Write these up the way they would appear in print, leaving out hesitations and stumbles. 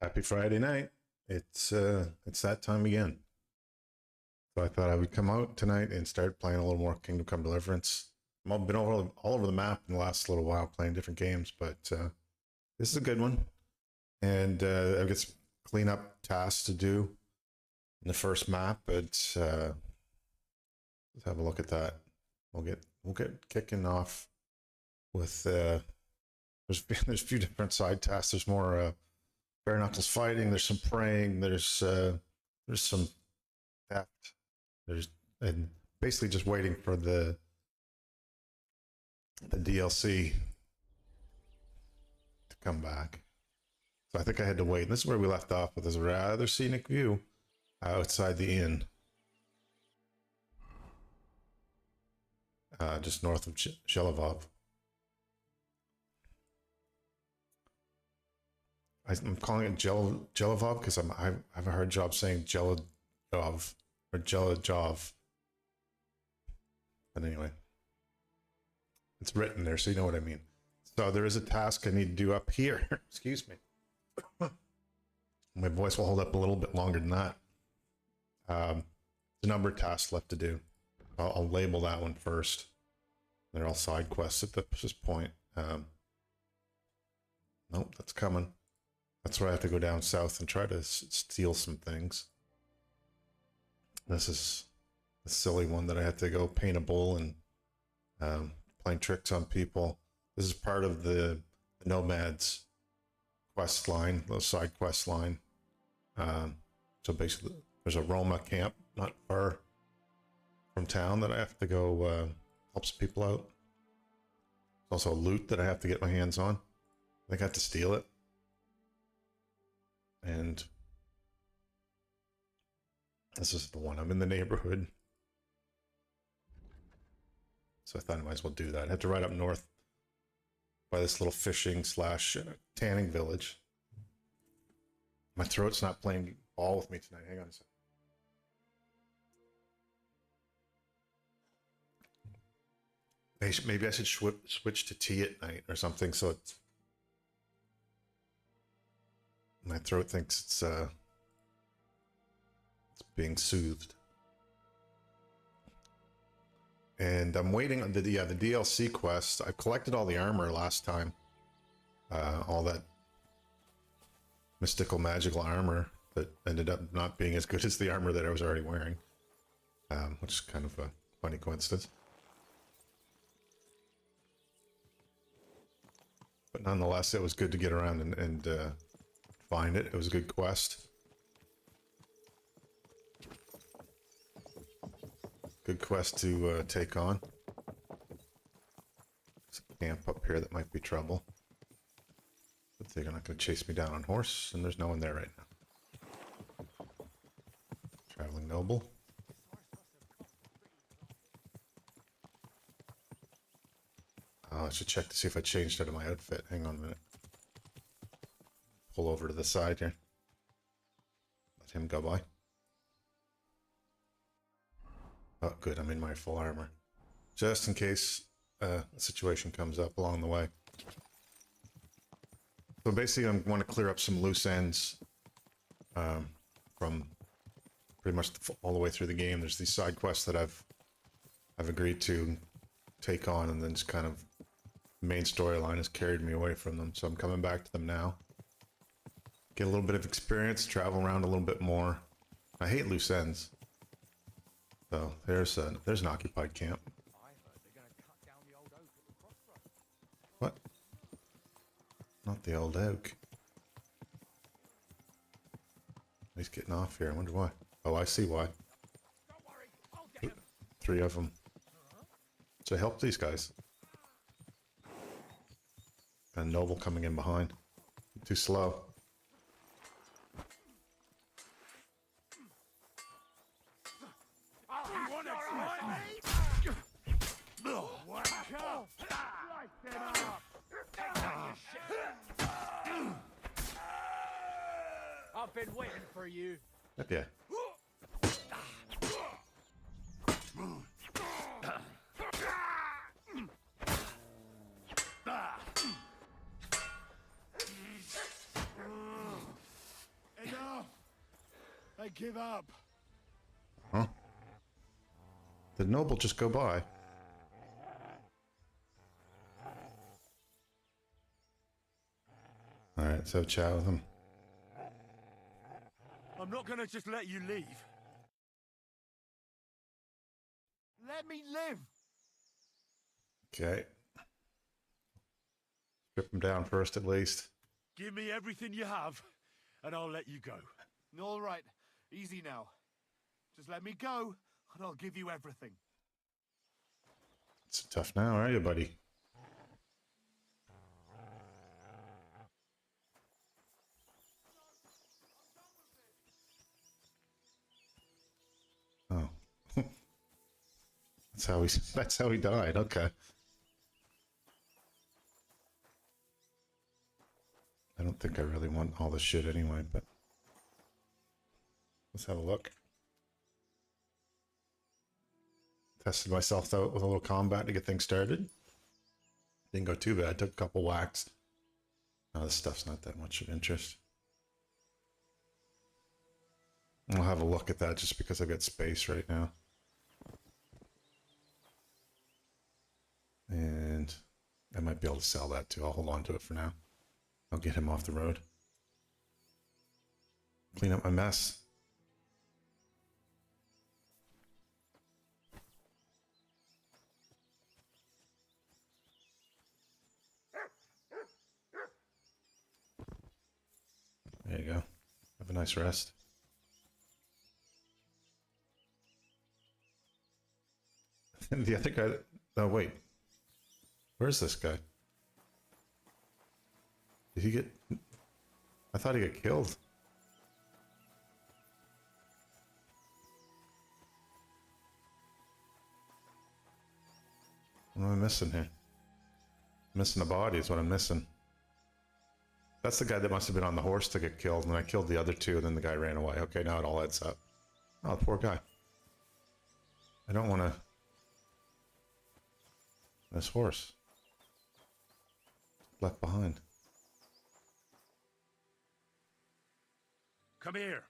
Happy Friday night. It's that time again. So I thought I would come out tonight and start playing a little more Kingdom Come Deliverance. I've been all over the map in the last little while playing different games, but this is a good one. And I've got some cleanup tasks to do in the first map, but let's have a look at that. We'll get kicking off with there's a few different side tasks. There's more bare knuckles fighting. There's some praying. There's some theft. And basically just waiting for the DLC to come back. So I think I had to wait. And this is where we left off with this rather scenic view outside the inn, just north of Shelivov. I'm calling it Jelivov because I have a hard job saying Jelidov or Jelidov. But anyway, it's written there, so you know what I mean. So there is a task I need to do up here. Excuse me. My voice will hold up a little bit longer than that. There's a number of tasks left to do. I'll label that one first. They're all side quests at this point. Nope, that's coming. That's where I have to go down south and try to steal some things. This is a silly one that I have to go paint a bull and playing tricks on people. This is part of the Nomads quest line, the side quest line. So basically, there's a Roma camp not far from town that I have to go help some people out. There's also loot that I have to get my hands on. I think I have to steal it. And this is the one. I'm in the neighborhood. So I thought I might as well do that. I had to ride up north by this little fishing / tanning village. My throat's not playing ball with me tonight. Hang on a second. Maybe I should switch to tea at night or something, so it's my throat thinks it's being soothed. And I'm waiting on the DLC quest. I collected all the armor last time. All that mystical magical armor that ended up not being as good as the armor that I was already wearing. Which is kind of a funny coincidence. But nonetheless, it was good to get around and find it. It was a good quest. Good quest to take on. There's a camp up here that might be trouble. But they're not going to chase me down on horse, and there's no one there right now. Traveling noble. Oh, I should check to see if I changed out of my outfit. Hang on a minute. Pull over to the side here. Let him go by. Oh, good. I'm in my full armor. Just in case a situation comes up along the way. So basically, I want to clear up some loose ends from pretty much all the way through the game. There's these side quests that I've agreed to take on, and then just kind of the main storyline has carried me away from them. So I'm coming back to them now. Get a little bit of experience, travel around a little bit more. I hate loose ends. So there's an occupied camp. What? Not the old oak. He's getting off here. I wonder why. Oh, I see why. 3 of them. So help these guys. And Noble coming in behind. Too slow. I've been waiting for you. Yeah. give up. Huh? Did Noble just go by? Alright, let's have a chat with him. I'm not gonna just let you leave. Let me live. Okay. Strip him down first, at least. Give me everything you have, and I'll let you go. All right, easy now. Just let me go, and I'll give you everything. It's tough now, are you, buddy? Oh. That's how he died, okay. I don't think I really want all this shit anyway, but let's have a look. Tested myself out with a little combat to get things started. Didn't go too bad, took a couple whacks. No, this stuff's not that much of interest. I'll have a look at that just because I've got space right now. And I might be able to sell that too. I'll hold on to it for now. I'll get him off the road. Clean up my mess. There you go. Have a nice rest. The other guy... Oh, wait. Where's this guy? Did he get... I thought he got killed. What am I missing here? Missing a body is what I'm missing. That's the guy that must have been on the horse to get killed, and I killed the other two, and then the guy ran away. Okay, now it all adds up. Oh, the poor guy. I don't want to... This horse. Left behind. Come here.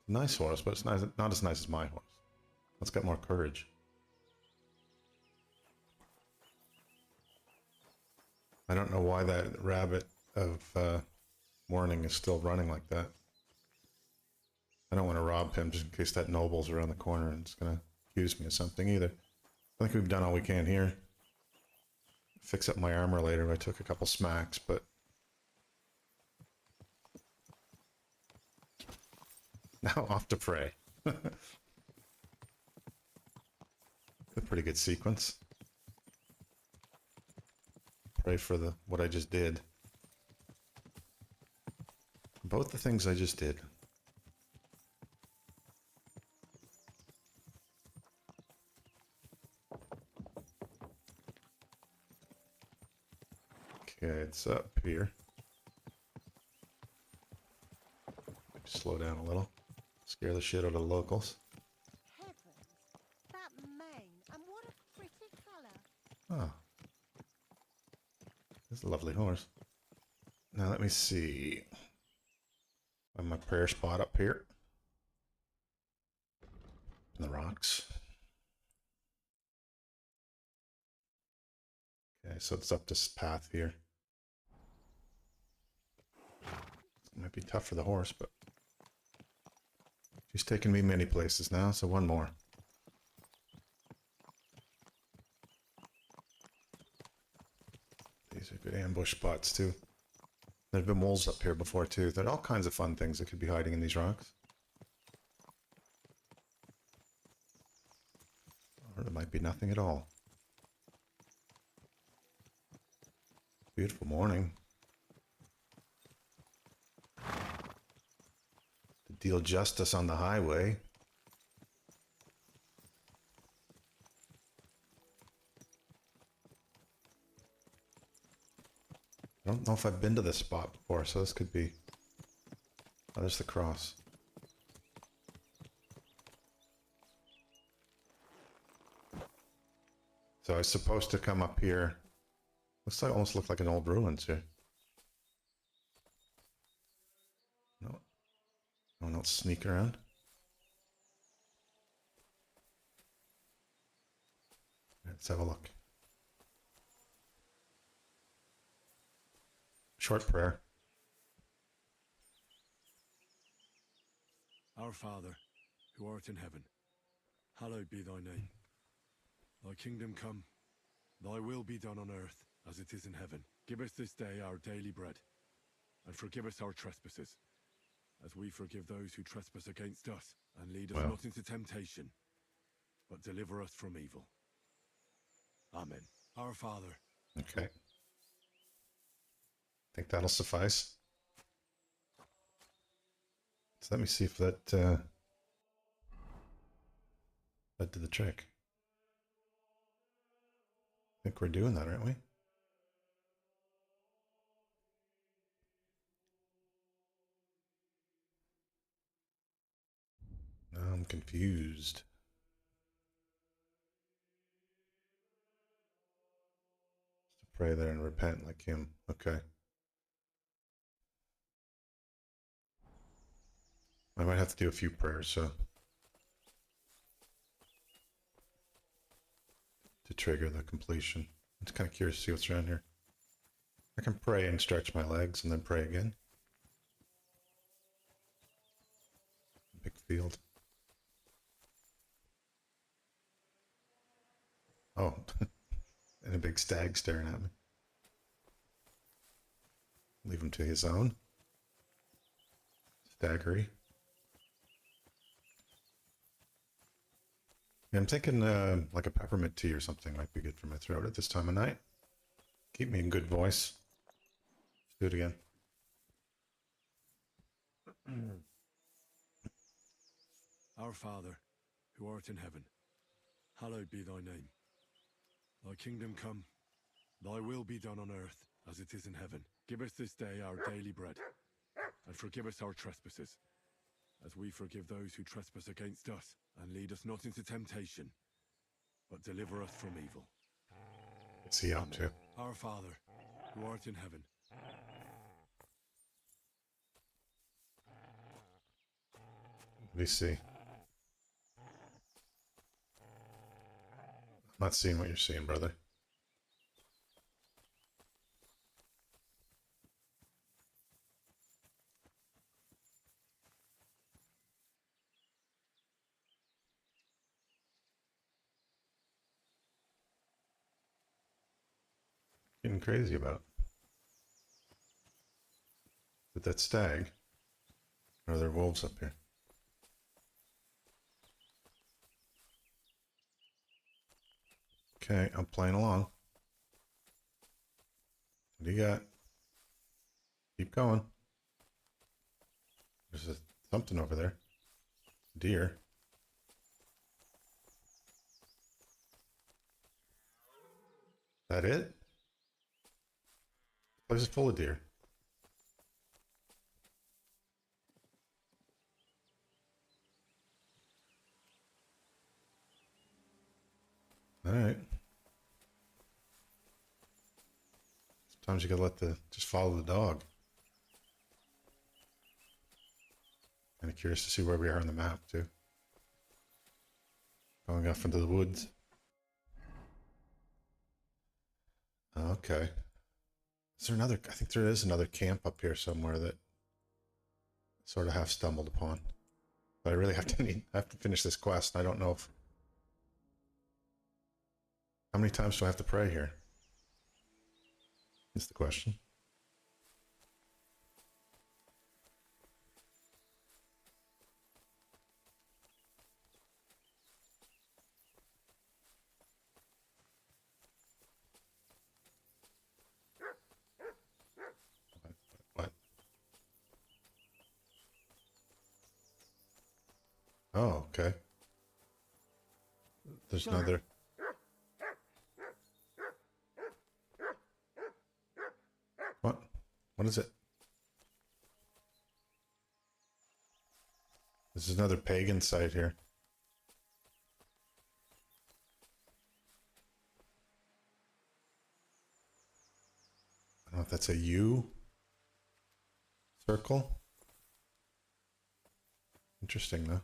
Nice horse, but it's nice, not as nice as my horse. It's got more courage. I don't know why that rabbit of morning is still running like that. I don't want to rob him just in case that noble's around the corner and it's going to accuse me of something either. I think we've done all we can here. Fix up my armor later. I took a couple smacks, but... Now off to pray. A pretty good sequence. Pray for what I just did. Both the things I just did. Okay, it's up here. Maybe slow down a little. Scare the shit out of the locals. Heavens, that mane, and what a pretty colour. Oh. This is a lovely horse. Now let me see. On my prayer spot up here. In the rocks. Okay, so it's up this path here. It might be tough for the horse, but she's taken me many places now, so one more. These are good ambush spots too. There've been wolves up here before too. There are all kinds of fun things that could be hiding in these rocks. Or there might be nothing at all. Beautiful morning. To deal justice on the highway. I don't know if I've been to this spot before, so this could be... Oh, there's the cross. So I was supposed to come up here. Looks like almost look like an old ruins here. No one else sneaking around. Let's have a look. Short prayer. Our Father, who art in heaven, hallowed be thy name. Thy kingdom come, thy will be done on earth as it is in heaven. Give us this day our daily bread, and forgive us our trespasses, as we forgive those who trespass against us. And lead us Well. not into temptation, but deliver us from evil. Amen. Our Father. Okay. Think that'll suffice. So let me see if that did the trick. I think we're doing that, aren't we? Now I'm confused. Just to pray there and repent like him. Okay. I might have to do a few prayers, so to trigger the completion. I'm just kind of curious to see what's around here. I can pray and stretch my legs and then pray again. Big field. Oh, and a big stag staring at me. Leave him to his own. Staggery. Yeah, I'm thinking like a peppermint tea or something might be good for my throat at this time of night. Keep me in good voice. Let's do it again. Our Father, who art in heaven, hallowed be thy name. Thy kingdom come, thy will be done on earth as it is in heaven. Give us this day our daily bread, and forgive us our trespasses, as we forgive those who trespass against us. And lead us not into temptation, but deliver us from evil. What's he up to? Our Father, who art in heaven. Let me see. I'm not seeing what you're seeing, brother. Getting crazy about. With that stag. Or are there wolves up here? Okay, I'm playing along. What do you got? Keep going. There's something over there. Deer. That it? The place is full of deer. All right. Sometimes you gotta just follow the dog. Kind of curious to see where we are on the map too. Going off into the woods. Okay. Is there another? I think there is another camp up here somewhere that sort of half stumbled upon. But I really have to finish this quest. I don't know if. How many times do I have to pray here? Is the question. What? Oh, okay. There's another. What? What is it? This is another pagan site here. I don't know if that's a U circle. Interesting, though.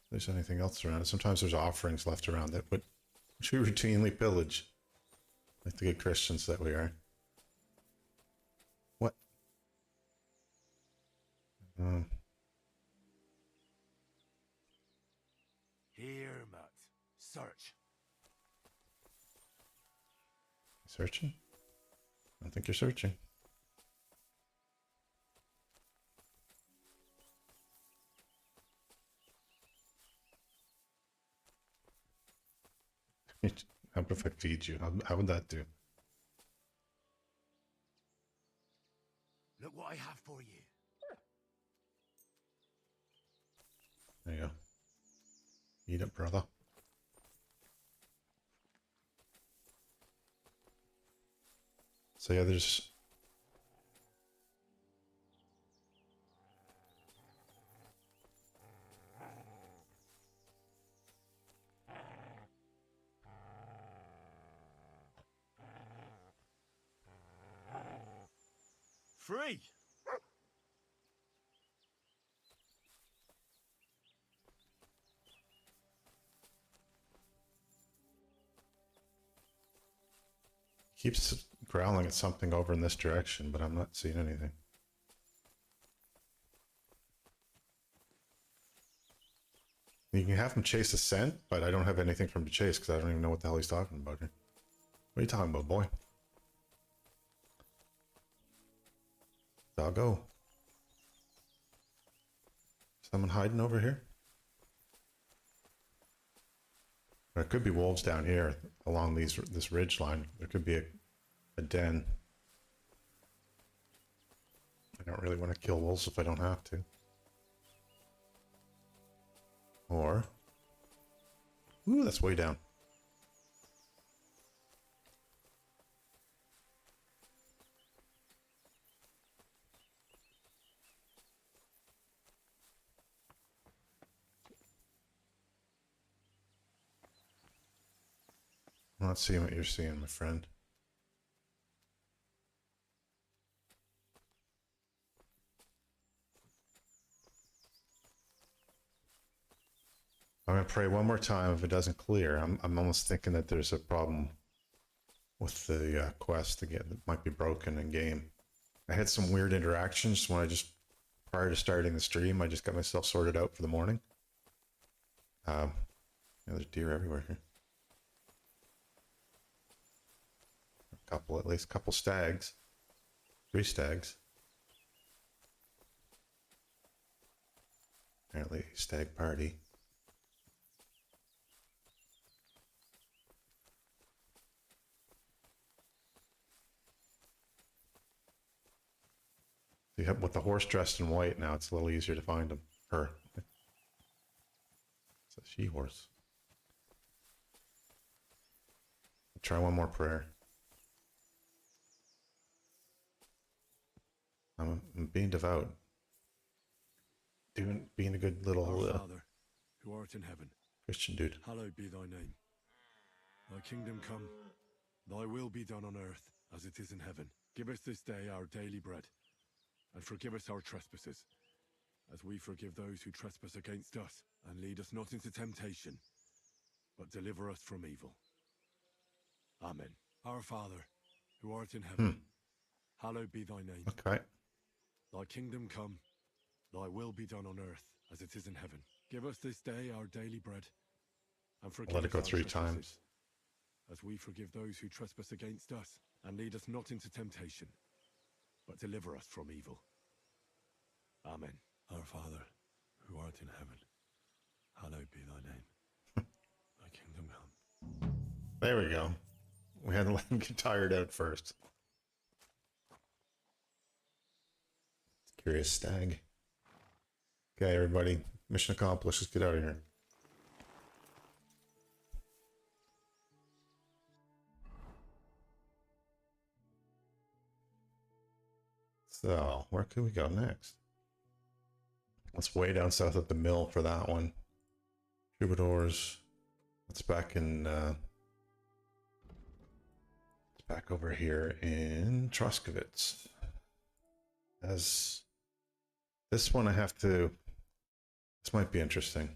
If there's anything else around it. Sometimes there's offerings left around it, which we routinely pillage. Like the good Christians that we are. What? Here, Mutt. Search. Searching? I don't think you're searching. How about if I feed you? How would that do? Look what I have for you. There you go. Eat it, brother. So yeah, there's... Free! Keeps growling at something over in this direction, but I'm not seeing anything. You can have him chase a scent, but I don't have anything for him to chase because I don't even know what the hell he's talking about here. What are you talking about, boy? Doggo. Someone hiding over here? Or it could be wolves down here along this ridge line. There could be a den. I don't really want to kill wolves if I don't have to. Or... Ooh, that's way down. I'm not seeing what you're seeing, my friend. I'm gonna pray one more time. If it doesn't clear, I'm almost thinking that there's a problem with the quest to get that might be broken in game. I had some weird interactions when prior to starting the stream. I just got myself sorted out for the morning. Yeah, there's deer everywhere here. A couple, at least a couple stags. 3 stags. Apparently, stag party. You have with the horse dressed in white now, it's a little easier to find him. Her. It's a she-horse. Try one more prayer. I'm being devout. Being a good little Our Father, who art in heaven, Christian dude. hallowed be thy name. Thy kingdom come, thy will be done on earth as it is in heaven. Give us this day our daily bread, and forgive us our trespasses, as we forgive those who trespass against us. And lead us not into temptation, but deliver us from evil. Amen. Our Father, who art in heaven, hallowed be thy name. Okay. Thy kingdom come, thy will be done on earth as it is in heaven. Give us this day our daily bread, and forgive Let it us go our 3 trespasses, times. as we forgive those who trespass against us. And lead us not into temptation, but deliver us from evil. Amen. Our Father, who art in heaven, hallowed be thy name. Thy kingdom come. There we go. We had to let him get tired out first. Curious stag. Okay, everybody. Mission accomplished. Let's get out of here. So, where could we go next? Let's way down south at the mill for that one. Troubadours. It's back in, it's back over here in Troskovitz. As This one I have to. This might be interesting.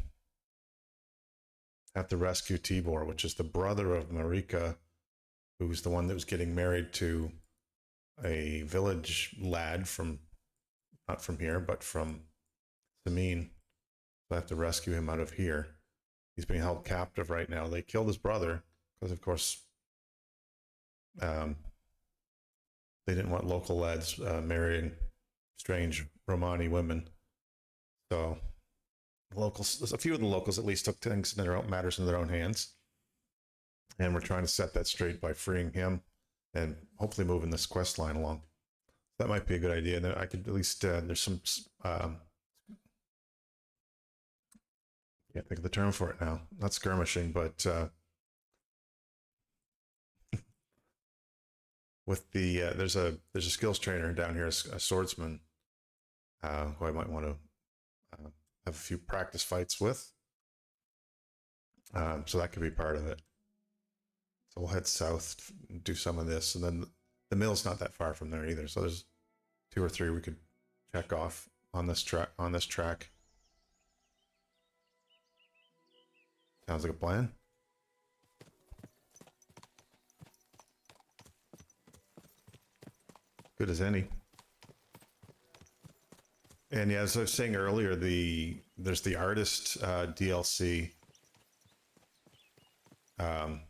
I have to rescue Tibor, which is the brother of Marika, who's the one that was getting married to a village lad from, not from here, but from Samin. So I have to rescue him out of here. He's being held captive right now. They killed his brother because, of course, they didn't want local lads marrying strange Romani women. So locals, a few of the locals at least, took things in their own matters in their own hands, and we're trying to set that straight by freeing him and hopefully moving this quest line along. That might be a good idea. Then I could at least there's some can't think of the term for it now. Not skirmishing, but with the there's a skills trainer down here, a swordsman, who I might want to have a few practice fights with. So that could be part of it. So we'll head south, do some of this, and then the mill's not that far from there either. So there's 2 or 3 we could check off on this track. Sounds like a plan. Good as any. And yeah, as I was saying earlier, there's the artist DLC. What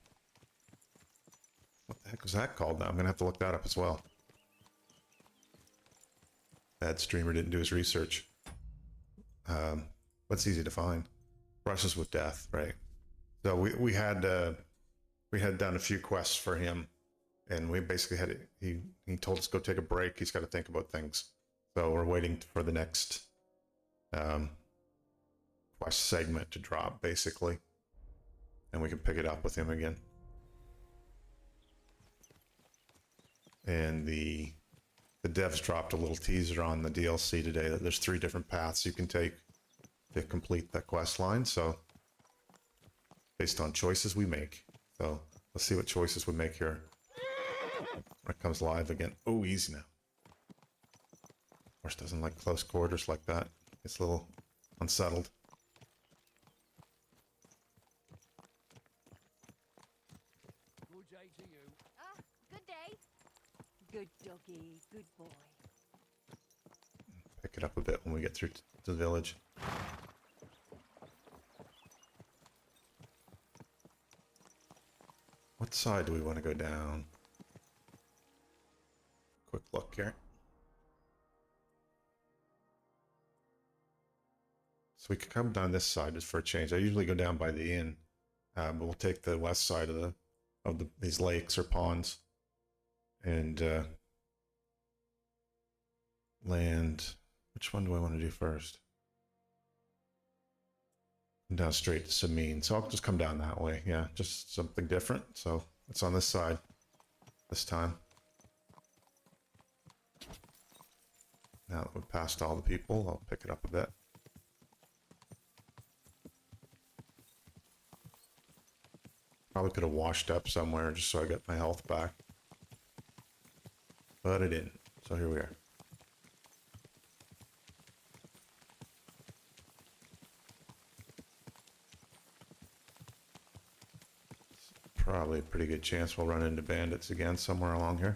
the heck was that called now? I'm gonna have to look that up as well. Bad streamer didn't do his research. What's easy to find? Brushes with Death, right? So we had done a few quests for him, and we basically had it. He told us to go take a break. He's got to think about things. So we're waiting for the next quest segment to drop, basically, and we can pick it up with him again. And the devs dropped a little teaser on the DLC today that there's 3 different paths you can take to complete the quest line. So based on choices we make. So let's see what choices we make here. When it comes live again. Oh, easy now. Horse doesn't like close quarters like that. It's a little unsettled. Good day to you. Ah, good day. Good doggy, good boy. Pick it up a bit when we get through to the village. What side do we want to go down? Quick look here. So we could come down this side just for a change. I usually go down by the inn, but we'll take the west side of these lakes or ponds, and land. Which one do I want to do first? Come down straight to Samin. So I'll just come down that way. Yeah, just something different. So it's on this side this time. Now that we've passed all the people, I'll pick it up a bit. Probably could have washed up somewhere just so I get my health back. But I didn't. So here we are. Probably a pretty good chance we'll run into bandits again somewhere along here.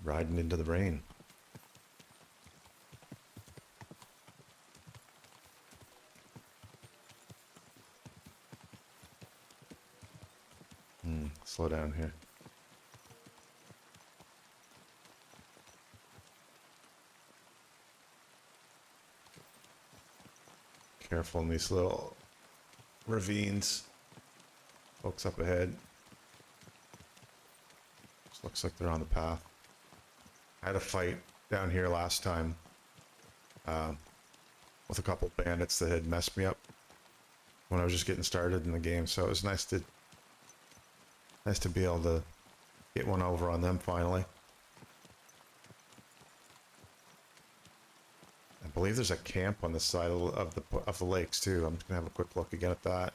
Riding into the rain. Slow down here. Careful in these little ravines. Folks up ahead. Just looks like they're on the path. I had a fight down here last time with a couple bandits that had messed me up when I was just getting started in the game, so it was nice to be able to Get one over on them finally. I believe there's a camp on the side of the lakes too. I'm just gonna have a quick look again at that.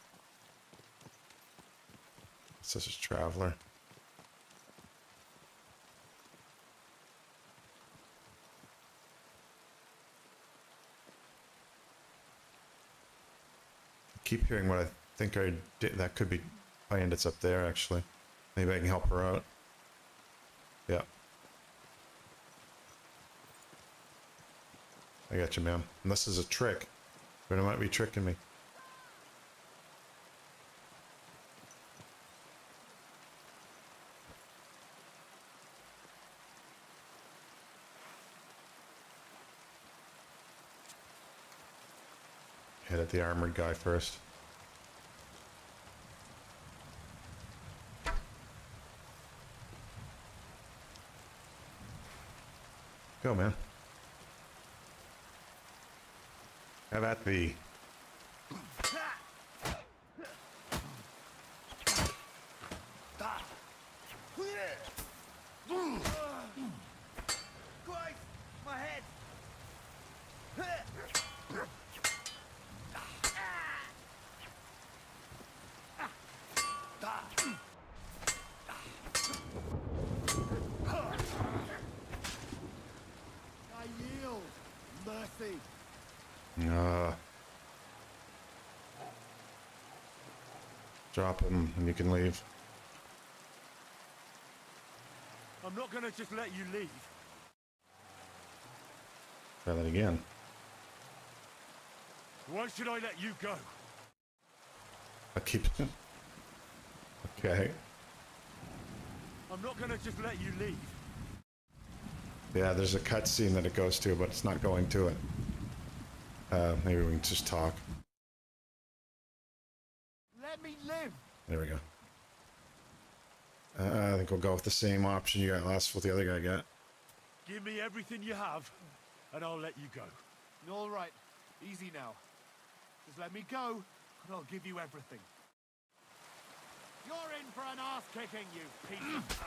This is Traveler. I keep hearing what I think I did. That could be Bandits up there actually. Maybe I can help her out. Yeah. I got you, ma'am. And this is a trick, but it might be tricking me. Hit at the armored guy first. Go, man. Have at thee. Christ, my head! I yield. Mercy. Drop him and you can leave. I'm not gonna just let you leave. Try that again. Why should I let you go? I keep. Okay. I'm not gonna just let you leave. Yeah, there's a cutscene that it goes to, but it's not going to it. Maybe we can just talk. Let me live. There we go. I think we'll go with the same option you got last. What the other guy got. Give me everything you have, and I'll let you go. All right. Easy now. Just let me go, and I'll give you everything. You're in for an ass kicking, you piece of...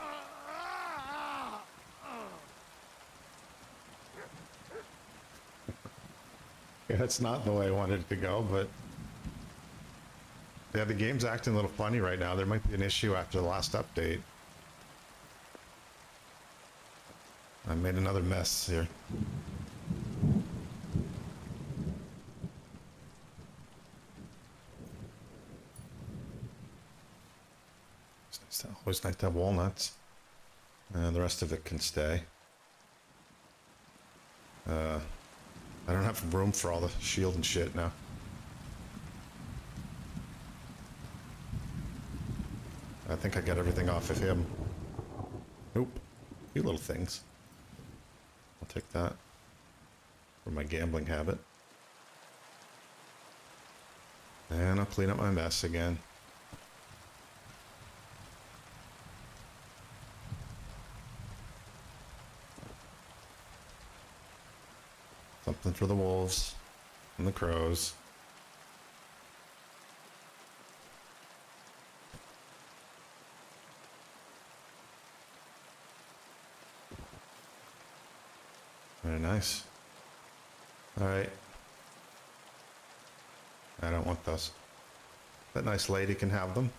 Yeah, that's not the way I wanted it to go, but yeah, the game's acting a little funny right now. There might be an issue after the last update. I made another mess here. It's always nice to have walnuts. And the rest of it can stay. I don't have room for all the shield and shit now. I think I got everything off of him. Nope. You little things. I'll take that for my gambling habit. And I'll clean up my mess again. Something for the wolves and the crows. Very nice. All right. I don't want those. That nice lady can have them.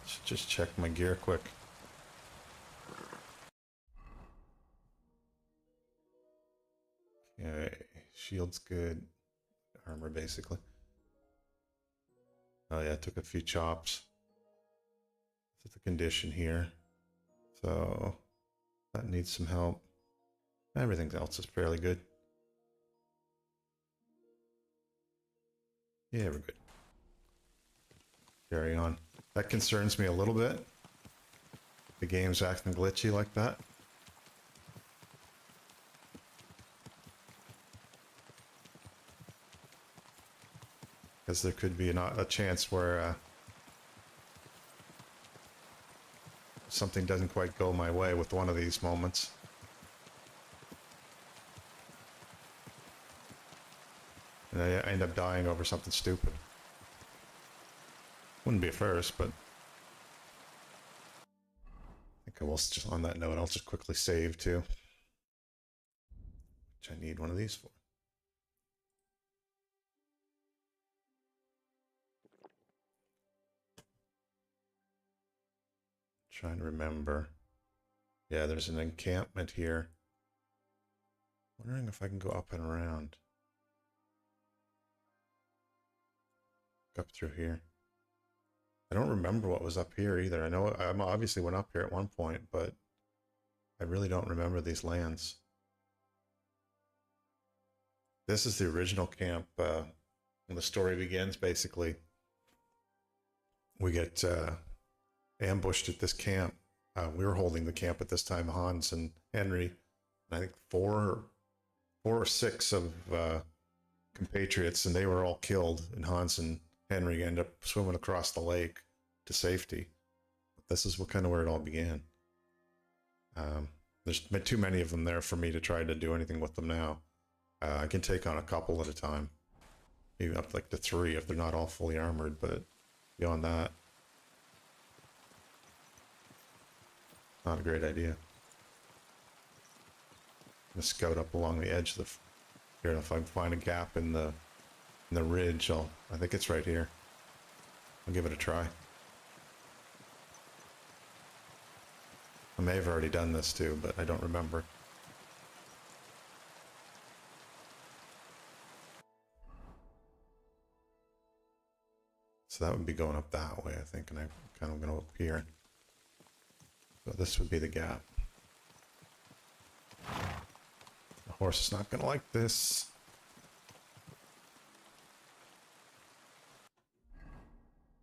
Should just check my gear quick. Okay, shield's good. Armor basically. Oh yeah, took a few chops. That's the condition here. So that needs some help. Everything else is fairly good. Yeah, we're good. Carry on. That concerns me a little bit. The game's acting glitchy like that. Because there could be a chance where something doesn't quite go my way with one of these moments. And And I end up dying over something stupid. Wouldn't be a first, but I think I will just, on that note, I'll just quickly save too. Which I need one of these for. Trying to remember. Yeah, there's an encampment here. Wondering if I can go up and around. Up through here. I don't remember what was up here either. I know I obviously went up here at one point, but I really don't remember these lands. This is the original camp when the story begins, basically. We get ambushed at this camp. We were holding the camp at this time, Hans and Henry. And I think four or six of compatriots, and they were all killed. And Hans and Henry ended up swimming across the lake to safety. This is what kind of where it all began. There's been too many of them there for me to try to do anything with them now. I can take on a couple at a time, maybe up like to 3 if they're not all fully armored, but beyond that, not a great idea. I'm gonna scout up along the edge of the. Here, if I find a gap in the ridge, I think it's right here. I'll give it a try. I may have already done this too, but I don't remember. So that would be going up that way, I think, and I'm kind of going to up here. So this would be the gap. The horse is not going to like this.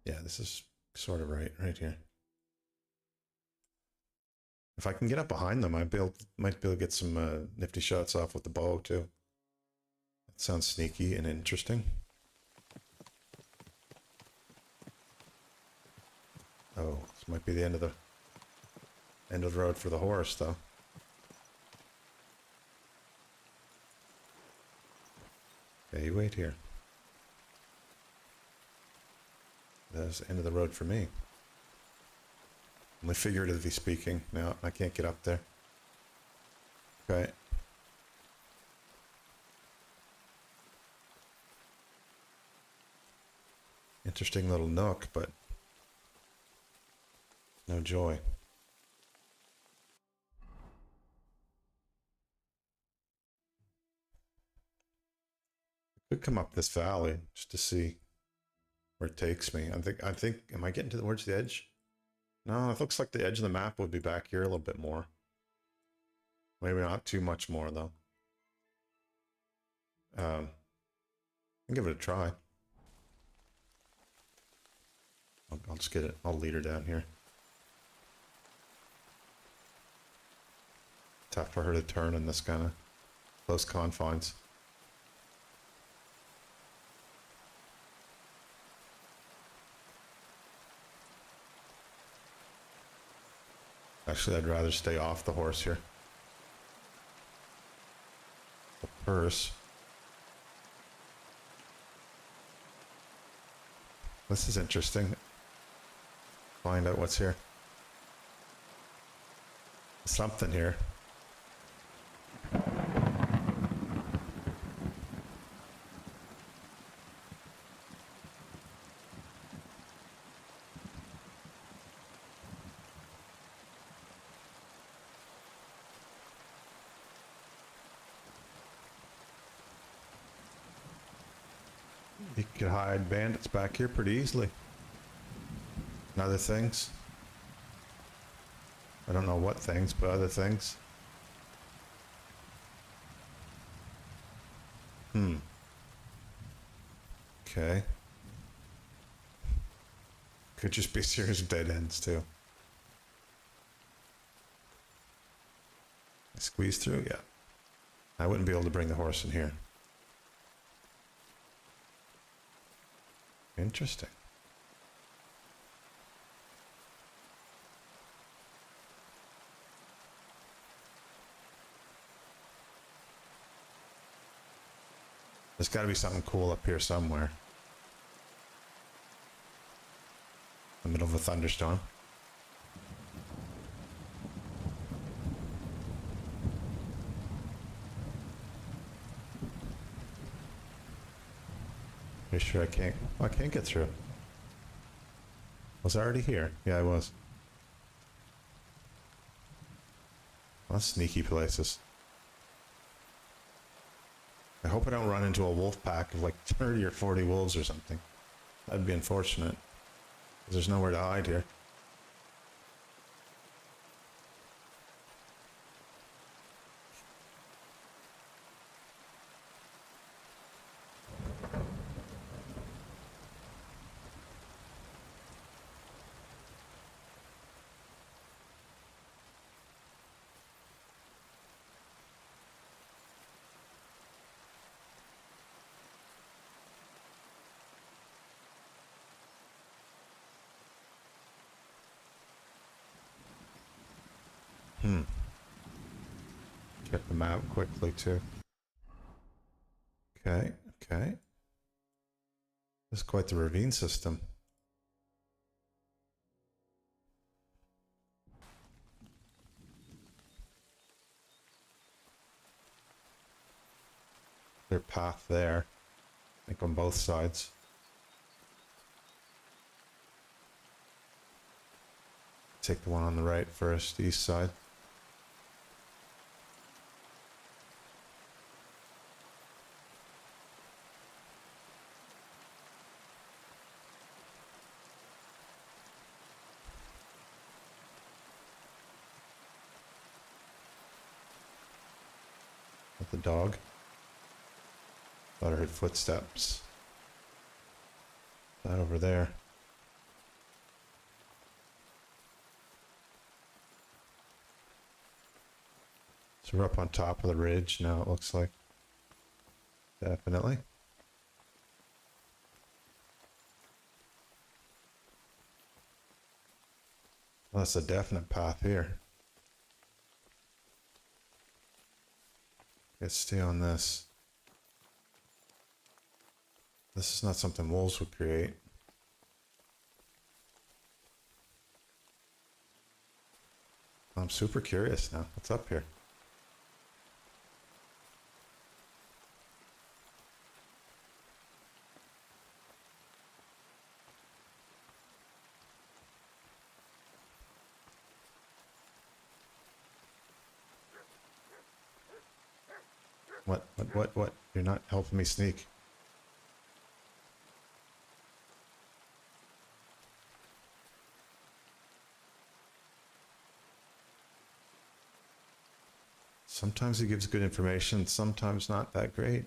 Yeah, this is sort of right here. If I can get up behind them, might be able to get some nifty shots off with the bow too. That sounds sneaky and interesting. Oh, this might be the end of the road for the horse, though. Okay, you wait here. That's the end of the road for me. Only figuratively speaking. No, I can't get up there. Okay. Interesting little nook, but no joy. I could come up this valley just to see where it takes me. I think, am I getting towards the edge? No, it looks like the edge of the map would be back here a little bit more. Maybe not too much more, though. I'll give it a try. I'll just get it. I'll lead her down here. Tough for her to turn in this kind of close confines. Actually, I'd rather stay off the horse here. The purse. This is interesting. Find out what's here. Something here. You could hide bandits back here pretty easily. And other things. I don't know what things, but other things. Okay. Could just be a series of dead ends too. Squeeze through? Yeah. I wouldn't be able to bring the horse in here. Interesting. There's got to be something cool up here somewhere. In the middle of a thunderstorm. Pretty sure I can't. Oh, I can't get through. Was I already here? Yeah, I was. Well, that's sneaky places. I hope I don't run into a wolf pack of like 30 or 40 wolves or something. That'd be unfortunate. 'Cause there's nowhere to hide here. Get the map quickly too. Okay, okay. This is quite the ravine system. Their path there. I think on both sides. Take the one on the right first, east side. With the dog. Thought I heard footsteps. That over there. So we're up on top of the ridge now, it looks like. Definitely. Well, that's a definite path here. Let's stay on this. This is not something wolves would create. I'm super curious now. What's up here? What? You're not helping me sneak. Sometimes he gives good information, sometimes not that great.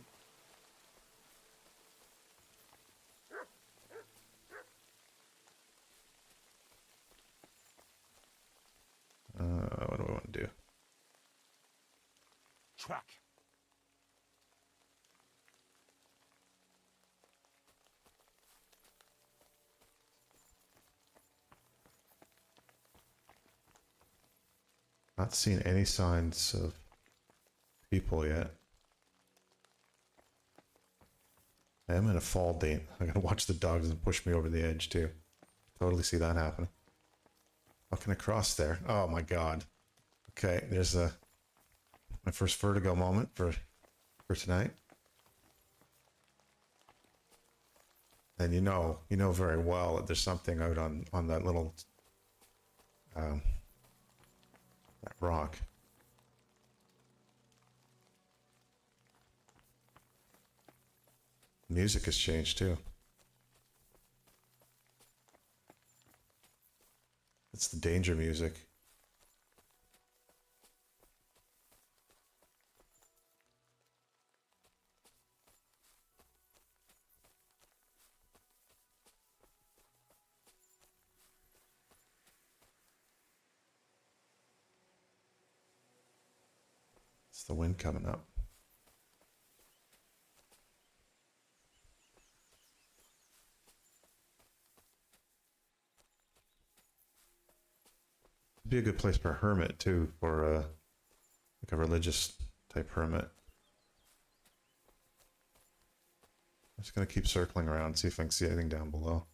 What do I want to do? Track. Not seen any signs of people yet. I am in a fall date. I gotta watch the dogs and push me over the edge too. Totally see that happening. How can I cross there? Oh my god. Okay, there's my first vertigo moment for tonight. And you know very well that there's something out on that little that rock. Music has changed too. It's the danger music. It's the wind coming up. It'd be a good place for a hermit too, or like a religious type hermit. I'm just gonna keep circling around, see if I can see anything down below.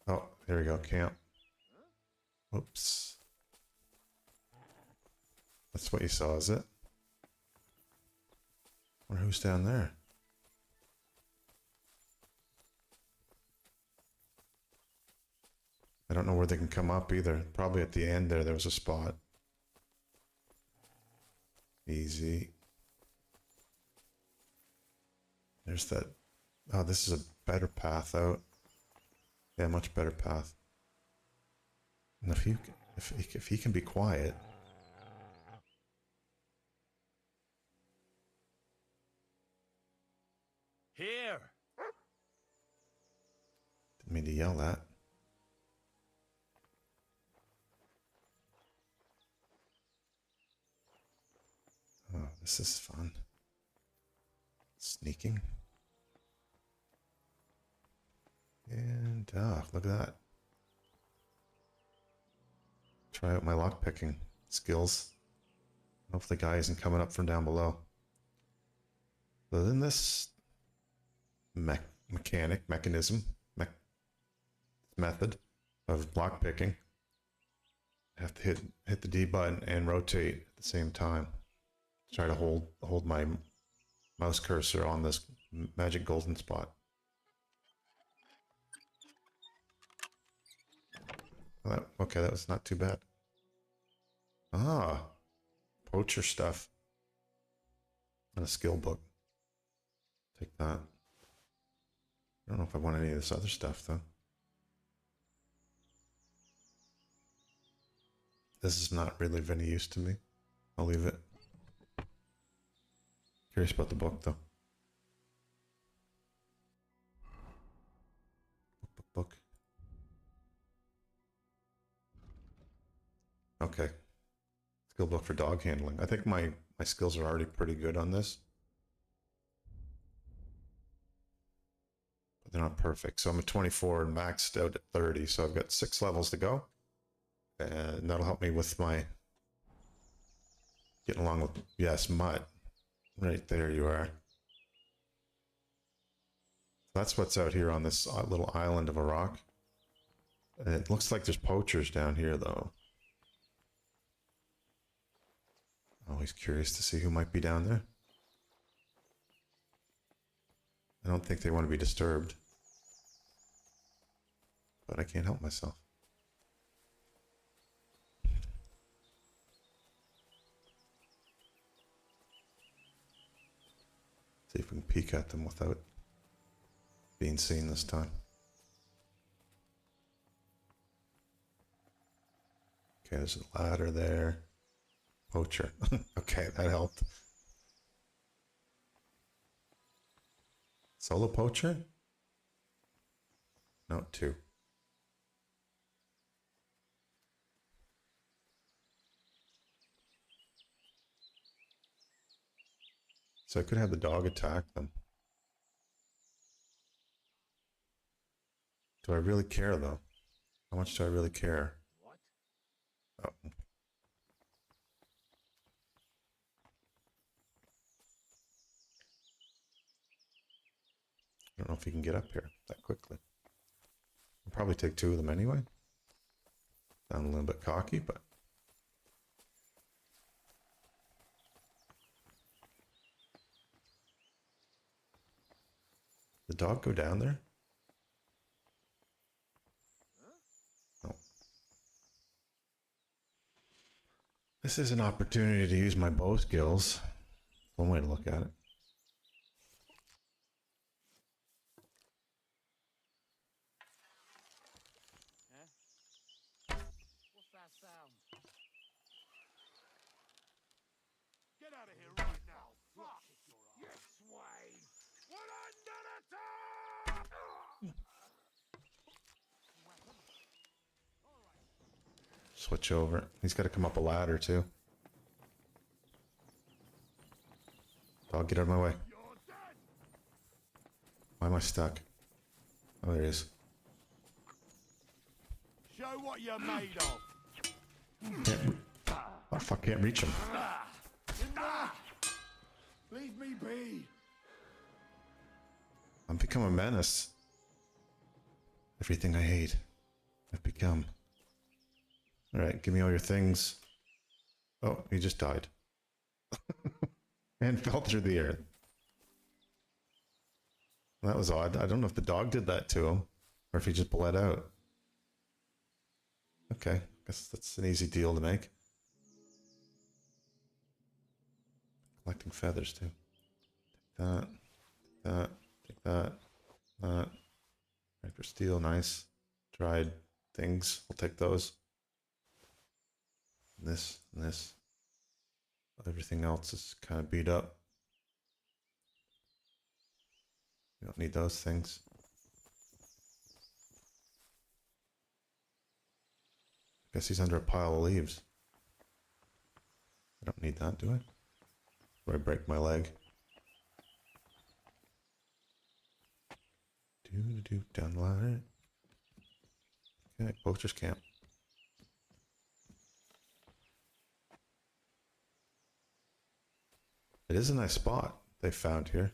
Oh, there we go, camp. Whoops. That's what you saw, is it? Wonder who's down there. I don't know where they can come up either. Probably at the end there was a spot. Easy. There's that. Oh, this is a better path out. Yeah, much better path. And if he can be quiet. Here. Didn't mean to yell that. Oh, this is fun. Sneaking. And look at that. Try out my lockpicking skills. Hopefully the guy isn't coming up from down below. But then this mechanism method of lockpicking, I have to hit the D button and rotate at the same time. Try to hold my mouse cursor on this magic golden spot. Well, okay, that was not too bad. Ah, poacher stuff. And a skill book. Take that. I don't know if I want any of this other stuff, though. This is not really of any use to me. I'll leave it. Curious about the book, though. Book. Okay. Skill book for dog handling. I think my skills are already pretty good on this. But they're not perfect. So I'm at 24 and maxed out at 30. So I've got 6 levels to go. And that'll help me with my getting along with, yes, Mutt. Right there you are. That's what's out here on this little island of a rock. And it looks like there's poachers down here, though. Always curious to see who might be down there. I don't think they want to be disturbed. But I can't help myself. See if we can peek at them without being seen this time. Okay, there's a ladder there. Poacher. Okay, that helped. Solo poacher? No, 2. So I could have the dog attack them. Do I really care, though? How much do I really care? What? Oh. I don't know if you can get up here that quickly. I'll probably take 2 of them anyway. Sound a little bit cocky, but... The dog go down there? No. This is an opportunity to use my bow skills. One way to look at it. What's that sound? Get out of here right now. Fuck. You swine! We're under attack! Switch over. He's got to come up a ladder too. Dog, get out of my way. You're dead. Why am I stuck? Oh, there he is. Show what you're made of. Oh, fuck, can't reach him. Leave me be. I've become a menace. Everything I hate, I've become. Alright, give me all your things. Oh, he just died. And fell through the air. That was odd. I don't know if the dog did that to him, or if he just bled out. Okay, I guess that's an easy deal to make. Collecting feathers, too. Take that, take that, that. Hyper steel, nice. Dried things, we'll take those. This, and this. Everything else is kind of beat up. You don't need those things. I guess he's under a pile of leaves. I don't need that, do I? Or I break my leg. Down the line. Okay, poacher's camp. It is a nice spot they found here.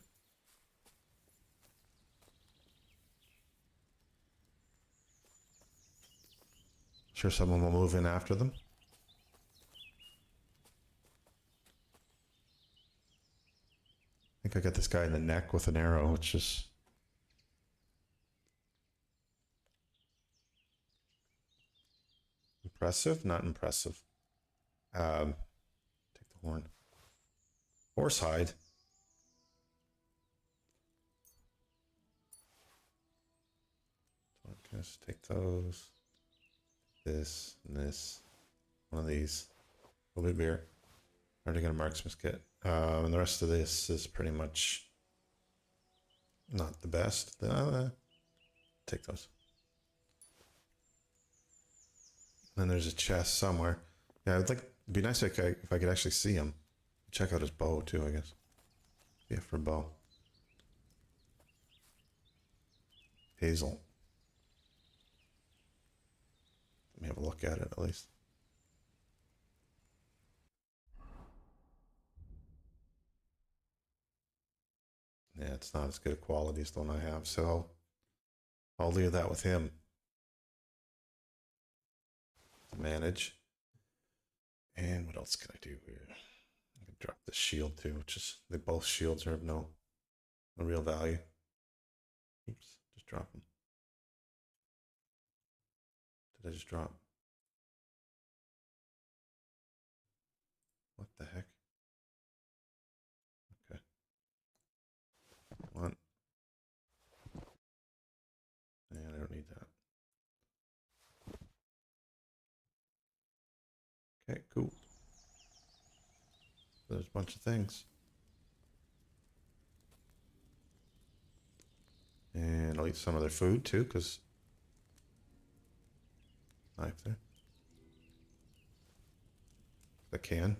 Sure someone will move in after them. I think I got this guy in the neck with an arrow, which is... impressive? Not impressive. Take the horn. Horsehide. So I guess take those. This and this. One of these. A little bit beer. Already got a marksman's kit. And the rest of this is pretty much not the best. Take those. And then there's a chest somewhere. Yeah, it'd be nice if I could actually see him. Check out his bow too, I guess. Yeah, for bow. Hazel. Let me have a look at it at least. Yeah, it's not as good a quality as the one I have, so I'll leave that with him to manage. And what else can I do here? I can drop the shield too, which is, both shields are of no real value. Oops, just drop them. Did I just drop? What the heck? Okay. One. And I don't need that. Okay, cool. There's a bunch of things. And I'll eat some of their food too, because knife there. If I can.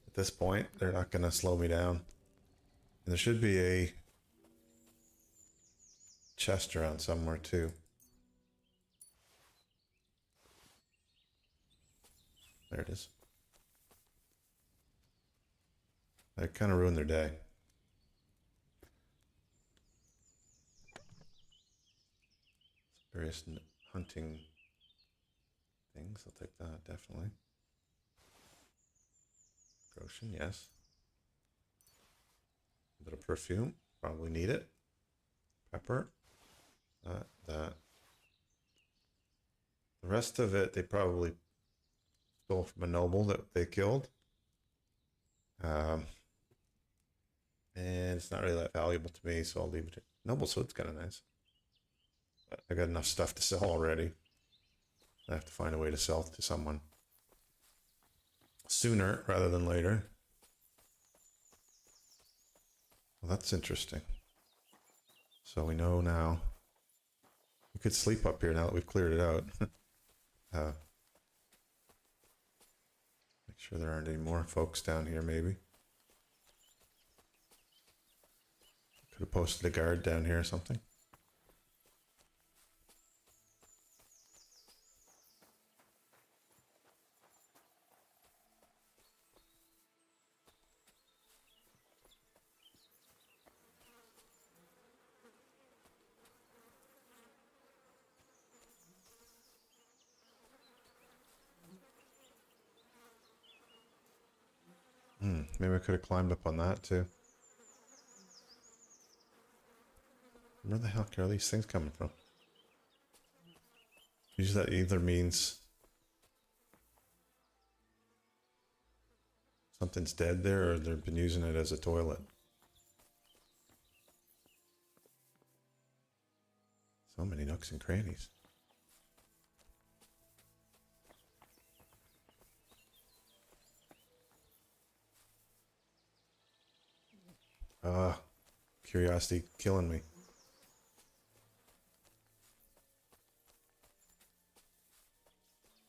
At this point, they're not going to slow me down. And there should be a chest around somewhere too. There it is. That kind of ruined their day. Various hunting things. I'll take that, definitely. Groschen, yes. A bit of perfume. Probably need it. Pepper. That. The rest of it, they probably stole from a noble that they killed. And it's not really that valuable to me, so I'll leave it. Noble's hood's kind of nice. But I got enough stuff to sell already. I have to find a way to sell to someone sooner rather than later. Well, that's interesting. So we know now. We could sleep up here now that we've cleared it out. Make sure there aren't any more folks down here, maybe. Could have posted a guard down here or something. Maybe I could have climbed up on that too. Where the heck are these things coming from? Usually that either means something's dead there or they've been using it as a toilet. So many nooks and crannies. Curiosity killing me.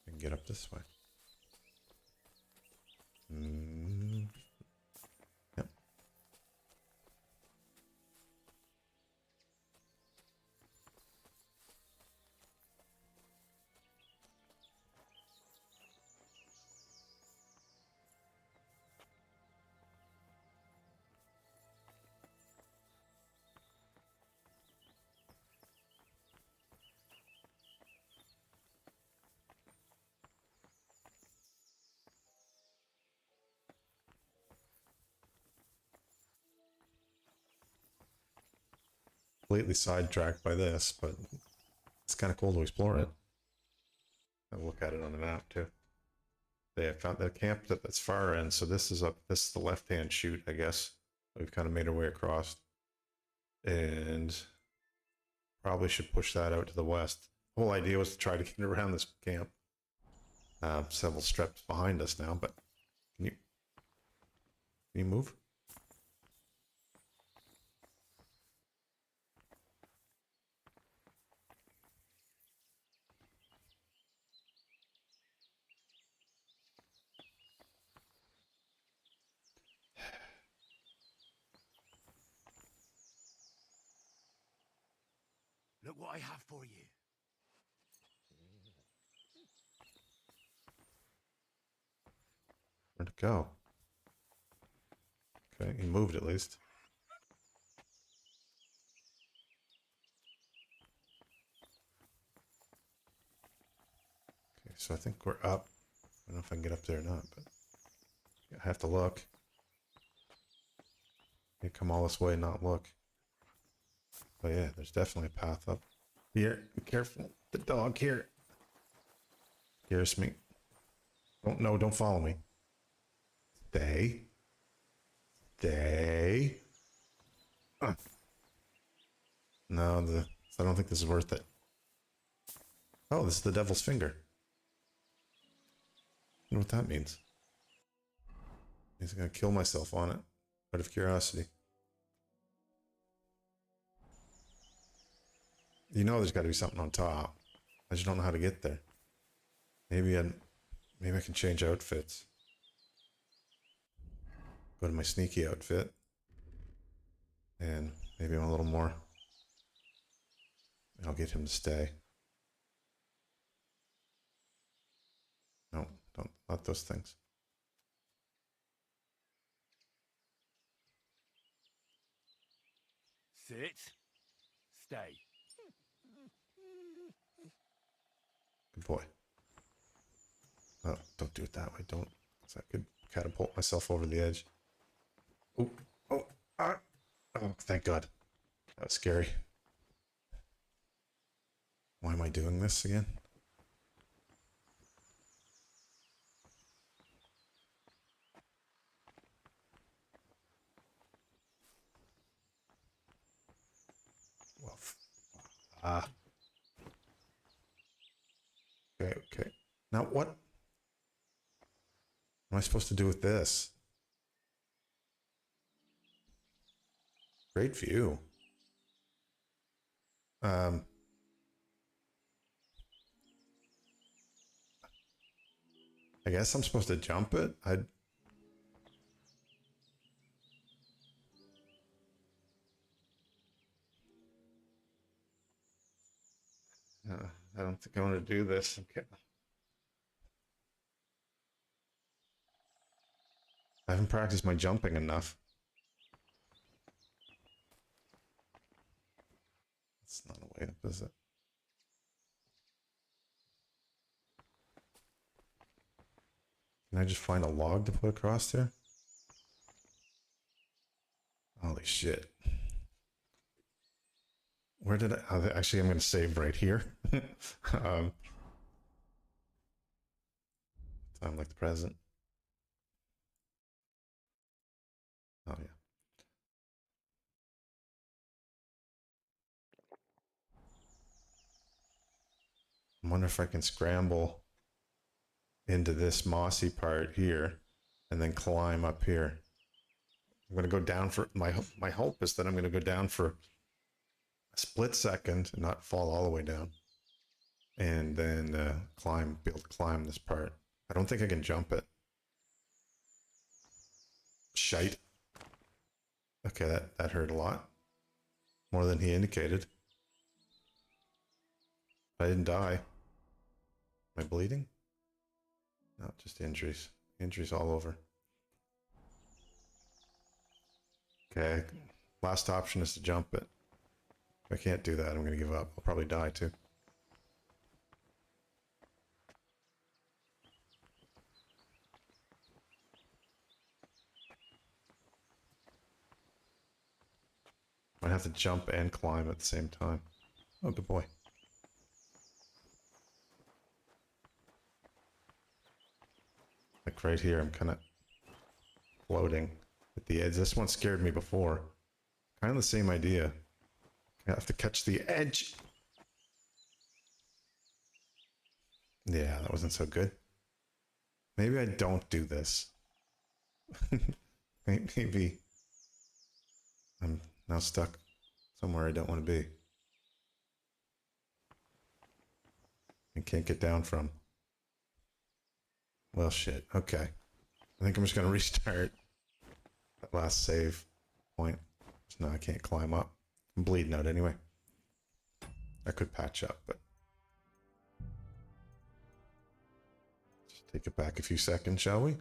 I can get up this way. Yep. Completely sidetracked by this, but it's kind of cool to explore it. I'll look at it on the map too. They have found the camp that's far end, so this is up. This is the left-hand chute, I guess. We've kind of made our way across, and probably should push that out to the west. The whole idea was to try to get around this camp. Several steps behind us now, but can you move? Look what I have for you. Where'd it go? Okay, he moved at least. Okay, so I think we're up. I don't know if I can get up there or not, but I have to look. You come all this way and not look. But yeah, there's definitely a path up. Here, be careful. The dog here. Scares me. Don't follow me. Stay. Stay. No, I don't think this is worth it. Oh, this is the devil's finger. I don't know what that means. He's gonna kill myself on it, out of curiosity. You know there's got to be something on top. I just don't know how to get there. Maybe I can change outfits. Go to my sneaky outfit. And maybe I'm a little more. I'll get him to stay. No, not those things. Sit. Stay. Good boy. Oh, don't do it that way. Don't. So I could catapult myself over the edge. Oh, oh, thank God. That was scary. Why am I doing this again? Well, okay. Now what am I supposed to do with this? Great view. I guess I'm supposed to jump it. I don't think I want to do this. Okay. I haven't practiced my jumping enough. It's not a way up, is it? Can I just find a log to put across there? shit. Where did I? Actually, I'm going to save right here. Time like the present. Oh, yeah. I wonder if I can scramble into this mossy part here and then climb up here. I'm going to go down for my hope is that I'm going to go down for a split second and not fall all the way down, and then be able to climb this part. I don't think I can jump it. Shite. Okay, that hurt a lot. More than he indicated. I didn't die. Am I bleeding? No, just injuries. Injuries all over. Okay, last option is to jump it. If I can't do that, I'm going to give up. I'll probably die too. Might have to jump and climb at the same time. Oh, good boy. Like right here, I'm kind of floating at the edge. This one scared me before. Kind of the same idea. I have to catch the edge. Yeah, that wasn't so good. Maybe I don't do this. Maybe I'm now stuck somewhere I don't want to be. And can't get down from. Well, shit. Okay. I think I'm just going to restart that last save point. No, I can't climb up. I'm bleeding out anyway. I could patch up, but just take it back a few seconds, shall we?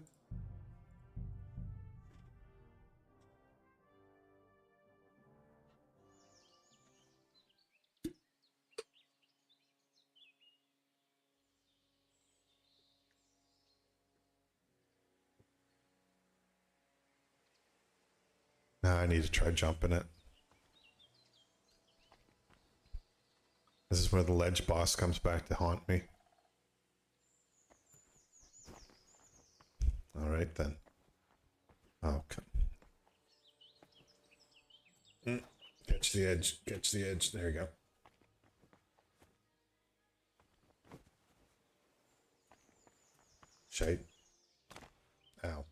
Now I need to try jumping it. This is where the ledge boss comes back to haunt me. All right then. Oh, come. Catch the edge. Catch the edge. There you go. Shite. Ow.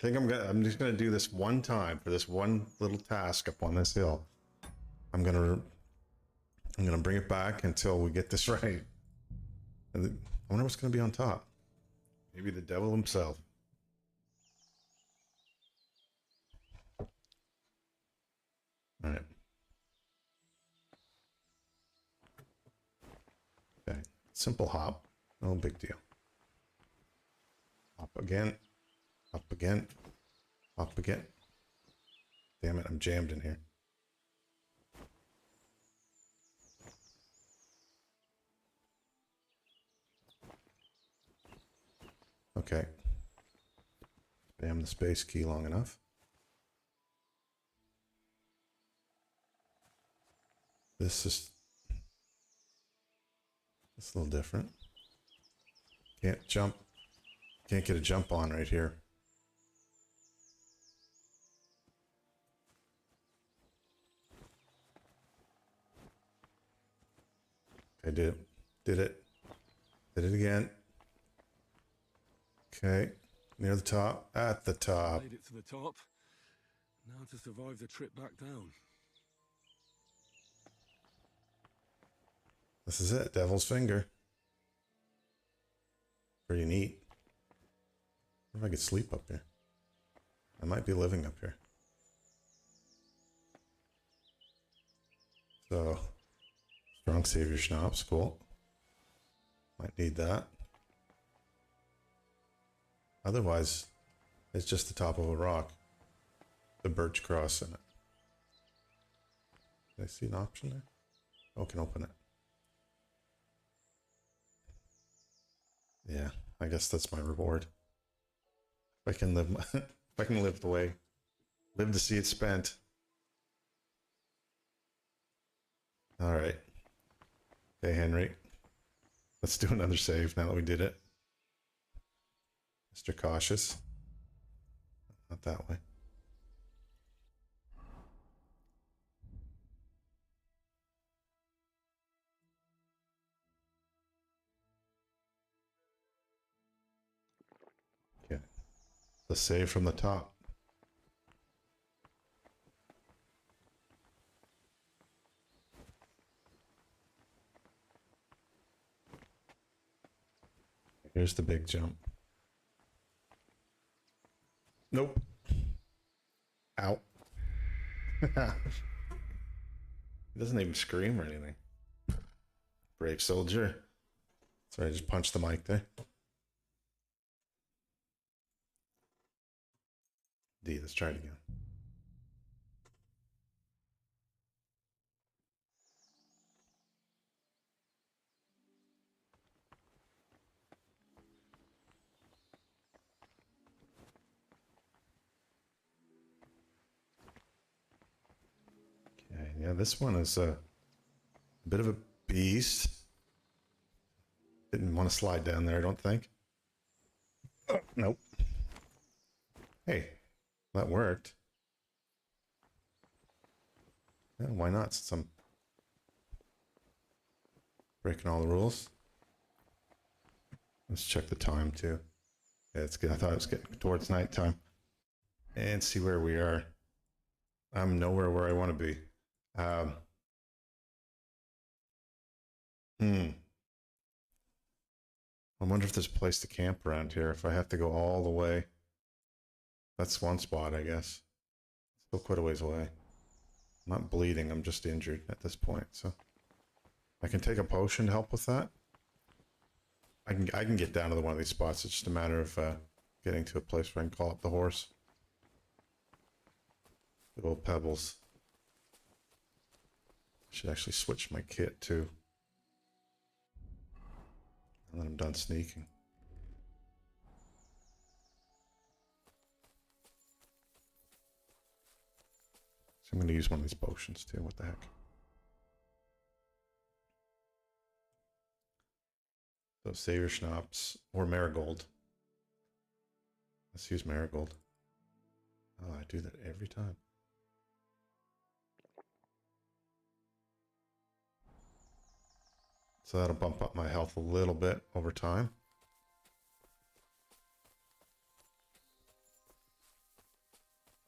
I think I'm just gonna do this one time for this one little task up on this hill. I'm gonna bring it back until we get this right. And I wonder what's gonna be on top. Maybe the devil himself. All right. Okay. Simple hop. No big deal. Hop again. Up again. Up again. Damn it, I'm jammed in here. Okay. Spam the space key long enough. This is... It's a little different. Can't jump. Can't get a jump on right here. I did it. Did it. Did it again. Okay. Near the top. At the top. Made it to the top. Now to survive the trip back down. This is it. Devil's Finger. Pretty neat. I wonder if I could sleep up here. I might be living up here. So, strong savior schnapps, cool. Might need that. Otherwise, it's just the top of a rock. The birch cross in it. Did I see an option there? Oh, I can open it. Yeah, I guess that's my reward. If I can live If I can live to see it spent. All right. Okay, Henry. Let's do another save now that we did it. Mr. Cautious. Not that way. Okay. The save from the top. Here's the big jump. Nope. Ow. He doesn't even scream or anything. Brave soldier. Sorry, I just punched the mic there. D, let's try it again. Okay, yeah, this one is a bit of a beast. Didn't want to slide down there, I don't think. Oh, nope. Hey, that worked. Yeah, why not? Since I'm breaking all the rules. Let's check the time too. Yeah, it's good. I thought it was getting towards nighttime. And see where we are. I'm nowhere where I want to be. I wonder if there's a place to camp around here. If I have to go all the way. That's one spot, I guess. Still quite a ways away. I'm not bleeding. I'm just injured at this point. So I can take a potion to help with that. I can get down to one of these spots. It's just a matter of getting to a place where I can call up the horse. Good old pebbles. Should actually switch my kit too. And then I'm done sneaking. So I'm going to use one of these potions too. What the heck? So Savior Schnapps or Marigold. Let's use Marigold. Oh, I do that every time. So that'll bump up my health a little bit over time.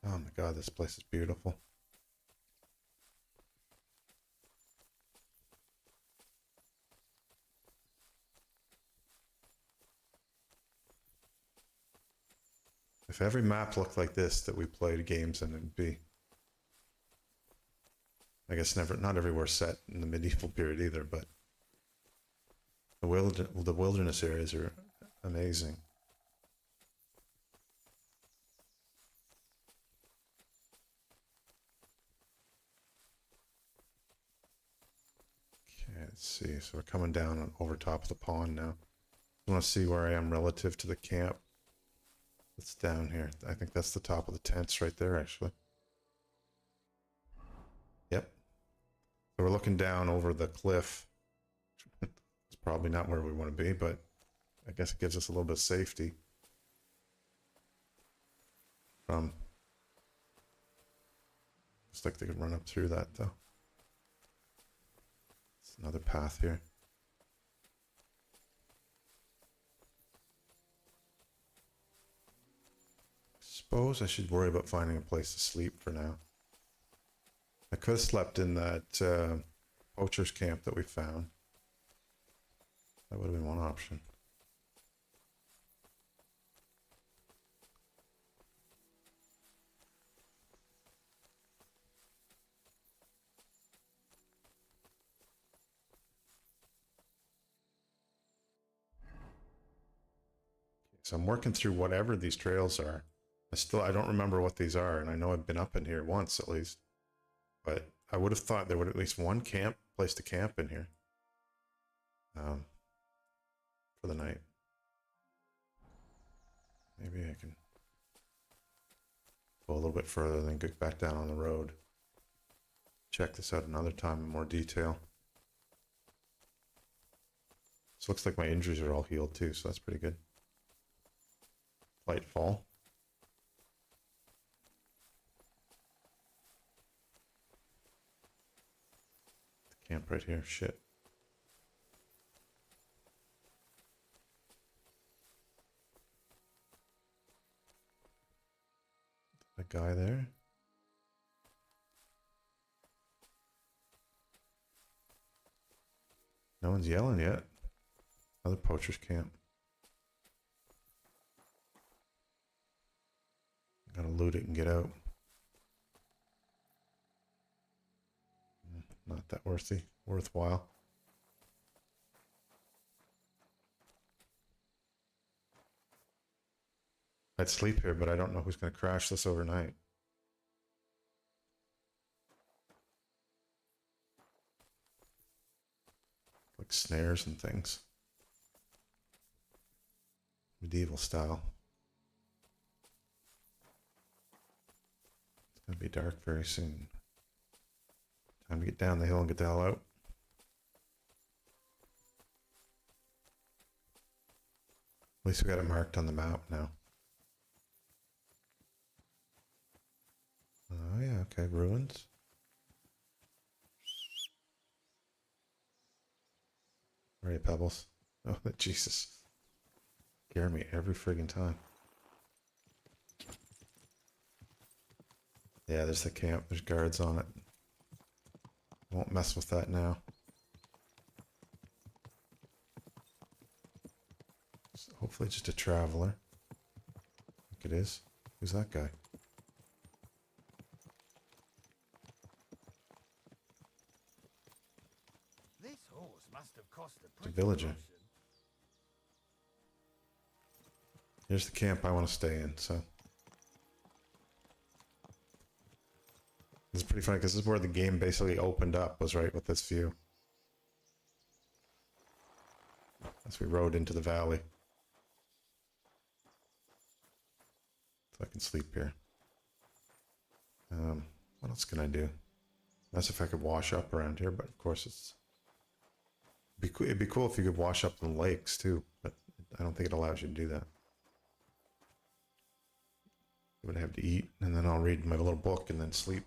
Oh my god, this place is beautiful. If every map looked like this that we played games in, it'd be... I guess not everywhere set in the medieval period either, but the wilderness areas are amazing. Okay, let's see. So we're coming down over top of the pond now. I want to see where I am relative to the camp. It's down here. I think that's the top of the tents right there, actually. Yep. So we're looking down over the cliff. It's probably not where we want to be, but I guess it gives us a little bit of safety. Looks like they could run up through that, though. It's another path here. Suppose I should worry about finding a place to sleep for now. I could have slept in that poacher's camp that we found. That would have been one option. So I'm working through whatever these trails are. I don't remember what these are, and I know I've been up in here once at least. But I would have thought there would at least one place to camp in here. For the night. Maybe I can Go a little bit further, then get back down on the road. Check this out another time in more detail. This looks like my injuries are all healed too, so that's pretty good. Light fall. The camp right here, shit. A guy there. No one's yelling yet. Another poacher's camp. Gotta loot it and get out. Not that worthwhile. I'd sleep here, but I don't know who's gonna crash this overnight. Like snares and things. Medieval style. It's gonna be dark very soon. Time to get down the hill and get the hell out. At least we got it marked on the map now. Oh yeah, okay, ruins. Where are you, Pebbles? Oh, Jesus. Scare me every friggin' time. Yeah, there's the camp. There's guards on it. Won't mess with that now. So hopefully just a traveler. I think it is. Who's that guy? This horse must have cost a It's a pretty villager. fortune. Here's the camp I want to stay in, so. This is pretty funny because this is where the game basically opened up, was right with this view. As we rode into the valley. So I can sleep here. What else can I do? That's if I could wash up around here, but of course it'd be cool if you could wash up in lakes too, but I don't think it allows you to do that. I would have to eat, and then I'll read my little book and then sleep.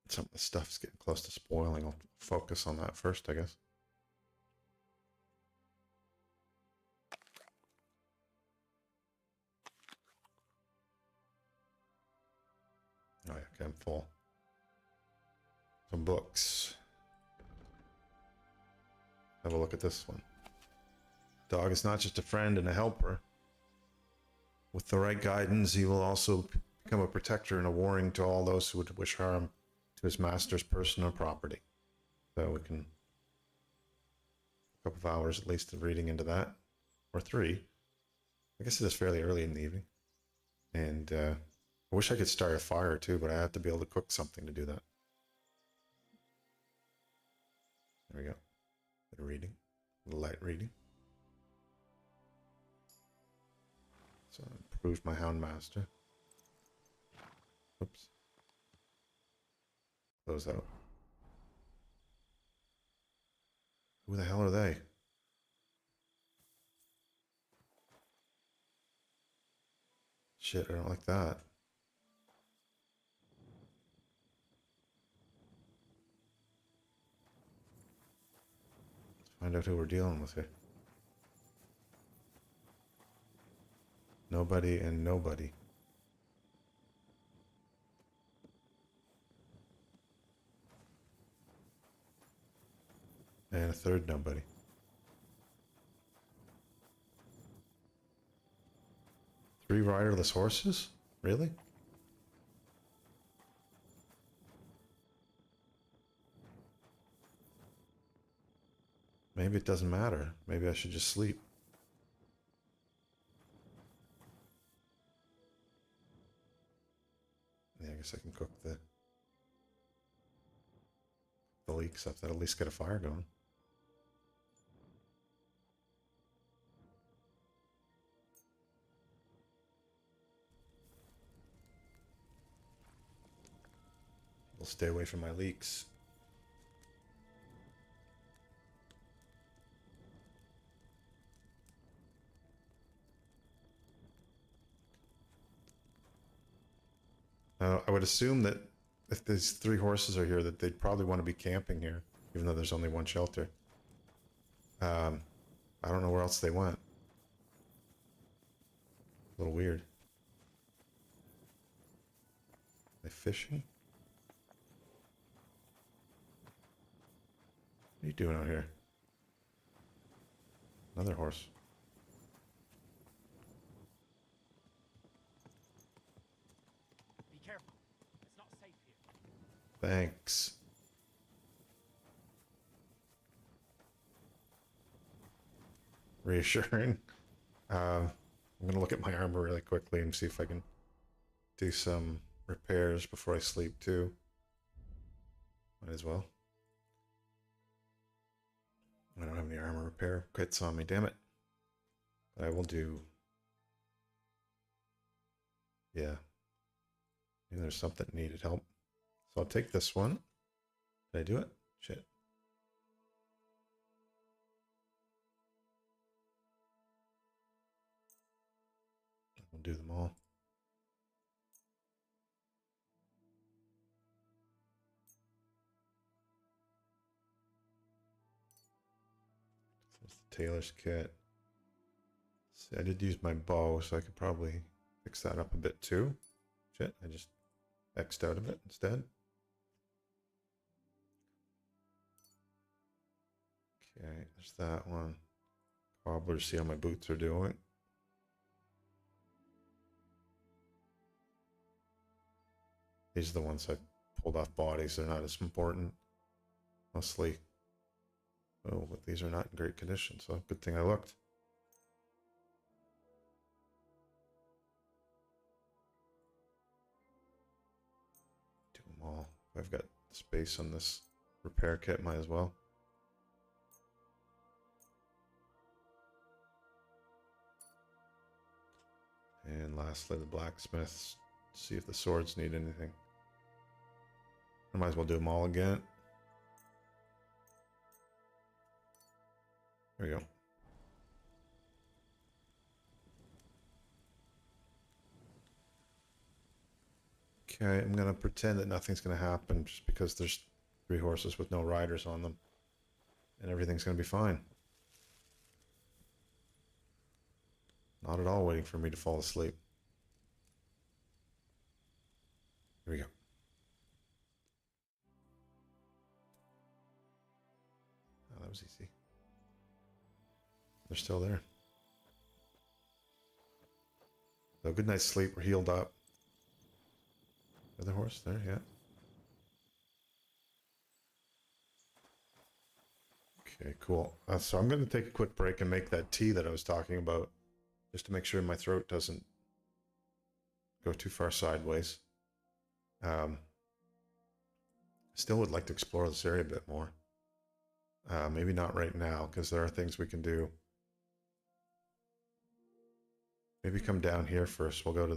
Some of the stuff's getting close to spoiling. I'll focus on that first, I guess. Oh yeah, okay, I'm full. Some books. Have a look at this one. Dog is not just a friend and a helper. With the right guidance, he will also become a protector and a warning to all those who would wish harm to his master's person or property. So we can, a couple of hours at least of reading into that, or 3. I guess it is fairly early in the evening. And I wish I could start a fire too, but I have to be able to cook something to do that. There we go. Bit of reading, a little light reading. So I improved my Hound Master. Oops. Close out. Who the hell are they? Shit, I don't like that. Let's find out who we're dealing with here. Nobody and nobody. And a third nobody. Three riderless horses? Really? Maybe it doesn't matter. Maybe I should just sleep. Yeah, I guess I can cook the leeks up. That'll at least get a fire going. stay away from my leaks. I would assume that if these 3 horses are here, that they'd probably want to be camping here, even though there's only 1 shelter. I don't know where else they went. A little weird. They fishing? What are you doing out here? Another horse. Be careful. It's not safe here. Thanks. Reassuring. I'm gonna look at my armor really quickly and see if I can do some repairs before I sleep too. Might as well. I don't have any armor repair kits on me, damn it. But I will do. Yeah. Maybe there's something that needed help. So I'll take this one. Did I do it? Shit. I'll do them all. There's the tailor's kit. See, I did use my bow, so I could probably fix that up a bit too. Shit, I just X'd out of it instead. Okay, there's that one. Cobbler, see how my boots are doing. These are the ones I pulled off bodies. They're not as important. Mostly. Oh, but these are not in great condition, so good thing I looked. Do them all. If I've got space on this repair kit, might as well. And lastly, the blacksmiths. See if the swords need anything. I might as well do them all again. There we go. Okay, I'm gonna pretend that nothing's gonna happen just because there's 3 horses with no riders on them. And everything's gonna be fine. Not at all waiting for me to fall asleep. Here we go. Oh, that was easy. They're still there. So good night's sleep. We're healed up. Other horse there, yeah. Okay, cool. So I'm going to take a quick break and make that tea that I was talking about, just to make sure my throat doesn't go too far sideways. Still would like to explore this area a bit more. Maybe not right now, because there are things we can do. Maybe come down here first. We'll go to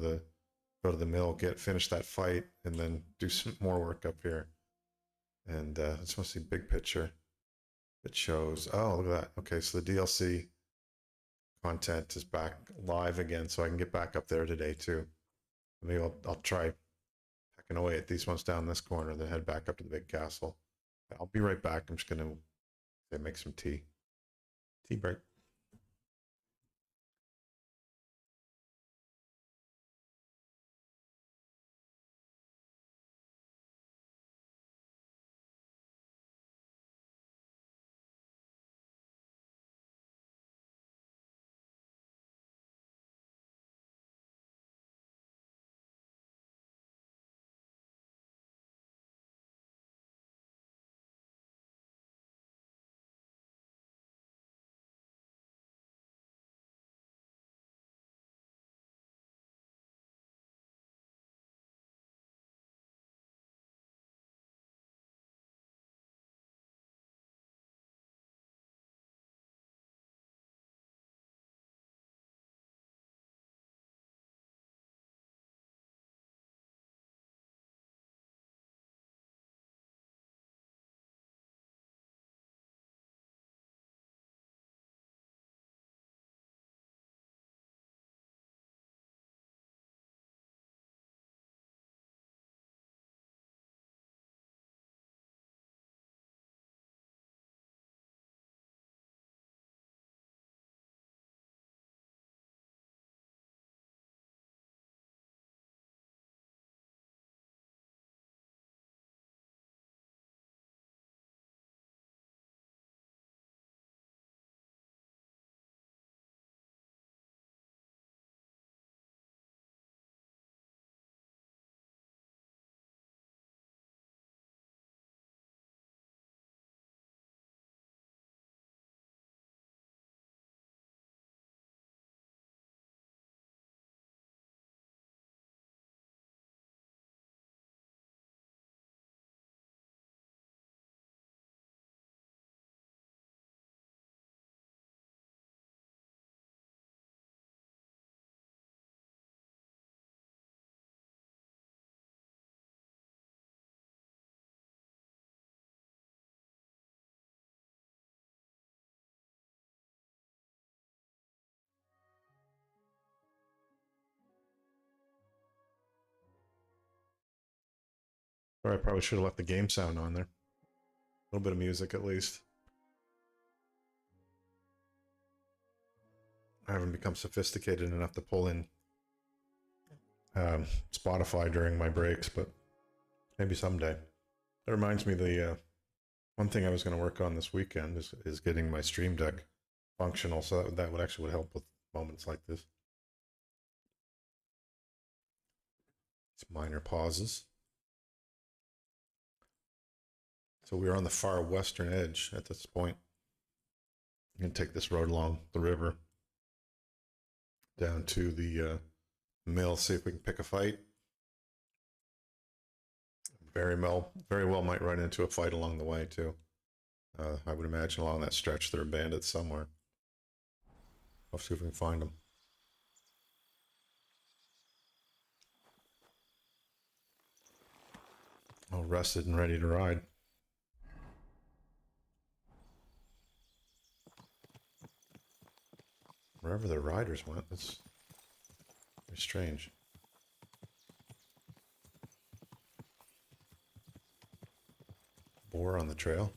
the mill, finish that fight, and then do some more work up here. And it's mostly big picture. It shows. Oh, look at that. Okay, so the DLC content is back live again, so I can get back up there today too. Maybe I'll try hacking away at these ones down this corner, then head back up to the big castle. I'll be right back. I'm just gonna make some tea. Tea break. Or I probably should have left the game sound on there. A little bit of music at least. I haven't become sophisticated enough to pull in Spotify during my breaks, but maybe someday. That reminds me, the one thing I was going to work on this weekend is getting my Stream Deck functional, so that would actually help with moments like this. It's minor pauses. So we're on the far western edge at this point. You can take this road along the river down to the mill, see if we can pick a fight. Very well might run into a fight along the way too. I would imagine along that stretch there are bandits somewhere. I'll see if we can find them. All rested and ready to ride. Wherever the riders went, that's very strange. Boar on the trail.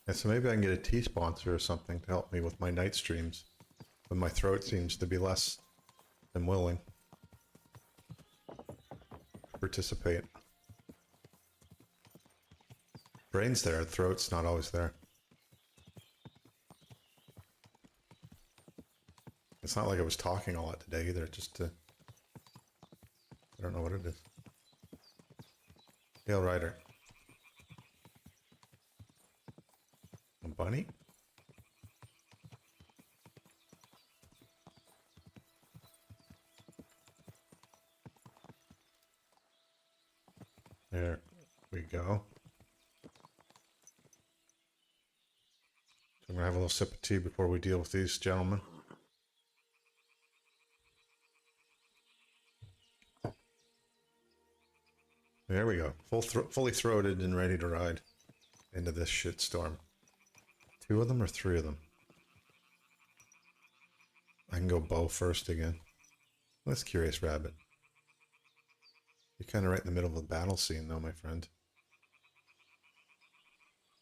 Yeah, so maybe I can get a tea sponsor or something to help me with my night streams, when my throat seems to be less than willing to participate. Brain's there, throat's not always there. It's not like I was talking a lot today either, just I don't know what it is. Hail Rider. A bunny? There we go. So I'm gonna have a little sip of tea before we deal with these gentlemen. There we go. Fully throated and ready to ride into this shitstorm. 2 of them or 3 of them? I can go bow first again. That's Curious Rabbit. You're kind of right in the middle of the battle scene though, my friend.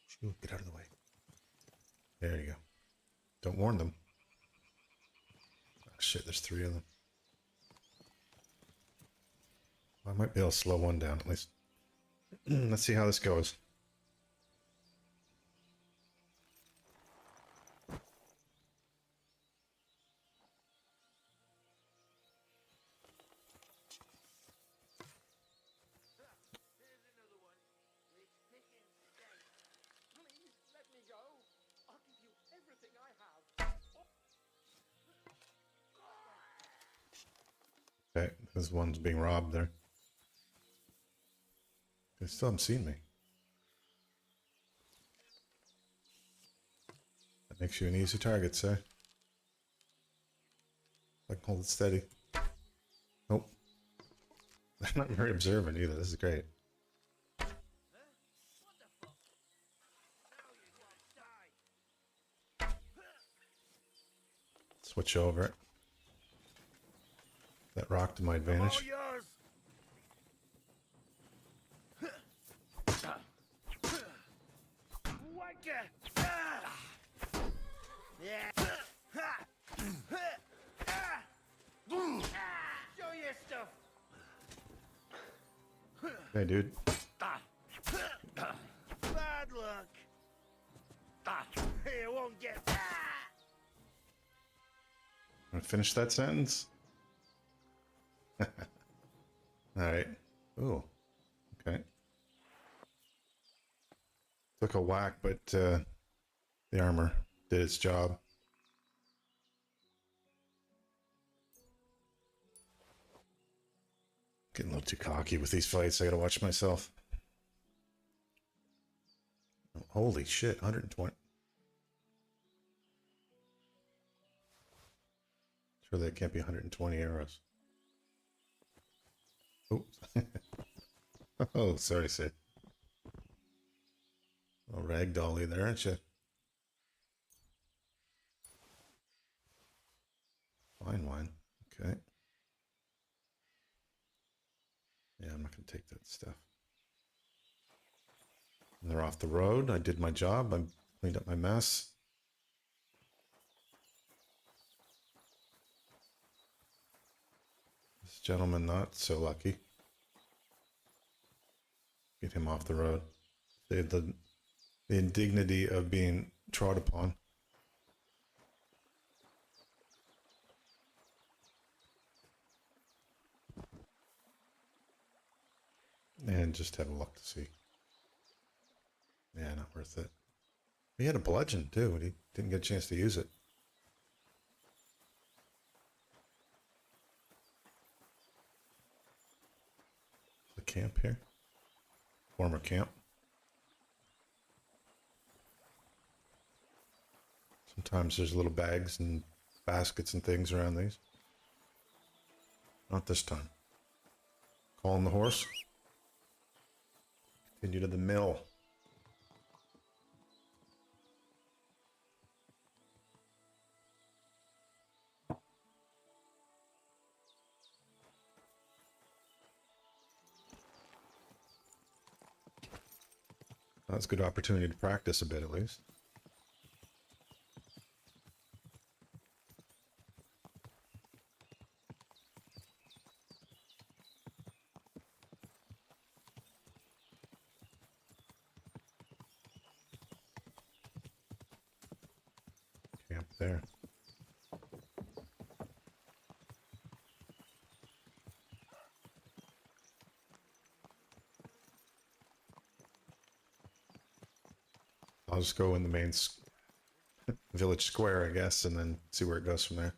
Shoo, get out of the way. There you go. Don't warn them. Oh, shit, there's 3 of them. I might be able to slow one down at least. Let's see how this goes. Okay, this one's being robbed there. They still haven't seen me. That makes you an easy target, sir. I can hold it steady. Nope. They're not very observant either. This is great. Switch over. That rock to my advantage. Hey, dude. Bad luck. Here won't get. Want to finish that sentence? All right. Ooh. Okay. Took a whack, but the armor did its job. Getting a little too cocky with these fights. I gotta watch myself. Oh, holy shit, 120. Surely it can't be 120 arrows. Oops. Oh, sorry, sir. Oh, ragdolly there, aren't you? Fine wine. Okay. Yeah, I'm not going to take that stuff. And they're off the road. I did my job. I cleaned up my mess. This gentleman not so lucky. Get him off the road. Save the indignity of being trod upon. And just have a look to see. Yeah, not worth it. He had a bludgeon too, and he didn't get a chance to use it. The camp here? Former camp. Sometimes there's little bags and baskets and things around these. Not this time. Calling the horse. Continue to the mill. That's a good opportunity to practice a bit at least. Camp there. I'll just go in the main village square, I guess, and then see where it goes from there.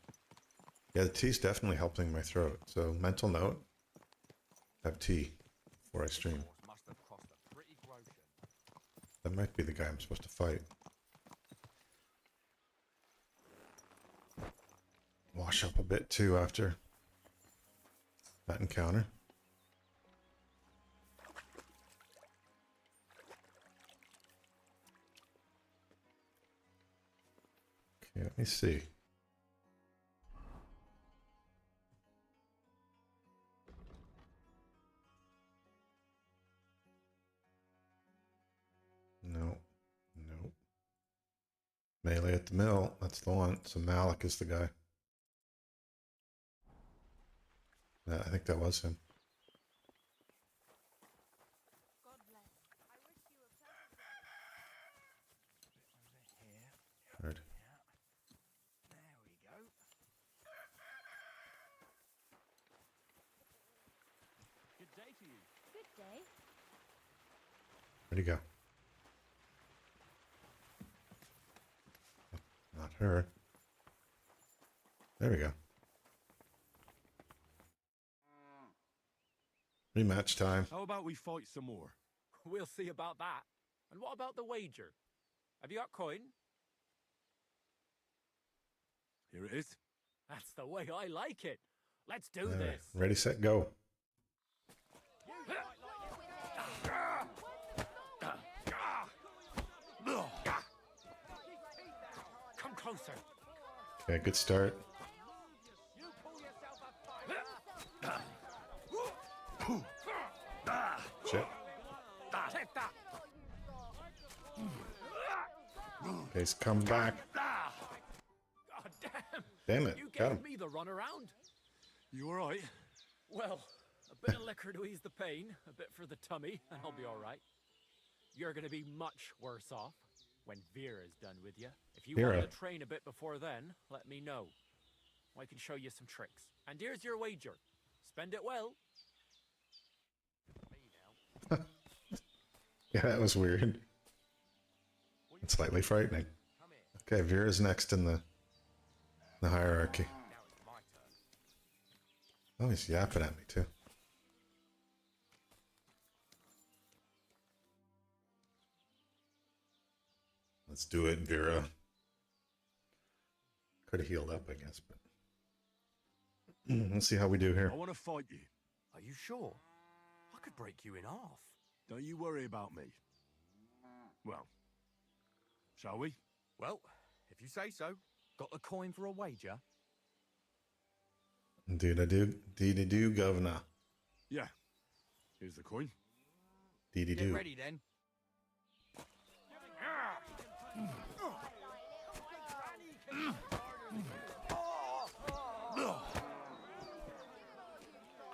Yeah, the tea's definitely helping my throat. So, mental note, have tea before I stream. That might be the guy I'm supposed to fight. Wash up a bit too after that encounter. Okay, let me see. No, no. Melee at the mill, that's the one. So Malik is the guy. Yeah, I think that was him. God bless. I wish you a pleasant Heard. There we go. Good day to you. good day. Where'd he go? Not her. There we go. Rematch time. How about we fight some more? We'll see about that. And what about the wager? Have you got coin? Here it is. That's the way I like it. Let's do Alright, this. ready, set, go. Come closer. Okay, good start. Shit. Take that. Okay, he's come back. God damn. Damn it, You got gave him. me the runaround. You alright? Well, a bit of liquor to ease the pain, a bit for the tummy, and I'll be all right. You're going to be much worse off when Vera's done with you. If you Vera. want to train a bit before then, let me know. I can show you some tricks. And here's your wager. Spend it well. Me now. Yeah, that was weird. It's slightly frightening. Come here. Okay, Vera's next in the hierarchy. Now it's my turn. Oh, he's yapping at me too. Let's do it, Vera. Could have healed up, I guess, but let's see how we do here. I want to fight you. Are you sure? I could break you in half. Don't you worry about me. Well, shall we? Well, if you say so. Got the coin for a wager? Indeed, I do. Indeed, I do, Governor. Yeah. Here's the coin. Indeed, I Get do. ready then.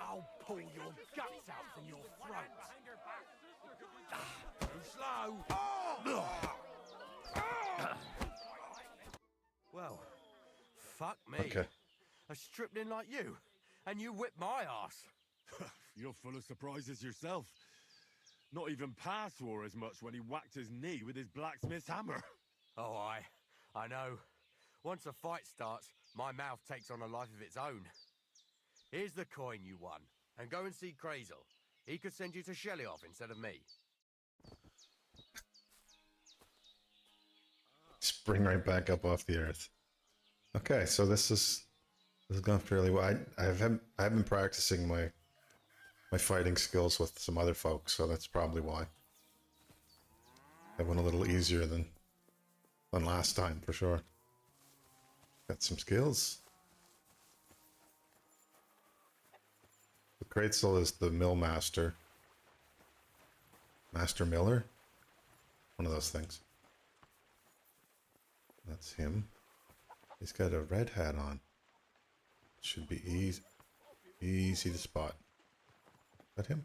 I'll pull your guts out from your throat. Too slow. Well, fuck me. Okay. A stripling like you, and you whip my ass. You're full of surprises yourself. Not even Pa swore as much when he whacked his knee with his blacksmith's hammer. Oh, I know. Once a fight starts, my mouth takes on a life of its own. Here's the coin you won, and go and see Crazel. He could send you to Shelly-off instead of me. Spring right back up off the earth. Okay, so this is going fairly well. I've been practicing my fighting skills with some other folks, so that's probably why. That went a little easier than last time for sure. Got some skills. The Kratzel is the mill master. Master Miller? One of those things. That's him. He's got a red hat on. Should be easy to spot. Is that him?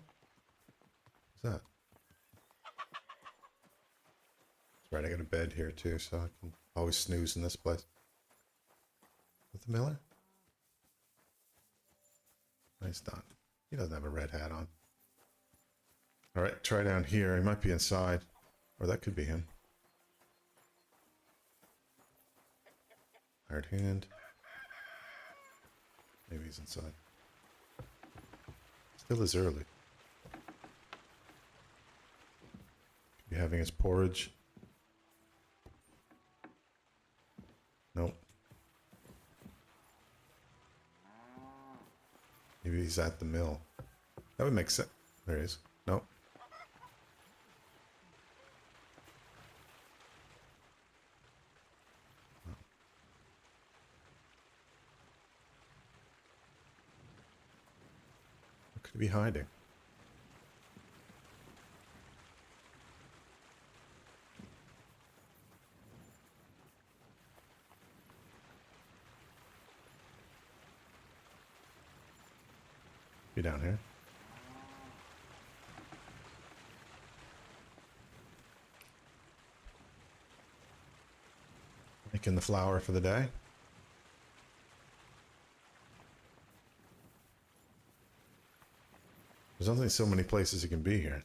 What's that? That's right, I got a bed here too, so I can always snooze in this place. With the Miller? Nice done. He doesn't have a red hat on. Alright, try down here. He might be inside. Or that could be him. Hard hand. Maybe he's inside. Still is early. Could be having his porridge. Nope. Maybe he's at the mill. That would make sense. There he is. Nope. What could he be hiding? Be down here. Making the flour for the day. There's only so many places you can be here.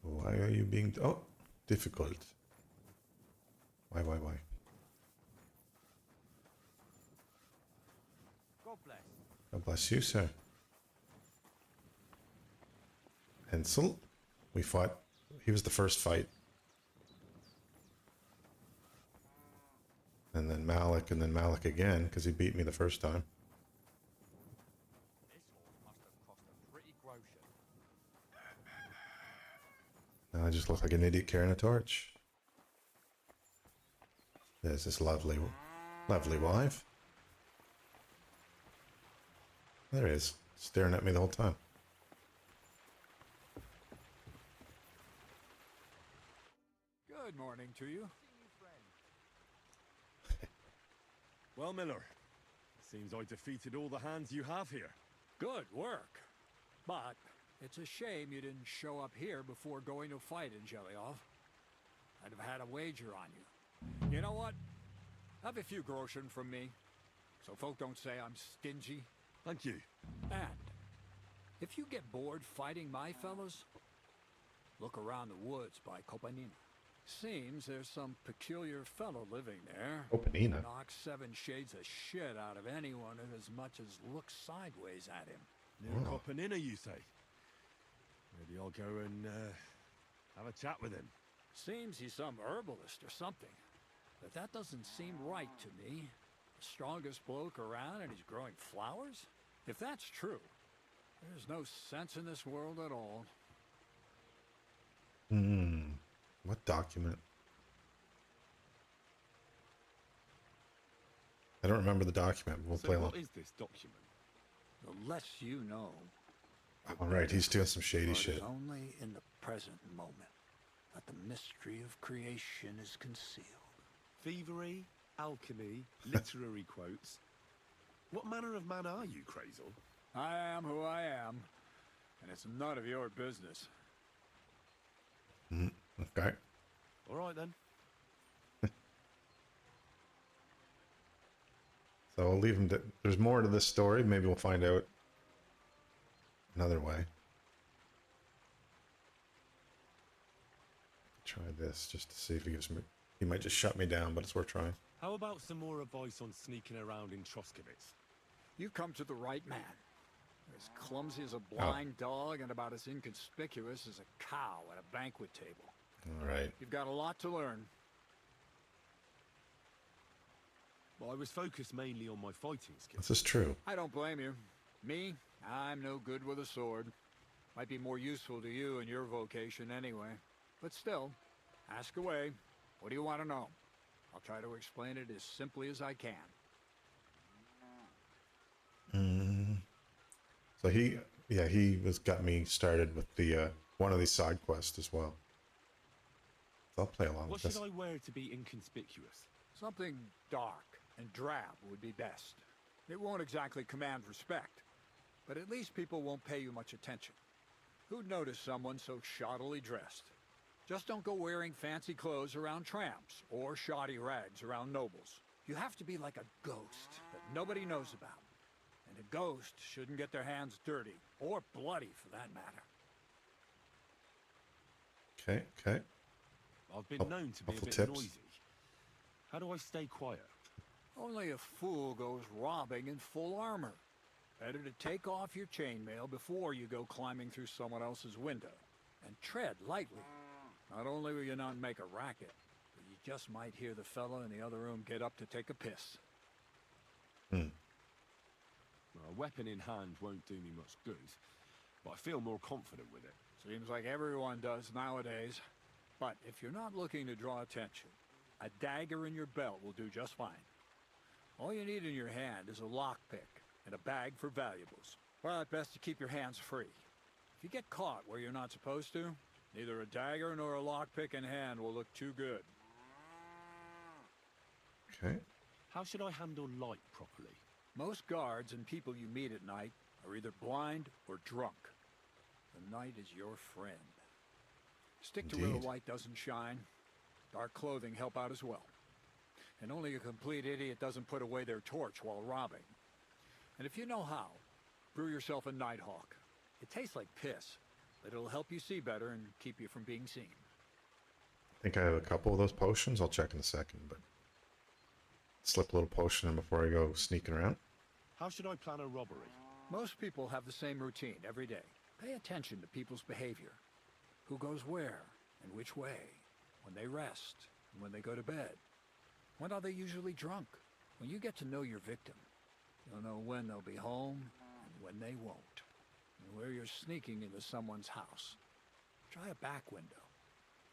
Why are you being... Oh, difficult. Why? God bless. God bless you, sir. Hensel. We fought. He was the first fight. And then Malik again, because he beat me the first time. This horse must have cost a pretty groschen. Now I just look like an idiot carrying a torch. There's this lovely wife. There he is, staring at me the whole time. Good morning to you. Well, Miller, seems I defeated all the hands you have here. Good work. But it's a shame you didn't show up here before going to fight in Jelioff. I'd have had a wager on you. You know what? Have a few groschen from me, so folk don't say I'm stingy. Thank you. And if you get bored fighting my fellows, look around the woods by Kopanina. Seems there's some peculiar fellow living there. Kopanina? Knocks 7 shades of shit out of anyone who as much as looks sideways at him. Near Kopanina, you say? Maybe I'll go and have a chat with him. Seems he's some herbalist or something. But that doesn't seem right to me. The strongest bloke around and he's growing flowers? If that's true, there's no sense in this world at all. What document? I don't remember the document. We'll play So along. what is this document? The less you know. All right, he's doing some shady But shit. it's only in the present moment that the mystery of creation is concealed. Thievery, alchemy, literary quotes. What manner of man are you, Crazel? I am who I am, and it's none of your business. Okay. All right then. So I'll leave him to... There's more to this story. Maybe we'll find out another way. Try this just to see if he gives me... He might just shut me down, but it's worth trying. How about some more advice on sneaking around in Troskowitz? You've come to the right man. You're as clumsy as a blind dog and about as inconspicuous as a cow at a banquet table. All right. You've got a lot to learn. Well, I was focused mainly on my fighting skills. This is true. I don't blame you. Me, I'm no good with a sword. Might be more useful to you in your vocation anyway. But still, ask away. What do you want to know? I'll try to explain it as simply as I can. So he got me started with the one of these side quests as well. So I'll play along What with this. should I wear to be inconspicuous? Something dark and drab would be best. It won't exactly command respect, but at least people won't pay you much attention. Who'd notice someone so shoddily dressed? Just don't go wearing fancy clothes around tramps or shoddy rags around nobles. You have to be like a ghost that nobody knows about. And a ghost shouldn't get their hands dirty, or bloody for that matter. Okay, okay. I've been known to be a helpful bit tips. noisy. How do I stay quiet? Only a fool goes robbing in full armor. Better to take off your chainmail before you go climbing through someone else's window. And tread lightly. Not only will you not make a racket, but you just might hear the fella in the other room get up to take a piss. Well, a weapon in hand won't do me much good, but I feel more confident with it. Seems like everyone does nowadays. But if you're not looking to draw attention, a dagger in your belt will do just fine. All you need in your hand is a lockpick and a bag for valuables. But best to keep your hands free. If you get caught where you're not supposed to, neither a dagger nor a lockpick in hand will look too good. Okay. How should I handle light properly? Most guards and people you meet at night are either blind or drunk. The night is your friend. Stick to where the Indeed. light doesn't shine. Dark clothing help out as well. And only a complete idiot doesn't put away their torch while robbing. And if you know how, brew yourself a Nighthawk. It tastes like piss, but it'll help you see better and keep you from being seen. I think I have a couple of those potions. I'll check in a second, but slip a little potion in before I go sneaking around. How should I plan a robbery? Most people have the same routine every day. Pay attention to people's behavior. Who goes where and which way, when they rest and when they go to bed. When are they usually drunk? When you get to know your victim, you'll know when they'll be home and when they won't. And where you're sneaking into someone's house. Try a back window.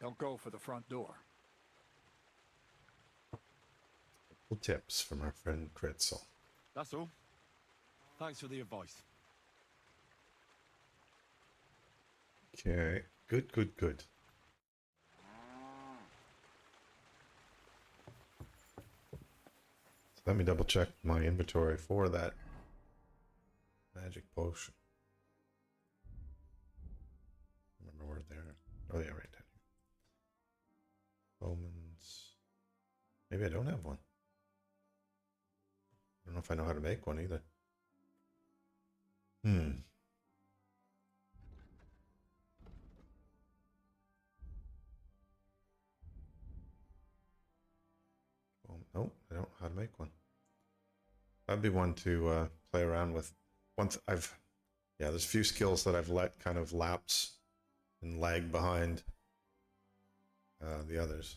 Don't go for the front door. Little tips from our friend Kritzel. That's all. Thanks for the advice. Okay. Good, good, good. So let me double check my inventory for that magic potion. Remember where they're... Oh yeah, right down here. Omens. Maybe I don't have one. I don't know if I know how to make one either. Oh, no, I don't know how to make one. That'd be one to play around with. Once yeah, there's a few skills that I've let kind of lapse and lag behind the others.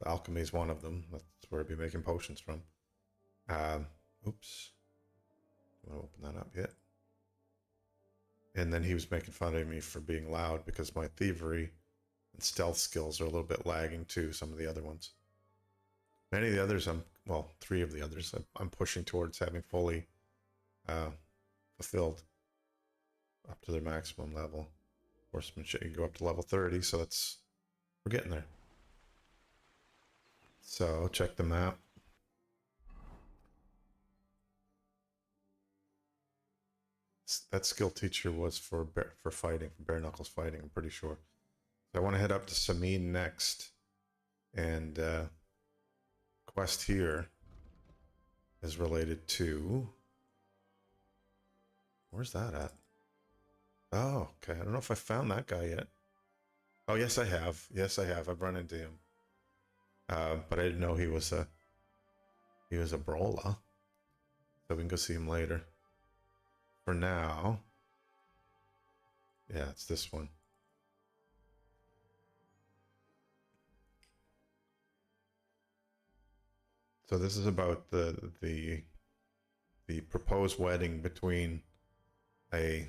Alchemy is one of them. That's where I'd be making potions from. Oops. Don't want to open that up yet. And then he was making fun of me for being loud because my thievery and stealth skills are a little bit lagging too, some of the other ones. Many of the others, well, 3 of the others, I'm pushing towards having fully fulfilled up to their maximum level. Horsemanship, you can go up to level 30, so we're getting there. So check the map. That skill teacher was for fighting, for bare knuckles fighting, I'm pretty sure. So I want to head up to Samin next, and quest here is related to, where's that at? Oh, okay. I don't know if I found that guy yet. Oh, yes, I have. Yes, I have. I've run into him. But I didn't know he was a brawler. So we can go see him later. For now, yeah, it's this one. So this is about the proposed wedding between a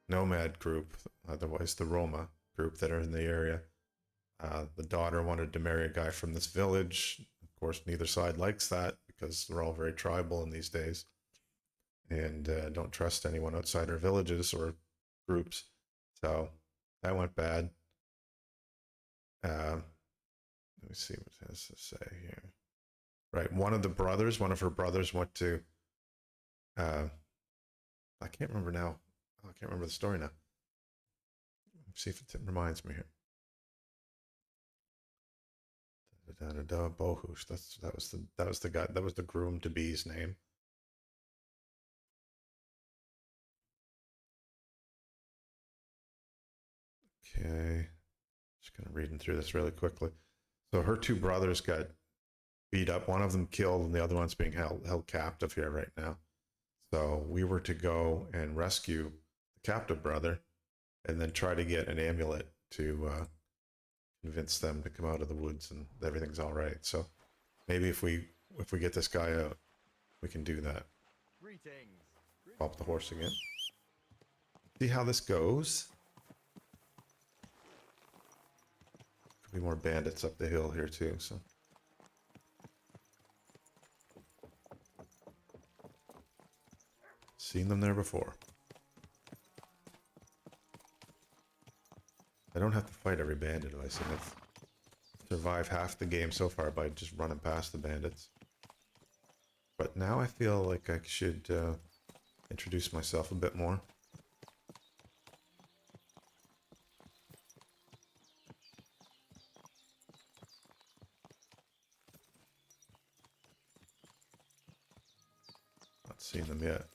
nomad group, otherwise the Roma group that are in the area. The daughter wanted to marry a guy from this village. Of course, neither side likes that because they're all very tribal in these days and don't trust anyone outside their villages or groups. So that went bad. Let me see what it has to say here. Right, one of her brothers went to, I can't remember now. I can't remember the story now. Let's see if it reminds me here. Bohush. That was the guy. That was the groom to be's name. Okay, just kind of reading through this really quickly. So her 2 brothers got beat up. One of them killed, and the other one's being held captive here right now. So we were to go and rescue the captive brother, and then try to get an amulet to convince them to come out of the woods and everything's all right. So maybe if we get this guy out, we can do that. Greetings. Pop the horse again. See how this goes. Could be more bandits up the hill here too. So. Seen them there before. I don't have to fight every bandit. I think I've survived half the game so far by just running past the bandits. But now I feel like I should introduce myself a bit more. Not seen them yet.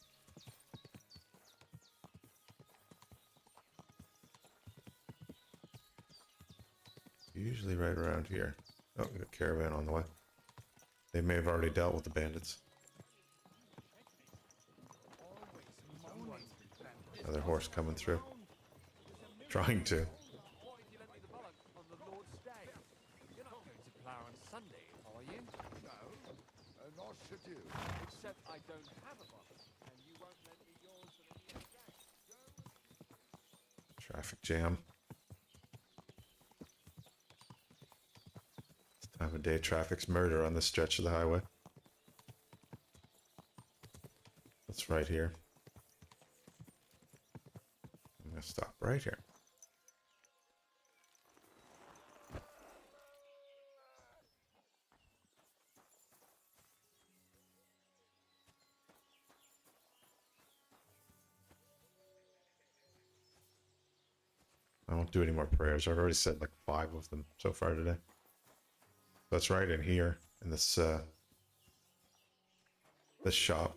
Usually right around here. Oh, we got a caravan on the way. They may have already dealt with the bandits. Another horse coming through. Trying to. You're not going to plough on Sunday, are you? No, nor should you. Except I don't have a bottle, and you won't lend me yours for the near day. Traffic jam. This time of day, traffic's murder on this stretch of the highway. That's right here. I'm gonna stop right here. I won't do any more prayers. I've already said like 5 of them so far today. That's right in here, in this this shop.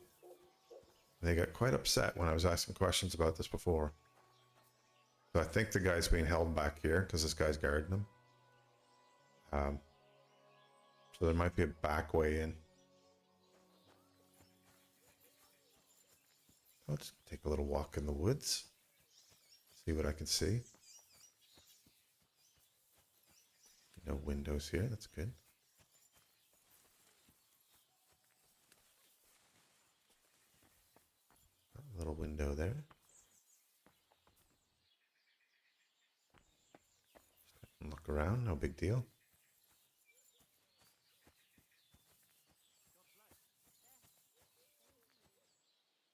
They got quite upset when I was asking questions about this before. So I think the guy's being held back here because this guy's guarding him. So there might be a back way in. Let's take a little walk in the woods. See what I can see. No windows here, that's good. window there. Look around, no big deal.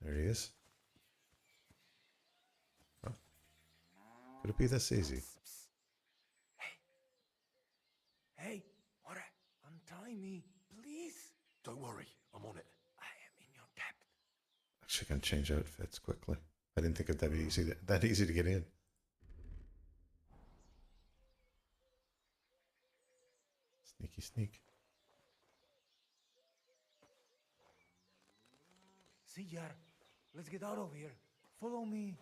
There he is. Oh. Could it be this easy? Hey, what? Untie me, please. Don't worry, I'm on it. I am in your debt. Actually, gonna change outfits quickly. I didn't think it'd be easy. That easy to get in. Sneaky sneak. Sijar, let's get out of here. Follow me.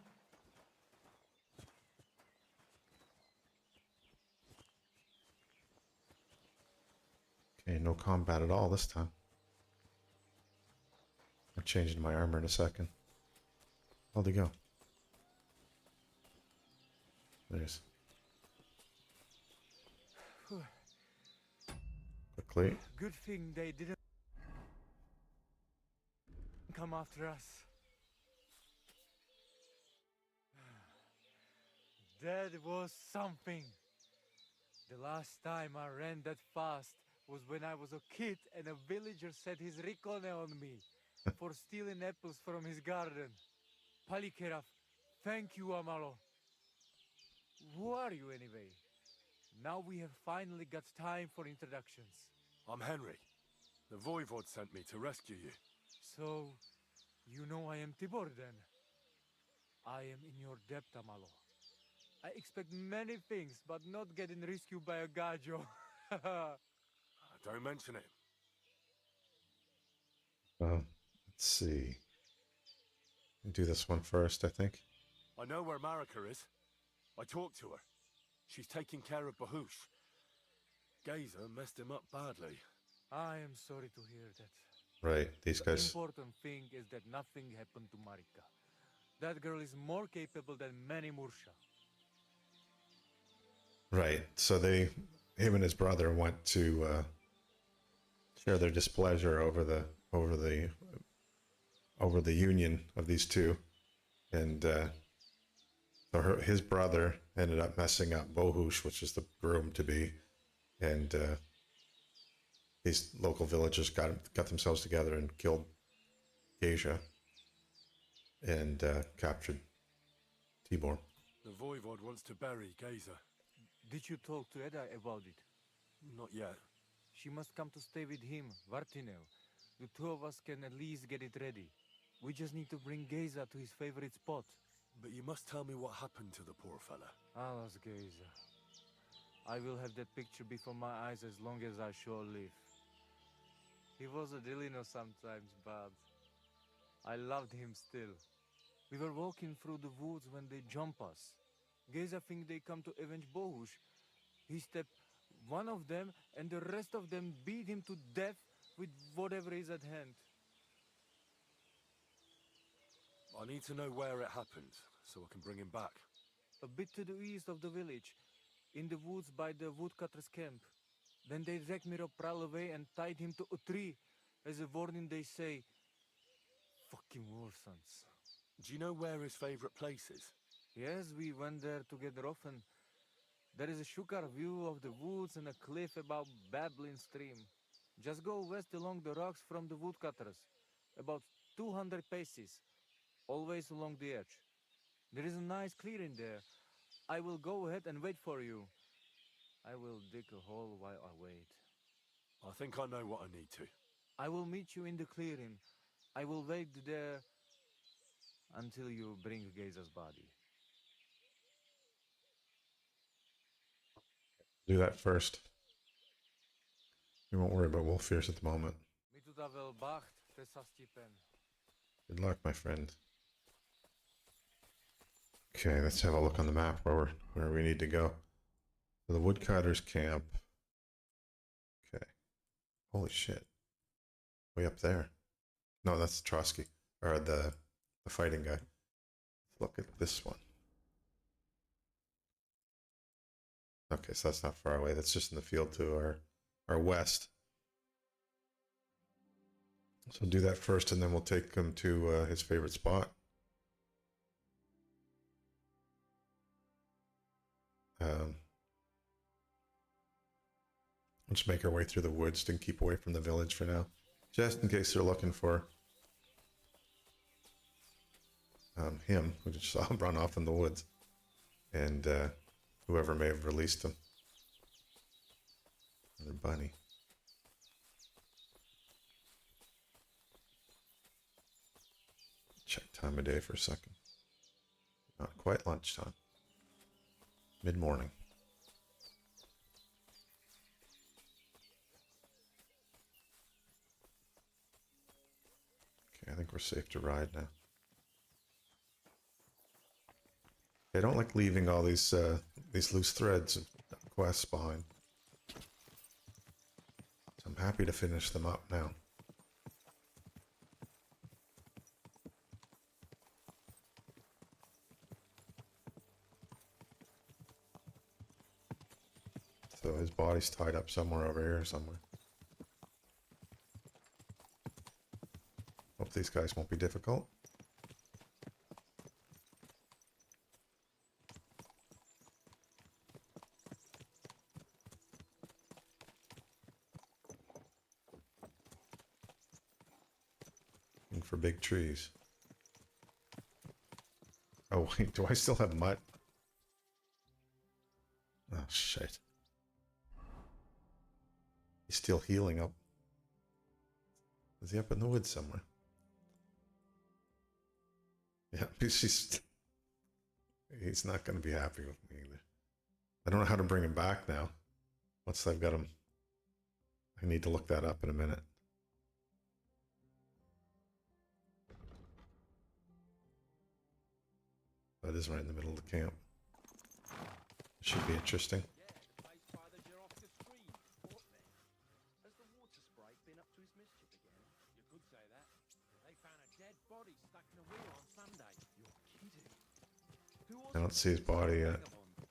Okay, no combat at all this time. I'm changing my armor in a second. Where'd he go? There's. Quickly. Good thing they didn't come after us. That was something. The last time I ran that fast was when I was a kid and a villager set his ricone on me for stealing apples from his garden. Palikeraf, thank you, Amalo. Who are you anyway? Now we have finally got time for introductions. I'm Henry. The Voivod sent me to rescue you. So, you know I am Tibor then? I am in your debt, Amalo. I expect many things, but not getting rescued by a gajo. Don't mention it. Let's see. Do this one first, I think. I know where Marika is. I talked to her. She's taking care of Bahush. Gazer messed him up badly. I am sorry to hear that. Right, these The guys. important thing is that nothing happened to Marika. That girl is more capable than many Mursha. Right, so him and his brother went to share their displeasure over the union of these two, and so his brother ended up messing up Bohush, which is the groom to be, and these local villagers got themselves together and killed Geisha and captured Tibor. The Voivod wants to bury Gazer. Did you talk to Edda about it? Not yet. She must come to stay with him, Vartinel. The two of us can at least get it ready. We just need to bring Geza to his favorite spot. But you must tell me what happened to the poor fella. Alas, Geza. I will have that picture before my eyes as long as I shall live. He was a Delino sometimes, but I loved him still. We were walking through the woods when they jump us. Geza think they come to avenge Bohush. He stepped one of them, and the rest of them beat him to death with whatever is at hand. I need to know where it happened, so I can bring him back. A bit to the east of the village, in the woods by the woodcutter's camp. Then they dragged Miropral away and tied him to a tree. As a warning, they say, fucking war sons. Do you know where his favorite place is? Yes, we went there together often. There is a shukar view of the woods and a cliff above babbling stream. Just go west along the rocks from the woodcutters, about 200 paces, always along the edge. There is a nice clearing there. I will go ahead and wait for you. I will dig a hole while I wait. I think I know what I need to. I will meet you in the clearing. I will wait there until you bring Geza's body. Do that first. We won't worry about wolf fears at the moment. Good luck, my friend. Okay, let's have a look on the map where we need to go. So the woodcutter's camp. Okay. Holy shit. Way up there. No, that's Trotsky. Or the fighting guy. Let's look at this one. Okay, so that's not far away. That's just in the field to our west. So do that first, and then we'll take him to his favorite spot. Let's make our way through the woods and keep away from the village for now, just in case they're looking for him. We just saw him run off in the woods, and whoever may have released him. Another bunny. Check time of day for a second. Not quite lunchtime. Mid-morning. Okay, I think we're safe to ride now. I don't like leaving all these loose threads of quests behind. So I'm happy to finish them up now. So his body's tied up somewhere over here somewhere. Hope these guys won't be difficult. Looking for big trees. Oh wait, do I still have mud? Oh shit. He's still healing up. Is he up in the woods somewhere? Yeah, he's not going to be happy with me either. I don't know how to bring him back now. Once I've got him, I need to look that up in a minute. That is right in the middle of the camp. It should be interesting. I don't see his body yet.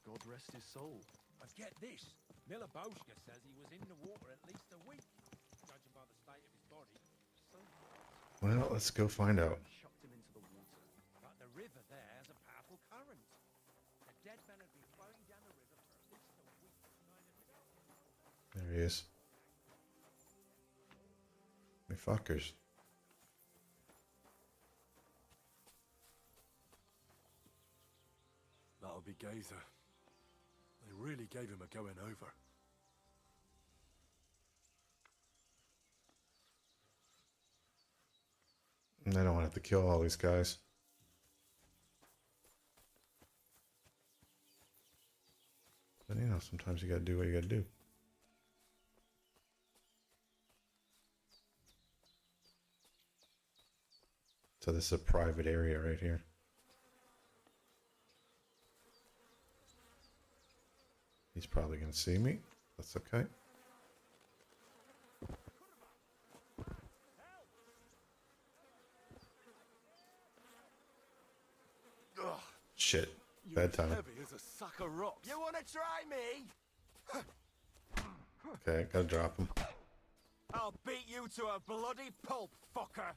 God rest his soul. But get this, Milaboshka says he was in the water at least a week, judging by the state of his body. So Well, let's go find out. shocked him into the water. But the river there has a powerful current. The dead man had been flowing down the river for at least a week. There he is. Me fuckers. That'll be Gazer. They really gave him a going over. And I don't want to have to kill all these guys. But you know, sometimes you gotta do what you gotta do. So this is a private area right here. He's probably gonna see me. That's okay. Shit. Bad time. Heavy as a sack of rocks. You wanna try me? Okay, gotta drop him. I'll beat you to a bloody pulp, fucker.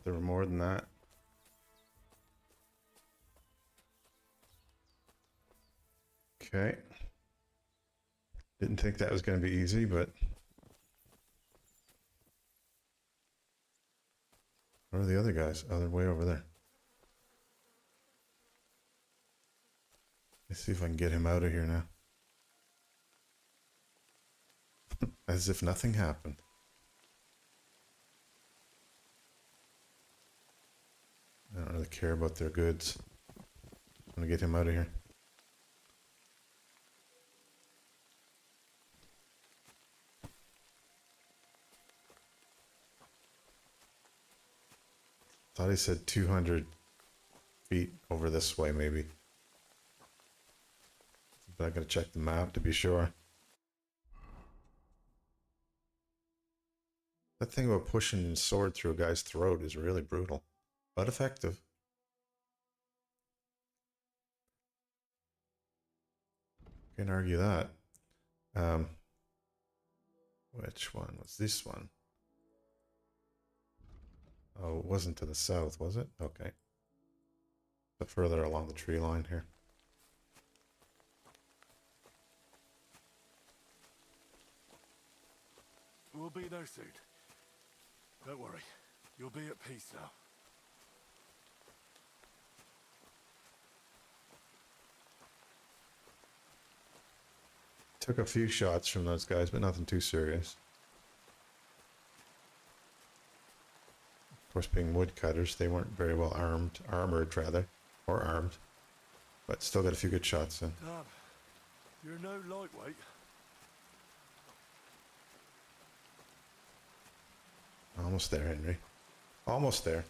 There were more than that. Okay. Didn't think that was going to be easy, but... Where are the other guys? Oh, they're way over there. Let's see if I can get him out of here now. As if nothing happened. I don't really care about their goods. I'm gonna get him out of here. Thought he said 200 feet over this way, maybe. But I gotta check the map to be sure. That thing about pushing a sword through a guy's throat is really brutal, but effective. Can't argue that. Which one was this one? Oh, it wasn't to the south, was it? Okay. So further along the tree line here. We'll be there soon. Don't worry. You'll be at peace now. Took a few shots from those guys, but nothing too serious. Of course, being woodcutters, they weren't very well armored rather, or armed, but still got a few good shots in. Damn. You're no lightweight. Almost there, Henry. Almost there.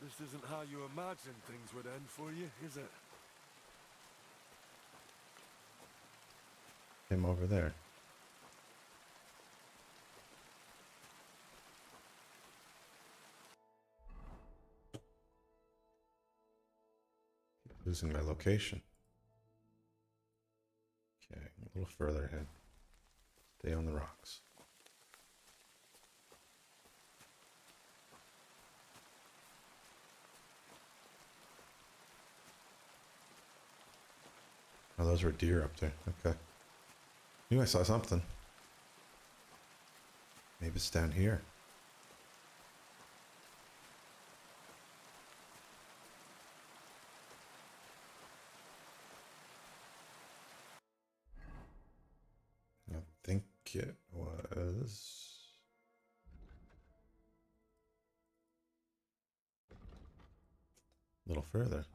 This isn't how you imagined things would end for you, is it? Him over there. Keep losing my location. Okay, a little further ahead. Stay on the rocks. Oh, those were deer up there. Okay. Knew I saw something. Maybe it's down here. I think it was... a little further.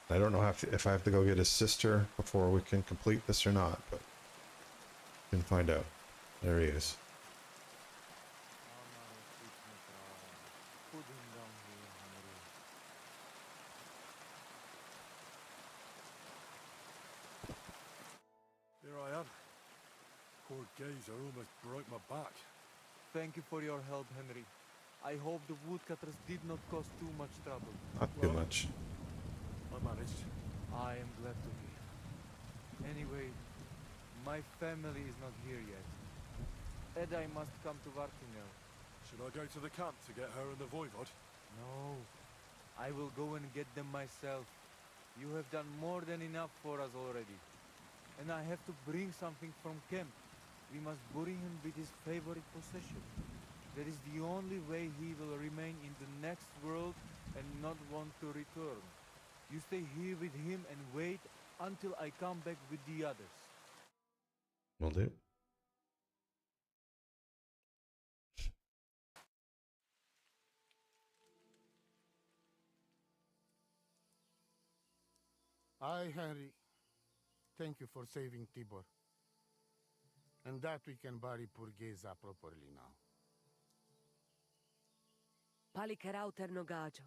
I don't know if I have to go get his sister before we can complete this or not, but we can find out. There he is. Here I am. Poor Gazer almost broke my back. Thank you for your help, Henry. I hope the woodcutters did not cause too much trouble. Not too much. I managed. I am glad to hear. Anyway, my family is not here yet. And I must come to Vartinel. Should I go to the camp to get her and the voivod? No, I will go and get them myself. You have done more than enough for us already. And I have to bring something from camp. We must bury him with his favorite possession. That is the only way he will remain in the next world and not want to return. You stay here with him and wait until I come back with the others. Will do. Aye, Henry. Thank you for saving Tibor. And that we can bury poor Geza properly now. Palikerauter Nogajo,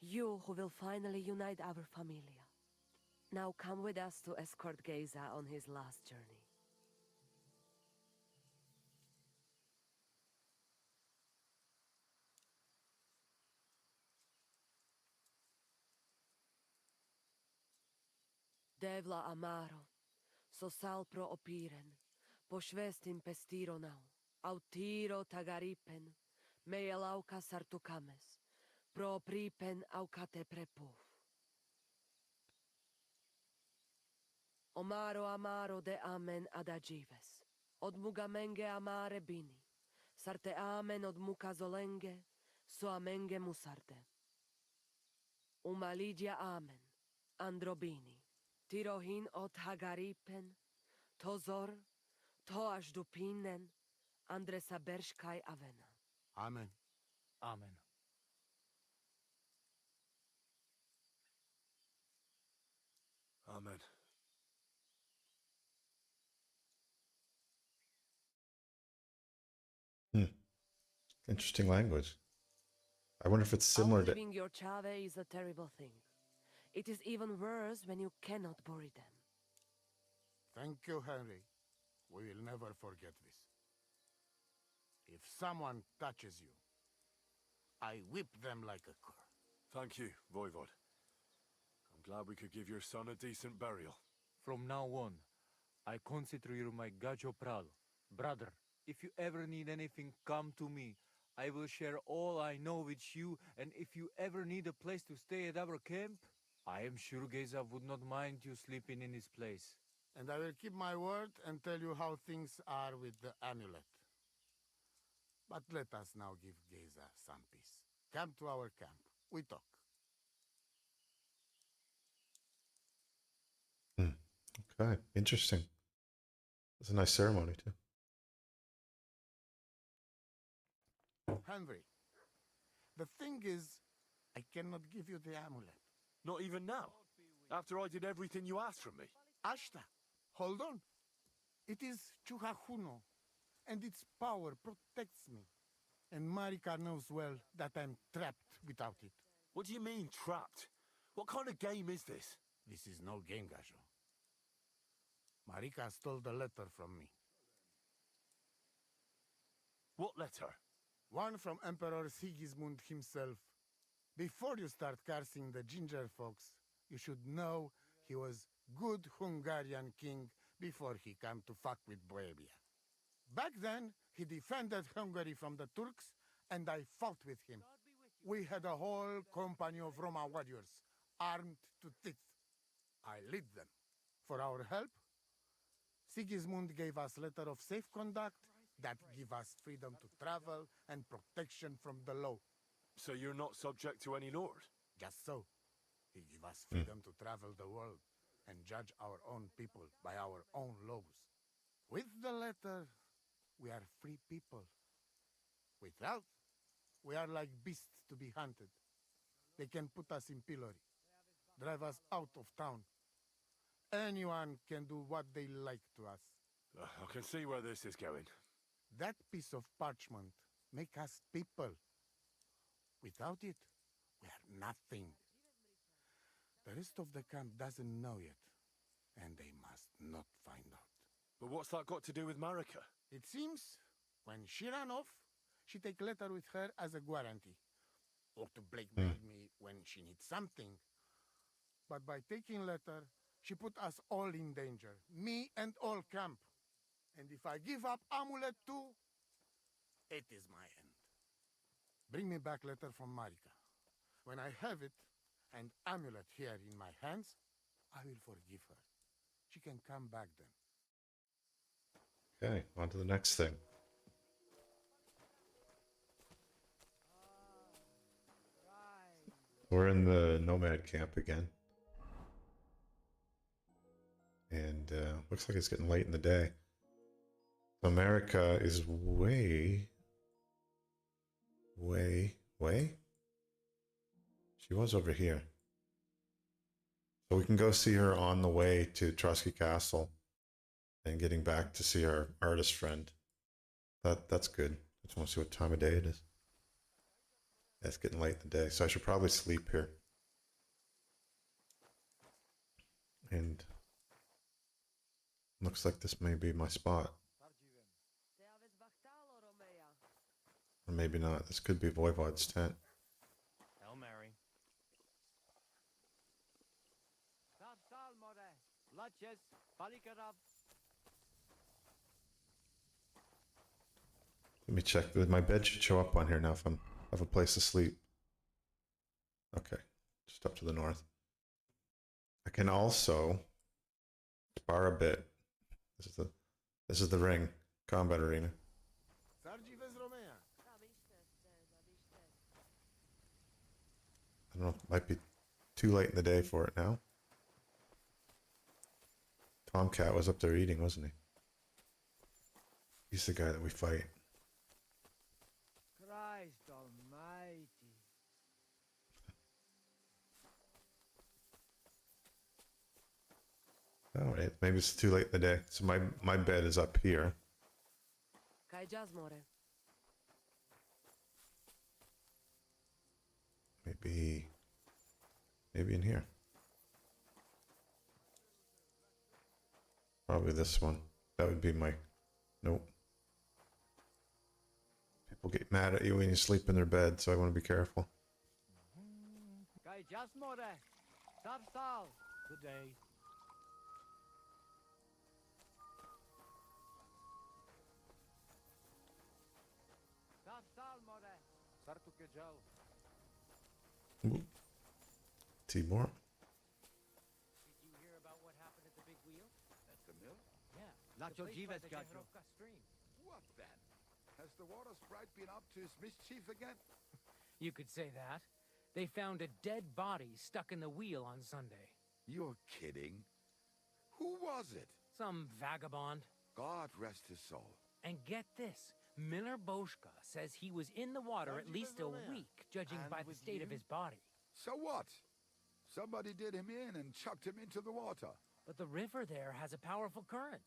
you who will finally unite our familia. Now come with us to escort Geza on his last journey. Devla amaro, so sal pro opiren, pošvestin pestironau, autiro tagaripen, mejelauka sartukames, pro pripen aukate prepuf. Omaro amaro de amen adagives, od mugamenge amare bini, sarte amen od mukazolenge, so amenge musarte. Umalidia amen, androbini. Tirohin od Hagaripen, Tozor, Toash Dupinen, Andresa Bershkai Avena. Amen. Amen. Amen. Interesting language. I wonder if it's similar to... Outliving your chave is a terrible thing. It is even worse when you cannot bury them. Thank you, Henry. We will never forget this. If someone touches you, I whip them like a cur. Thank you, Voivod. I'm glad we could give your son a decent burial. From now on, I consider you my Gajo Pral. Brother, if you ever need anything, come to me. I will share all I know with you, and if you ever need a place to stay at our camp, I am sure Geza would not mind you sleeping in his place. And I will keep my word and tell you how things are with the amulet. But let us now give Geza some peace. Come to our camp. We talk. Okay, interesting. It's a nice ceremony, too. Henry, the thing is, I cannot give you the amulet. Not even now? After I did everything you asked from me? Ashta, hold on. It is Chuhajuno, and its power protects me. And Marika knows well that I'm trapped without it. What do you mean, trapped? What kind of game is this? This is no game, Gajo. Marika stole the letter from me. What letter? One from Emperor Sigismund himself. Before you start cursing the ginger folks, you should know he was good Hungarian king before he came to fuck with Bohemia. Back then, he defended Hungary from the Turks, and I fought with him. We had a whole company of Roma warriors, armed to teeth. I lead them. For our help, Sigismund gave us letter of safe conduct that give us freedom to travel and protection from the law. So you're not subject to any lord? Just so. He give us freedom to travel the world and judge our own people by our own laws. With the letter, we are free people. Without, we are like beasts to be hunted. They can put us in pillory, drive us out of town. Anyone can do what they like to us. I can see where this is going. That piece of parchment make us people. Without it, we are nothing. The rest of the camp doesn't know yet, and they must not find out. But what's that got to do with Marika? It seems, when she ran off, she take letter with her as a guarantee, or to blackmail me when she needs something. But by taking letter, she put us all in danger, me and all camp. And if I give up amulet too, it is my end. Bring me back letter from Marika. When I have it, and amulet here in my hands, I will forgive her. She can come back then. Okay, on to the next thing. We're in the nomad camp again. And looks like it's getting late in the day. America is way. She was over here. So we can go see her on the way to Trotsky Castle and getting back to see our artist friend. That's good. I just want to see what time of day it is. Yeah, it's getting late in the day, so I should probably sleep here. And looks like this may be my spot. Or maybe not. This could be Voivod's tent. Hail Mary. Let me check. My bed should show up on here now if I have a place to sleep. Okay, just up to the north. I can also spar a bit. This is the ring, combat arena. I don't know, it might be too late in the day for it now. Tomcat was up there eating, wasn't he? He's the guy that we fight. Christ almighty. Alright, maybe it's too late in the day. So my bed is up here. Maybe in here. Probably this one. That would be my... Nope. People get mad at you when you sleep in their bed, so I want to be careful. Good day. Ooh. Tibor. Did you hear about what happened at the big wheel? At the mill? Yeah. Nacho Jiva's got you. Stream. What then? Has the water sprite been up to his mischief again? You could say that. They found a dead body stuck in the wheel on Sunday. You're kidding. Who was it? Some vagabond. God rest his soul. And get this, Miller Boschka says he was in the water at least a week, judging by the state of his body. So what? Somebody did him in and chucked him into the water. But the river there has a powerful current.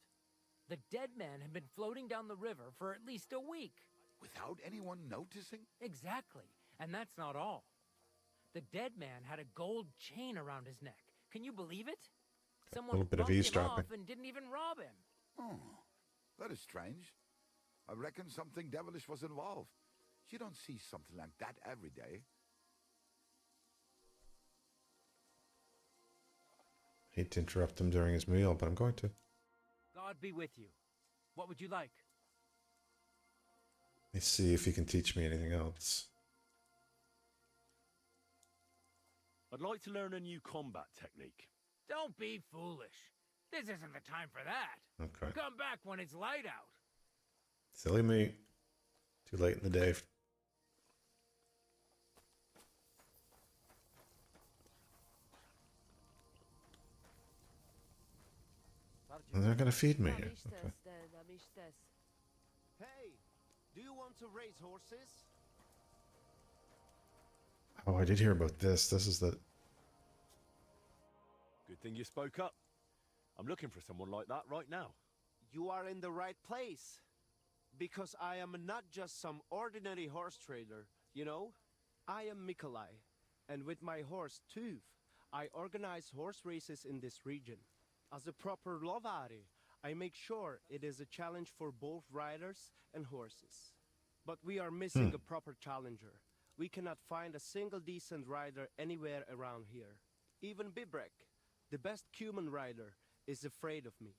The dead man had been floating down the river for at least a week. Without anyone noticing? Exactly. And that's not all. The dead man had a gold chain around his neck. Can you believe it? Someone little bit of bumped him eavesdropping. off and didn't even rob him. Oh, that is strange. I reckon something devilish was involved. You don't see something like that every day. Hate to interrupt him during his meal, but I'm going to. God be with you. What would you like? Let's see if he can teach me anything else. I'd like to learn a new combat technique. Don't be foolish. This isn't the time for that. Okay. Come back when it's light out. Silly me. Too late in the day. And they're gonna feed me here. Okay. Hey, do you want to raise horses? Oh, I did hear about this. This is the... Good thing you spoke up. I'm looking for someone like that right now. You are in the right place. Because I am not just some ordinary horse trader, you know? I am Mikolai, and with my horse Tuv, I organize horse races in this region. As a proper lovari, I make sure it is a challenge for both riders and horses. But we are missing a proper challenger. We cannot find a single decent rider anywhere around here. Even Bibrek, the best human rider, is afraid of me.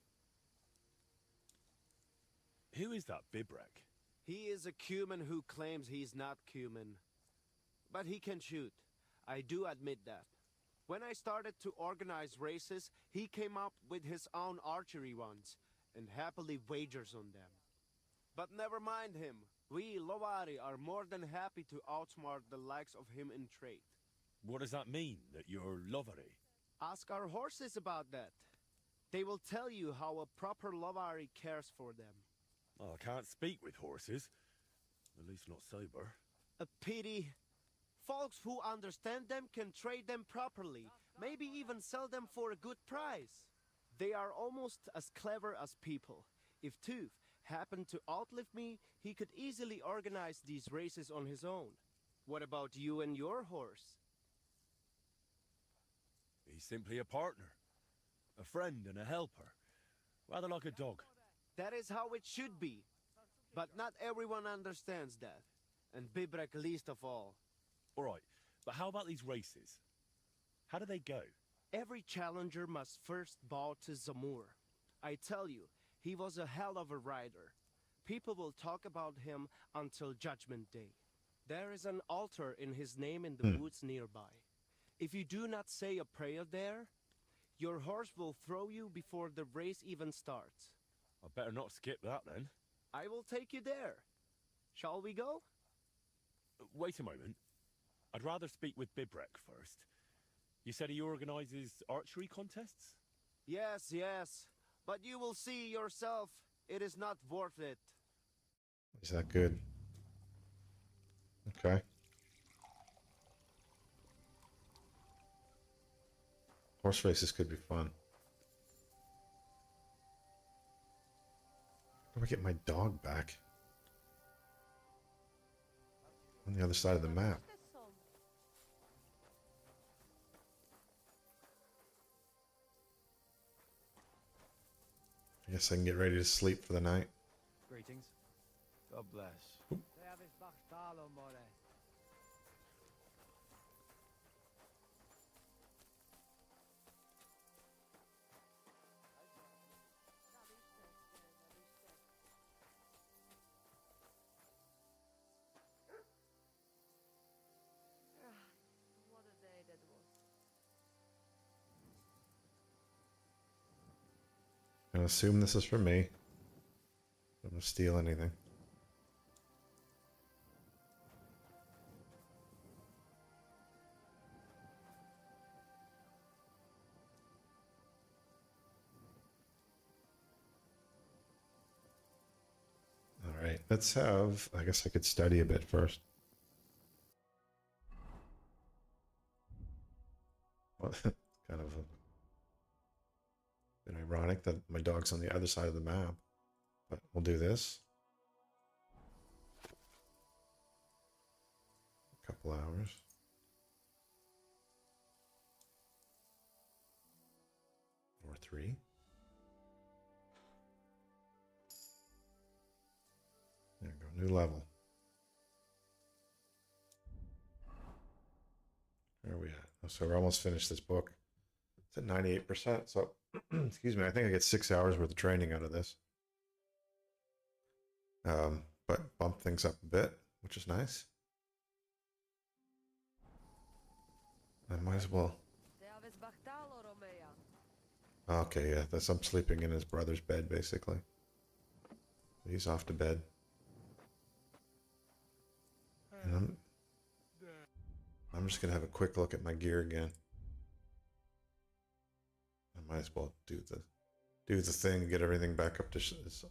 Who is that Bibrek? He is a Cuman who claims he's not Cuman. But he can shoot. I do admit that. When I started to organize races, he came up with his own archery ones, and happily wagers on them. But never mind him. We, Lovari, are more than happy to outsmart the likes of him in trade. What does that mean, that you're Lovari? Ask our horses about that. They will tell you how a proper Lovari cares for them. Oh, I can't speak with horses. At least not sober. A pity. Folks who understand them can trade them properly, maybe even sell them for a good price. They are almost as clever as people. If Tuv happened to outlive me, he could easily organize these races on his own. What about you and your horse? He's simply a partner. A friend and a helper. Rather like a dog. That is how it should be. But not everyone understands that. And Bibrek least of all. All right, but how about these races? How do they go? Every challenger must first bow to Zamur. I tell you, he was a hell of a rider. People will talk about him until Judgment Day. There is an altar in his name in the woods nearby. If you do not say a prayer there, your horse will throw you before the race even starts. I better not skip that then. I will take you there. Shall we go? Wait a moment. I'd rather speak with Bibrek first. You said he organizes archery contests? Yes, yes. But you will see yourself, it is not worth it. Is that good? Okay. Horse races could be fun. How do I get my dog back? On the other side of the map. I guess I can get ready to sleep for the night. Greetings. God bless. What a day that was. I assume this is for me. I'm gonna steal anything. All right, let's have. I guess I could study a bit first. Well, kind of a bit ironic that my dog's on the other side of the map, but we'll do this. A couple hours. Or 3. There we go, new level. Where are we at? Oh, so we're almost finished this book. It's at 98%. So, excuse me, I think I get 6 hours worth of training out of this. But bump things up a bit, which is nice. I might as well. Okay, yeah, that's I'm sleeping in his brother's bed, basically. He's off to bed. And I'm just gonna have a quick look at my gear again. I might as well do the thing and get everything back up to as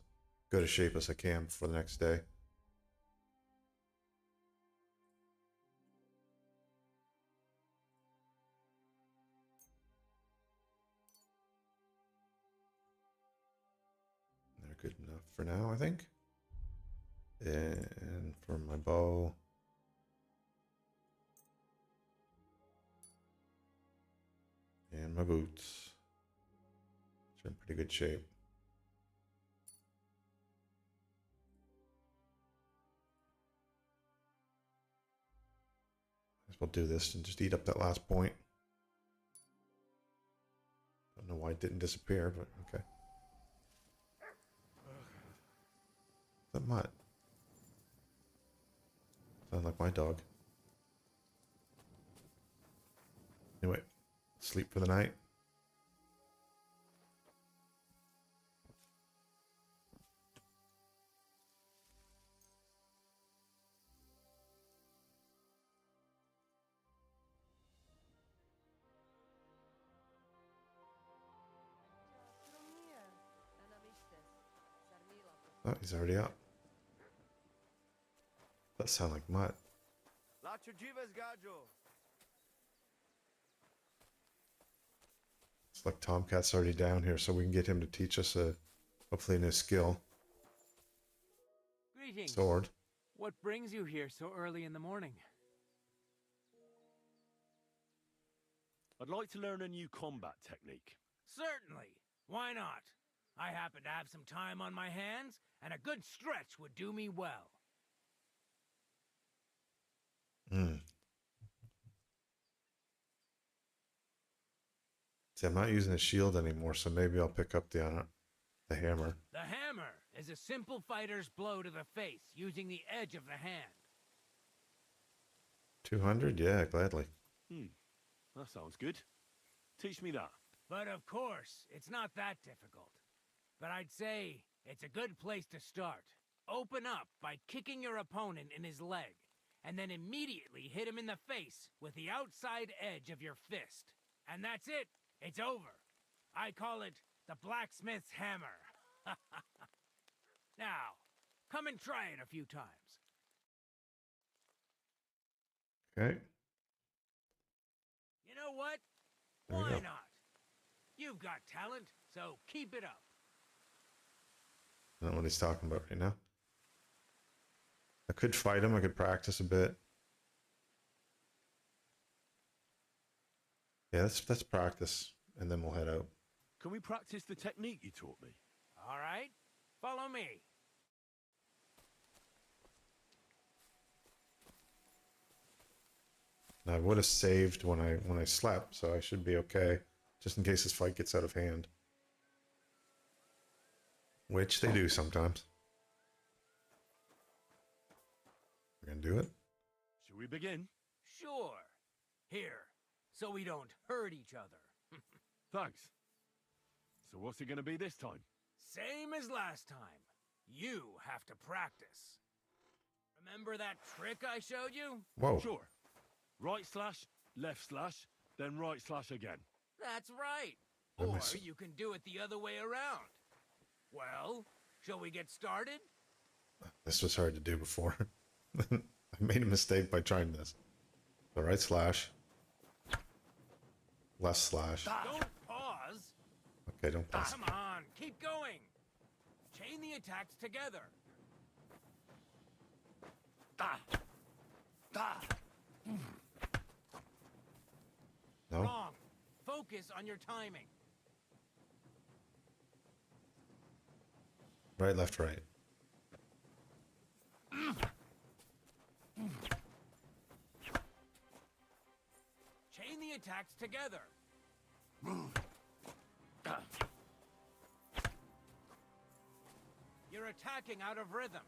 good a shape as I can for the next day. They're good enough for now, I think. And for my bow. And my boots. Which are in pretty good shape. Might as well do this and just eat up that last point. Don't know why it didn't disappear, but okay. Is that Mutt? Sounds like my dog. Anyway, sleep for the night. Oh, he's already up. That sounds like Mutt. It's like Tomcat's already down here, so we can get him to teach us hopefully a new skill. Greetings. Sword. What brings you here so early in the morning? I'd like to learn a new combat technique. Certainly. Why not? I happen to have some time on my hands, and a good stretch would do me well. See, I'm not using the shield anymore, so maybe I'll pick up the hammer. The hammer is a simple fighter's blow to the face using the edge of the hand. 200? Yeah, gladly. That sounds good. Teach me that. But of course, it's not that difficult. But I'd say it's a good place to start. Open up by kicking your opponent in his leg, and then immediately hit him in the face with the outside edge of your fist. And that's it. It's over. I call it the blacksmith's hammer. Now, come and try it a few times. Okay. You know what? There we Why go. not? You've got talent, so keep it up. I don't know what he's talking about right now. I could fight him. I could practice a bit. Yeah, let's practice, and then we'll head out. Can we practice the technique you taught me? All right? Follow me. I would have saved when I slept, so I should be okay, just in case this fight gets out of hand. Which they do sometimes. We're gonna do it. Shall we begin? Sure. Here, so we don't hurt each other. Thanks. So what's it gonna be this time? Same as last time. You have to practice. Remember that trick I showed you? Whoa. Sure. Right slash, left slash, then right slash again. That's right. I Or miss- you can do it the other way around. Well, shall we get started? This was hard to do before. I made a mistake by trying this. The right slash. Left slash. Don't pause. Okay, don't pass. Come on, keep going. Chain the attacks together. No? Wrong. Focus on your timing. Right, left, right. Chain the attacks together. You're attacking out of rhythm.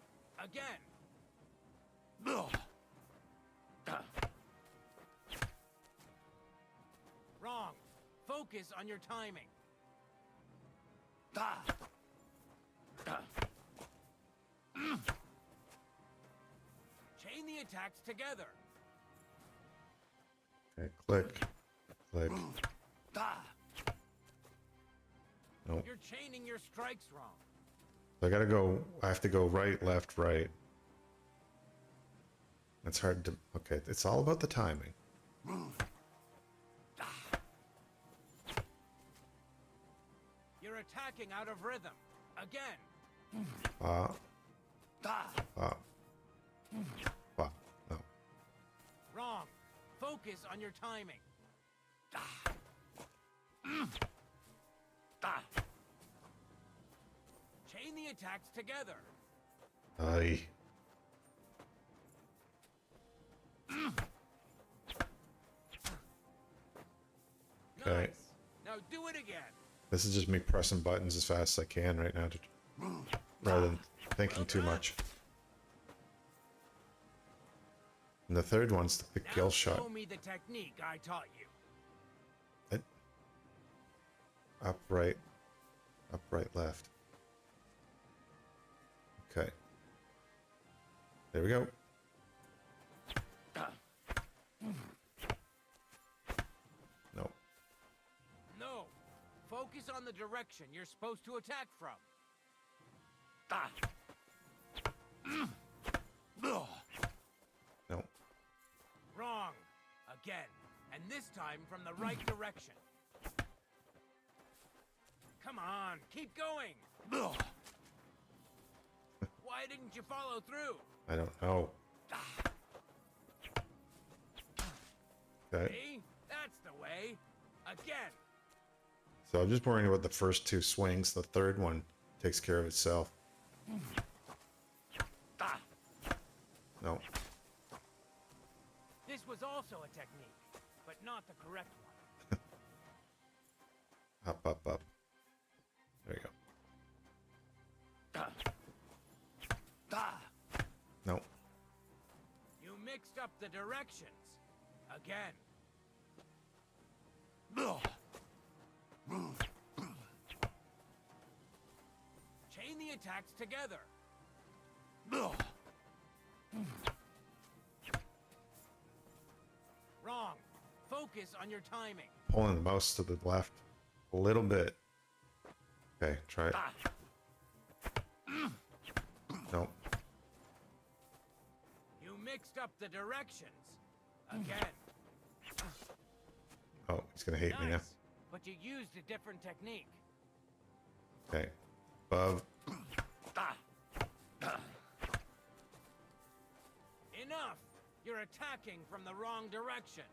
Again. Wrong. Focus on your timing. Chain the attacks together. Okay, click. Click. Nope. You're chaining your strikes wrong. So I have to go right, left, right. It's hard to, okay, it's all about the timing. You're attacking out of rhythm. Again. No. Wrong. Focus on your timing. Chain the attacks together. Aye. Okay. Nice. Now do it again. This is just me pressing buttons as fast as I can right now, rather than thinking too much. And the third one's the kill Now shot. show me the technique I taught you. Up, right, left. Okay. There we go. No. No. Focus on the direction you're supposed to attack from. No. Wrong. Again. And this time from the right direction. Come on, keep going. Why didn't you follow through? I don't know. Okay. See? That's the way. Again. So I'm just worrying about the first two swings. The third one takes care of itself. No. This was also a technique, but not the correct one. Up, up, up. There you go. No. You mixed up the directions. Again. Chain the attacks together. Wrong. Focus on your timing. Pulling the mouse to the left a little bit. Okay, try it. No. You mixed up the directions. Again. Oh, he's gonna hate me now. Nice, but you used a different technique. Okay. Above. Enough! You're attacking from the wrong direction.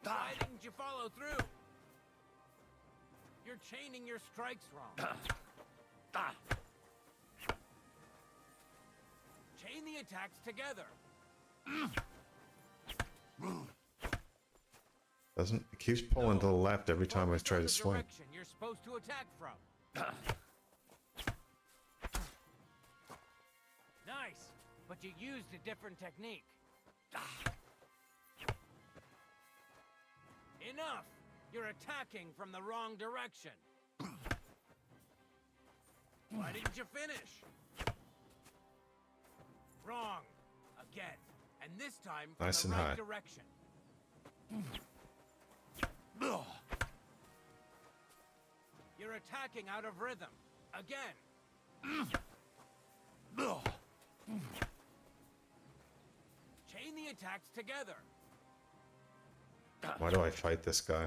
Why didn't you follow through? You're chaining your strikes wrong. Chain the attacks together. Doesn't it keeps pulling to the left every time I Focus try on to the swing. direction you're supposed to attack from. Nice, but you used a different technique. Enough! You're attacking from the wrong direction. Why didn't you finish? Wrong. Again. And this time from Nice the and right high. direction. You're attacking out of rhythm. Again. Chain the attacks together. Why do I fight this guy?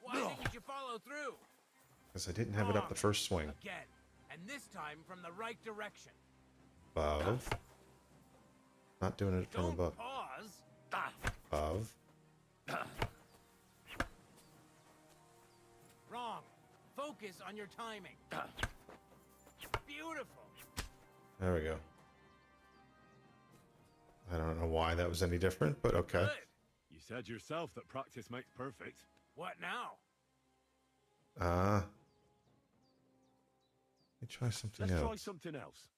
Why didn't you follow through? Because I didn't have it up the first swing. Again. And this time from the right direction. Above. Not doing it from Don't above. pause. Above. Wrong. Focus on your timing. Beautiful. There we go. I don't know why that was any different, but okay. Good. You said yourself that practice makes perfect. What now? Let me try something Let's try else. something else.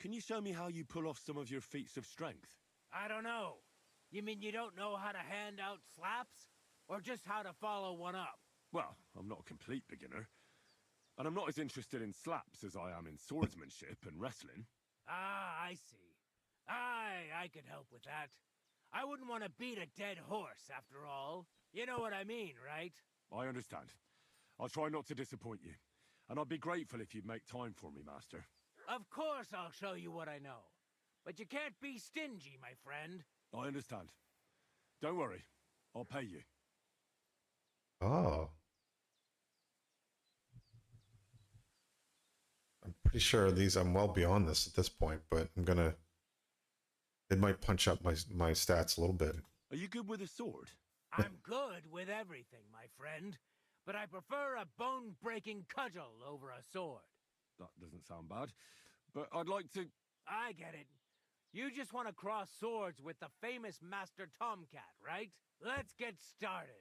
Can you show me how you pull off some of your feats of strength? I don't know. You mean you don't know how to hand out slaps? Or just how to follow one up? Well, I'm not a complete beginner. And I'm not as interested in slaps as I am in swordsmanship and wrestling. Ah, I see. I could help with that. I wouldn't want to beat a dead horse, after all. You know what I mean, right? I understand. I'll try not to disappoint you. And I'd be grateful if you'd make time for me, Master. Of course I'll show you what I know. But you can't be stingy, my friend. I understand. Don't worry. I'll pay you. Oh. I'm pretty sure these, I'm well beyond this at this point, but I'm gonna, it might punch up my stats a little bit. Are you good with a sword? I'm good with everything, my friend. But I prefer a bone-breaking cudgel over a sword. That doesn't sound bad. But I'd like to... I get it. You just want to cross swords with the famous Master Tomcat, right? Let's get started.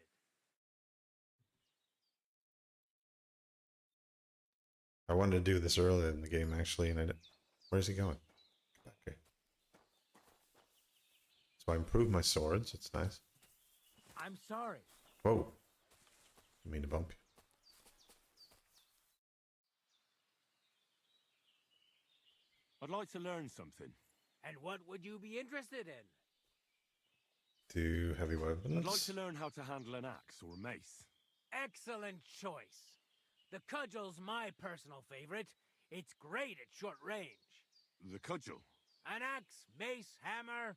I wanted to do this earlier in the game, actually, and I didn't. Where's he going? Back here. So I improved my swords. It's nice. I'm sorry. Whoa. Didn't mean to bump you. I'd like to learn something. And what would you be interested in? Do heavy weapons. I'd like to learn how to handle an axe or a mace. Excellent choice. The cudgel's my personal favorite. It's great at short range. The cudgel? An axe, mace, hammer,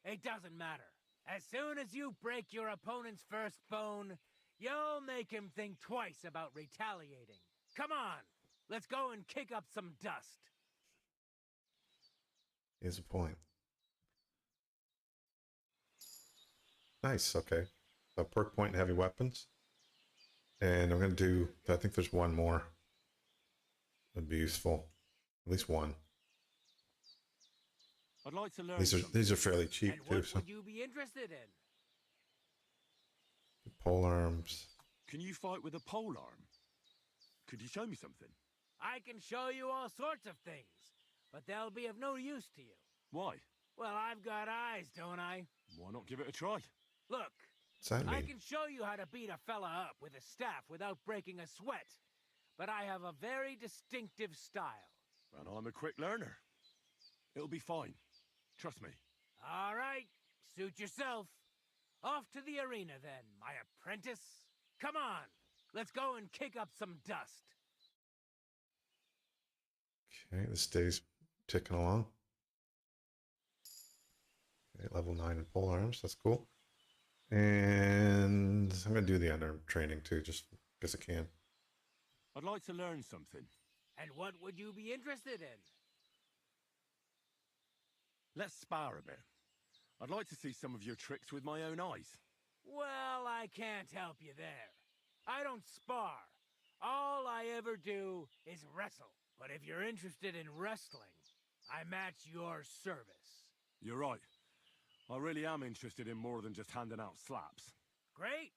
it doesn't matter. As soon as you break your opponent's first bone, you'll make him think twice about retaliating. Come on, let's go and kick up some dust. Here's a point. Nice, okay. So perk point and heavy weapons. And I'm going to do, I think there's one more. Would be useful. At least one. I'd like to learn These are fairly cheap And too. what So would you be interested in? pole arms. Can you fight with a pole arm? Could you show me something? I can show you all sorts of things, but they'll be of no use to you. Why? Well, I've got eyes, don't I? Why not give it a try? Look, What's that I mean? can show you how to beat a fella up with a staff without breaking a sweat, but I have a very distinctive style. And I'm a quick learner. It'll be fine. Trust me. All right, suit yourself. Off to the arena then, my apprentice. Come on, let's go and kick up some dust. Okay, this day's ticking along. Okay, level 9 in pole arms. That's cool. And I'm going to do the underarm training too, just because I can. I'd like to learn something. And what would you be interested in? Let's spar a bit. I'd like to see some of your tricks with my own eyes. Well, I can't help you there. I don't spar. All I ever do is wrestle. But if you're interested in wrestling, I match your service. You're right. I really am interested in more than just handing out slaps. Great.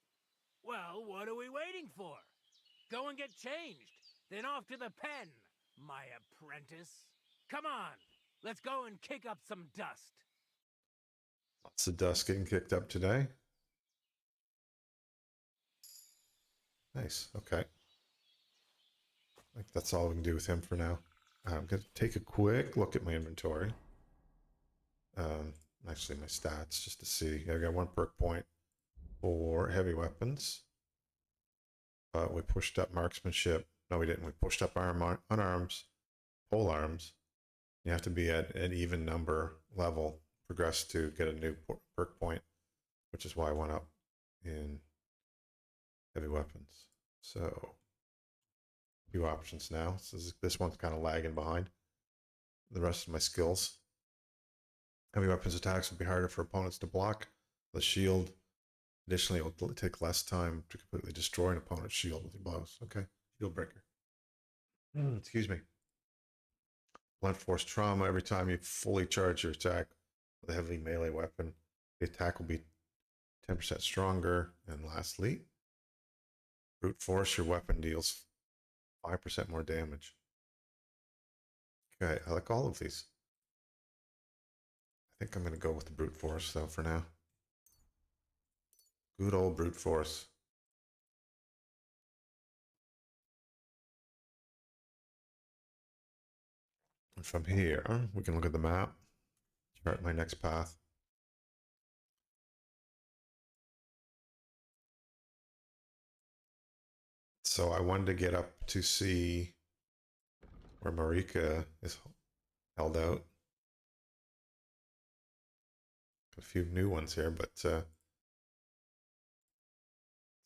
Well, what are we waiting for? Go and get changed. Then off to the pen, my apprentice. Come on, let's go and kick up some dust. Lots of dust getting kicked up today. Nice. Okay. I think that's all we can do with him for now. I'm going to take a quick look at my inventory. Actually, my stats, just to see. I got 1 perk point for heavy weapons. We pushed up marksmanship. No, we didn't. We pushed up unarms, pole arms. You have to be at an even number level, progress to get a new perk point, which is why I went up in heavy weapons. So, a few options now. So this one's kind of lagging behind the rest of my skills. Heavy weapons attacks will be harder for opponents to block. The shield, additionally, it will take less time to completely destroy an opponent's shield with your blows. Okay, shield breaker. Excuse me. Blunt force trauma. Every time you fully charge your attack with a heavy melee weapon, the attack will be 10% stronger. And lastly, brute force. Your weapon deals 5% more damage. Okay, I like all of these. I think I'm going to go with the brute force though for now. Good old brute force. And from here, we can look at the map, chart my next path. So I wanted to get up to see where Marika is held out. A few new ones here, but so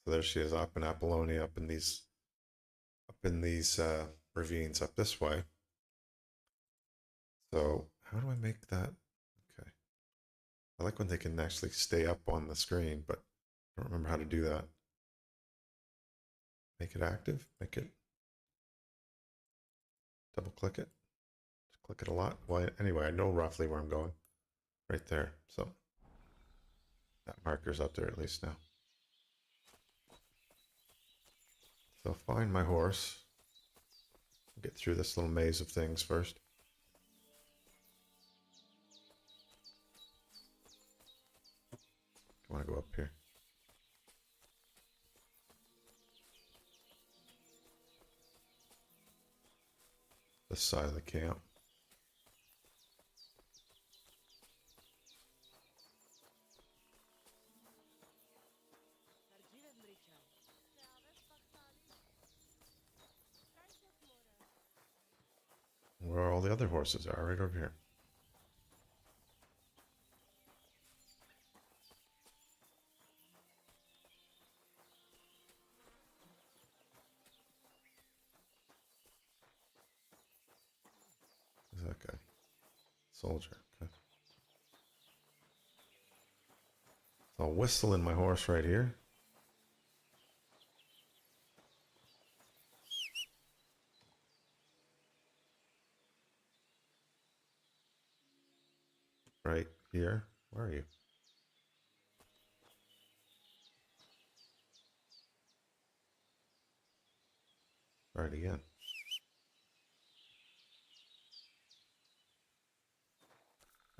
there she is up in Apollonia, up in these ravines up this way. So how do I make that? Okay, I like when they can actually stay up on the screen, but I don't remember how to do that. Make it active. Make it. Double click it. Just click it a lot. Well, anyway, I know roughly where I'm going. Right there. So that marker's up there at least now. So find my horse. Get through this little maze of things first. I want to go up here. This side of the camp. Where all the other horses are, right over here. Who's that guy? Soldier. Okay. So I'll whistle in my horse right here. Right here. Where are you? Right again.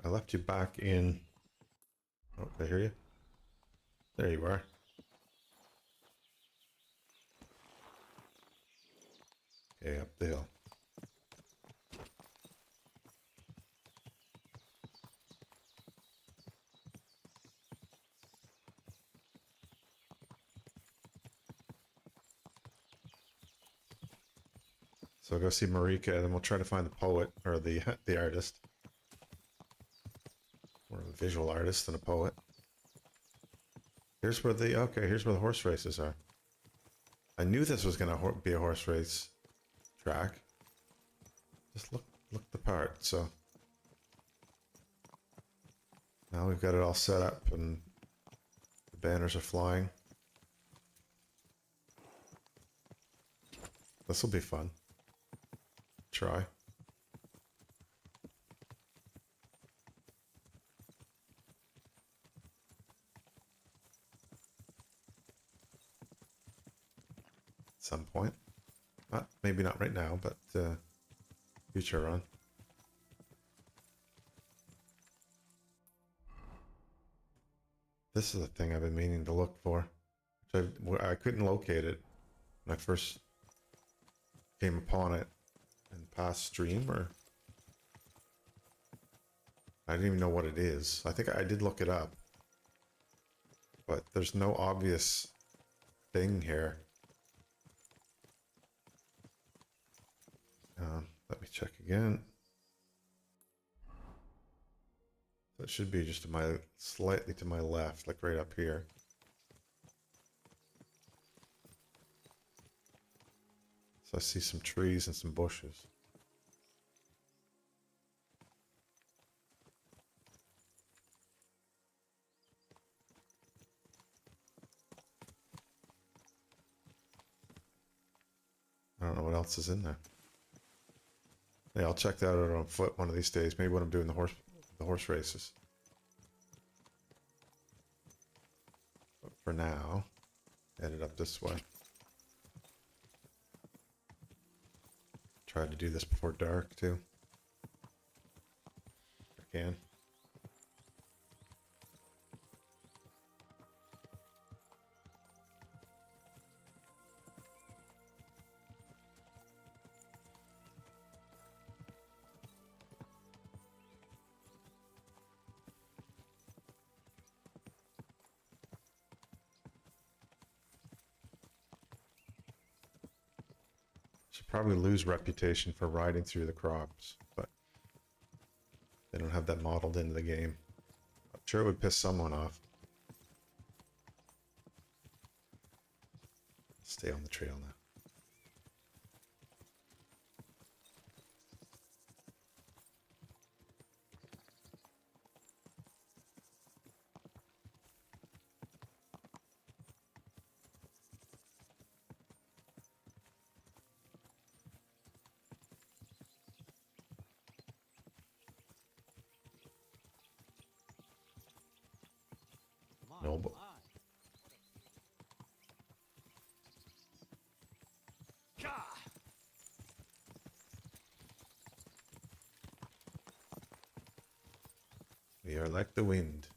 I left you back in. Oh, did I hear you? There you are. Okay, up the hill. So go see Marika, and then we'll try to find the poet or the artist, or a visual artist and a poet. Here's where here's where the horse races are. I knew this was gonna be a horse race track. Just look the part. So Now we've got it all set up and the banners are flying. This will be fun. Try. Some point. Maybe not right now, but future run. This is the thing I've been meaning to look for. I couldn't locate it when I first came upon it in the past stream, or I didn't even know what it is. I think I did look it up, but there's no obvious thing here. Let me check again. So it should be just slightly to my left, like right up here. So I see some trees and some bushes. I don't know what else is in there. Yeah, I'll check that out on foot one of these days. Maybe when I'm doing the horse races. But for now, headed up this way. Tried to do this before dark too. If I can. Should probably lose reputation for riding through the crops, but they don't have that modeled into the game. I'm sure it would piss someone off. Stay on the trail now. No, but we are like the wind.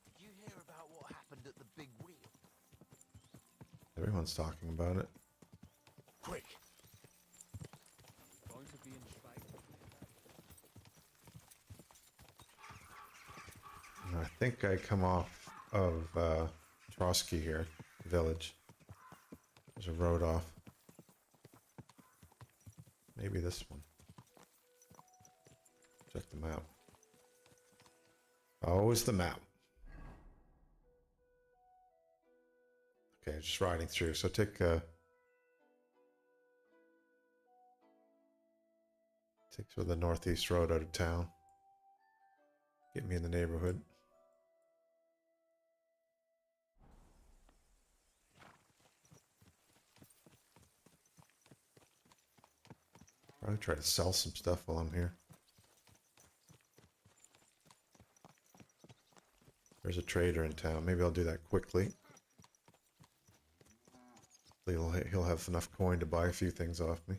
Did you hear about what happened at the big wheel? Everyone's talking about it. Quick! Going to be in I think I come off of Trotsky here, village. There's a road off. Maybe this one. Check the map. Always the map. Okay, just riding through. So take sort of the northeast road out of town. Get me in the neighborhood. Probably try to sell some stuff while I'm here. There's a trader in town. Maybe I'll do that quickly. He'll have enough coin to buy a few things off me.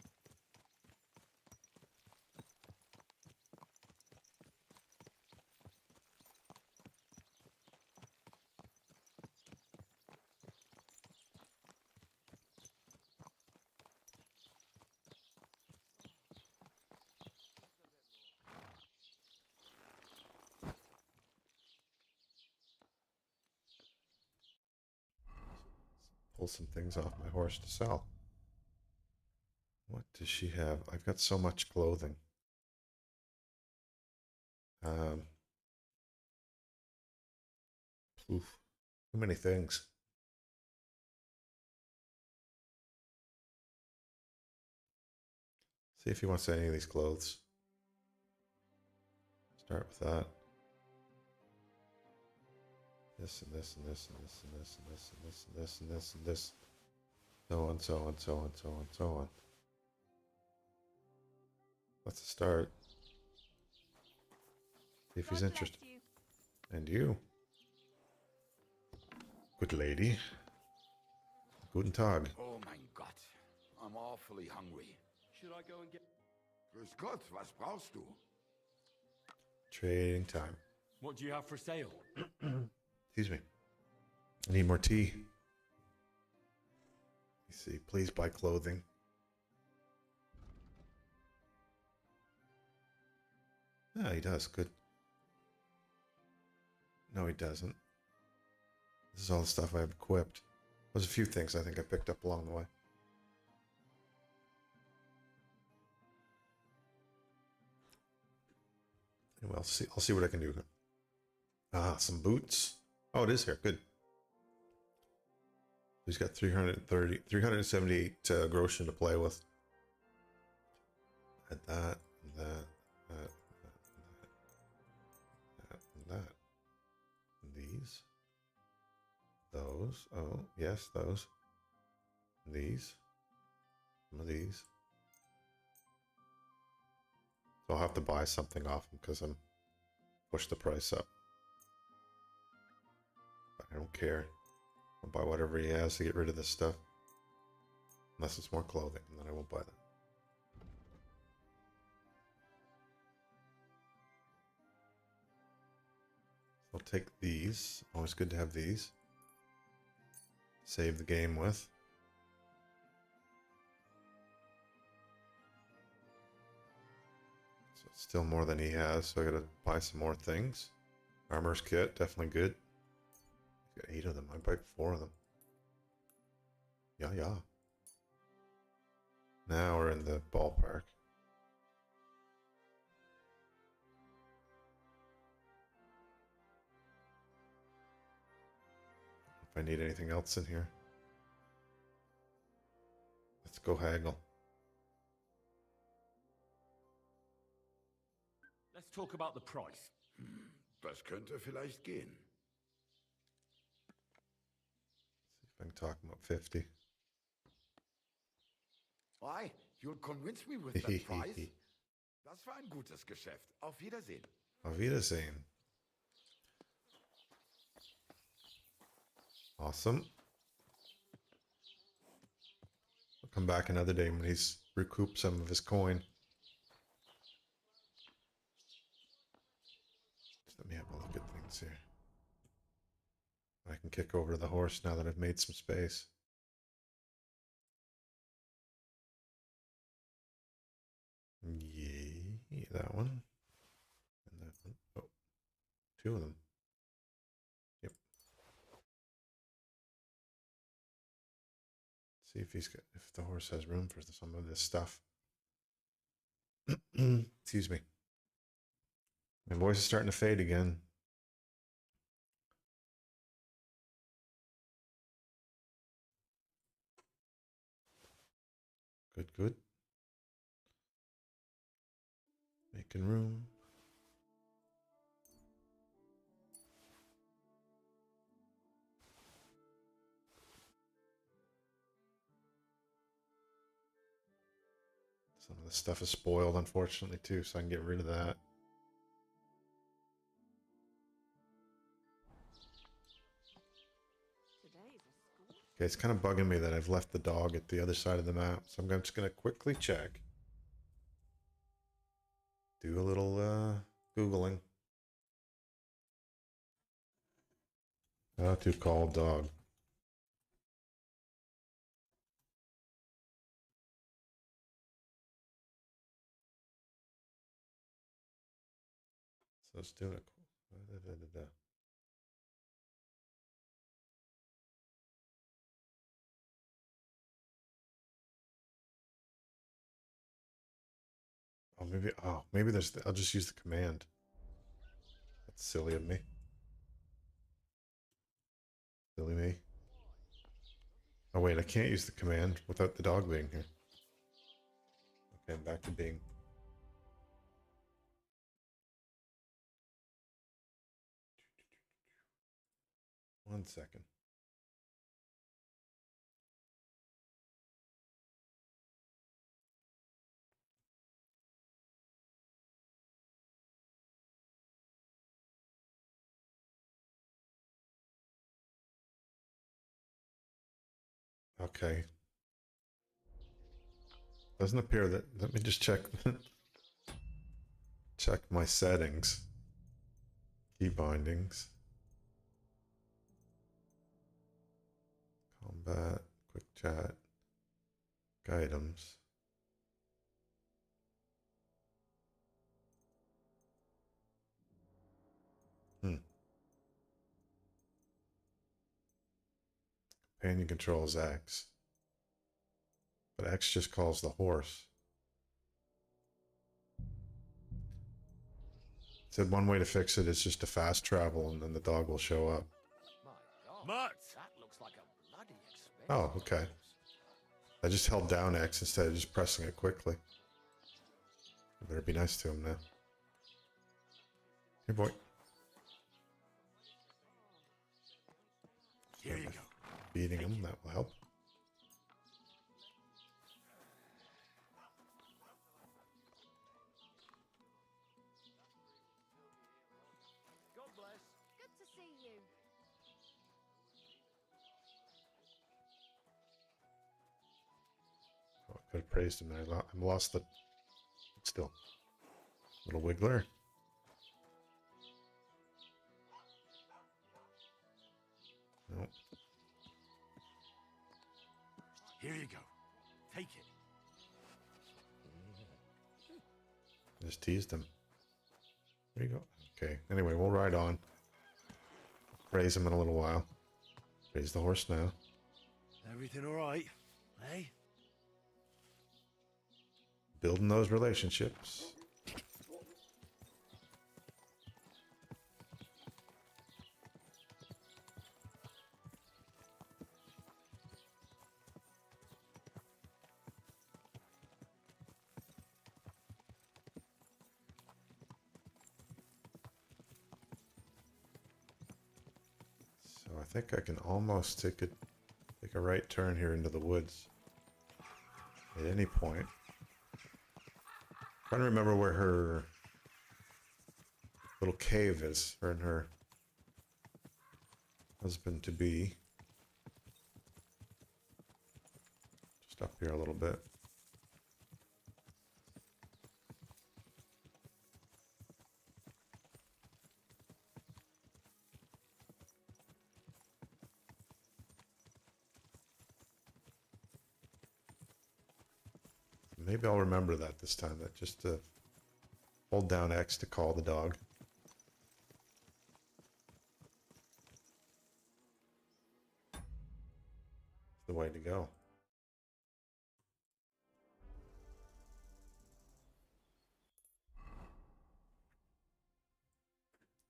Pull some things off my horse to sell. What does she have? I've got so much clothing. Oof, too many things. See if he wants any of these clothes. Start with that. This and this and this and this and this and this and this and this and this and this. So on, so on, so on, so on, so on. That's a start. See if he's interested. And you. Good lady. Guten Tag. Oh mein Gott, I'm awfully hungry. Should I go and get... Grüß Gott, was brauchst du? Trading time. What do you have for sale? Excuse me. I need more tea. Let's see. Please buy clothing. Ah, he does. Good. No, he doesn't. This is all the stuff I have equipped. There's a few things I think I picked up along the way. Anyway, I'll see what I can do. Ah, some boots. Oh, it is here. Good. He's got 378 groschen to play with. Add that, and that, that, and that. And these. Those. Oh, yes, those. And these. Some of these. So I'll have to buy something off him because I'm push the price up. But I don't care. I'll buy whatever he has to get rid of this stuff. Unless it's more clothing, and then I won't buy that. So I'll take these. Always good to have these. Save the game with. So it's still more than he has, so I gotta buy some more things. Armor's kit, definitely good. He's got 8 of them. I buy 4 of them. Yeah. Now we're in the ballpark. If I need anything else in here. Let's go haggle. Let's talk about the price. Das könnte vielleicht gehen. See if I can talk about 50. Why? You'll convince me with that price? Das war ein gutes Geschäft. Auf Wiedersehen. Auf Wiedersehen. Awesome. I'll come back another day when he's recouped some of his coin. Just let me have a look at things here. I can kick over to the horse now that I've made some space. Yeah, that one. And that one. Oh, 2 of them. Yep. See if if the horse has room for some of this stuff. Excuse me. My voice is starting to fade again. Good. Making room. Some of the stuff is spoiled, unfortunately, too, so I can get rid of that. Okay, it's kind of bugging me that I've left the dog at the other side of the map, so I'm just going to quickly check. Do a little Googling. How to call dog. So let's do it. Maybe there's, I'll just use the command. That's silly of me. Silly me. Oh wait, I can't use the command without the dog being here. Okay, back to being. One second. Okay. Doesn't appear that. Let me just check. Check my settings. Key bindings. Combat. Quick chat. Items. Companion controls X. But X just calls the horse. Said one way to fix it is just to fast travel and then the dog will show up. Mutt! That looks like a bloody expensive. Oh, okay. I just held down X instead of just pressing it quickly. I better be nice to him now. Hey, boy. Here you go. Beating him, that will help. God bless. Good to see you. Oh, I could have praised him there. I lost the... Still. Little wiggler. Nope. Here you go. Take it. Just teased him. There you go. Okay. Anyway, we'll ride on. Praise him in a little while. Praise the horse now. Everything all right? Hey? Building those relationships. So I think I can almost take a right turn here into the woods at any point. Trying to remember where her little cave is, her and her husband to be. Just up here a little bit. Maybe I'll remember that this time, that just to hold down X to call the dog. It's the way to go.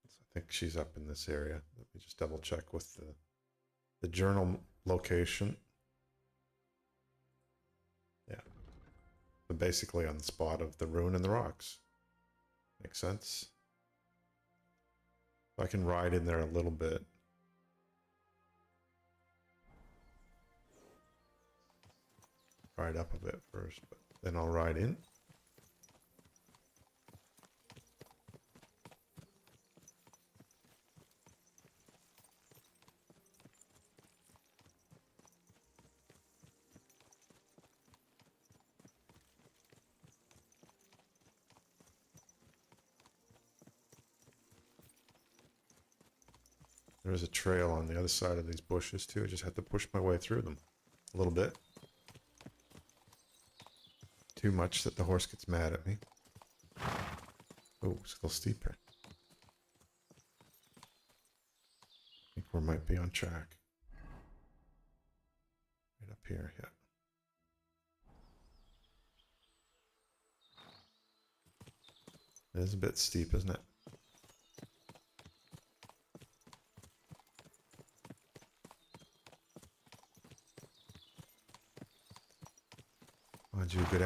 So I think she's up in this area. Let me just double check with the journal location. Yeah. But basically on the spot of the rune and the rocks. Makes sense. I can ride in there a little bit. Ride up a bit first, but then I'll ride in. There's a trail on the other side of these bushes too. I just had to push my way through them a little bit. Too much that the horse gets mad at me. Oh, it's a little steeper. I think we might be on track. Right up here, yeah. It is a bit steep, isn't it? Mind you, good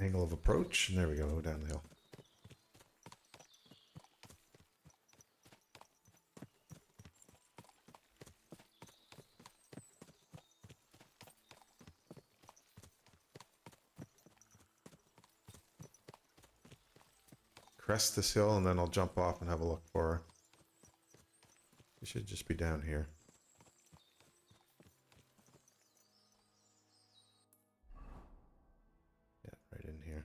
angle of approach, and there we go, down the hill. Crest this hill, and then I'll jump off and have a look for her. She should just be down here. Yeah, right in here.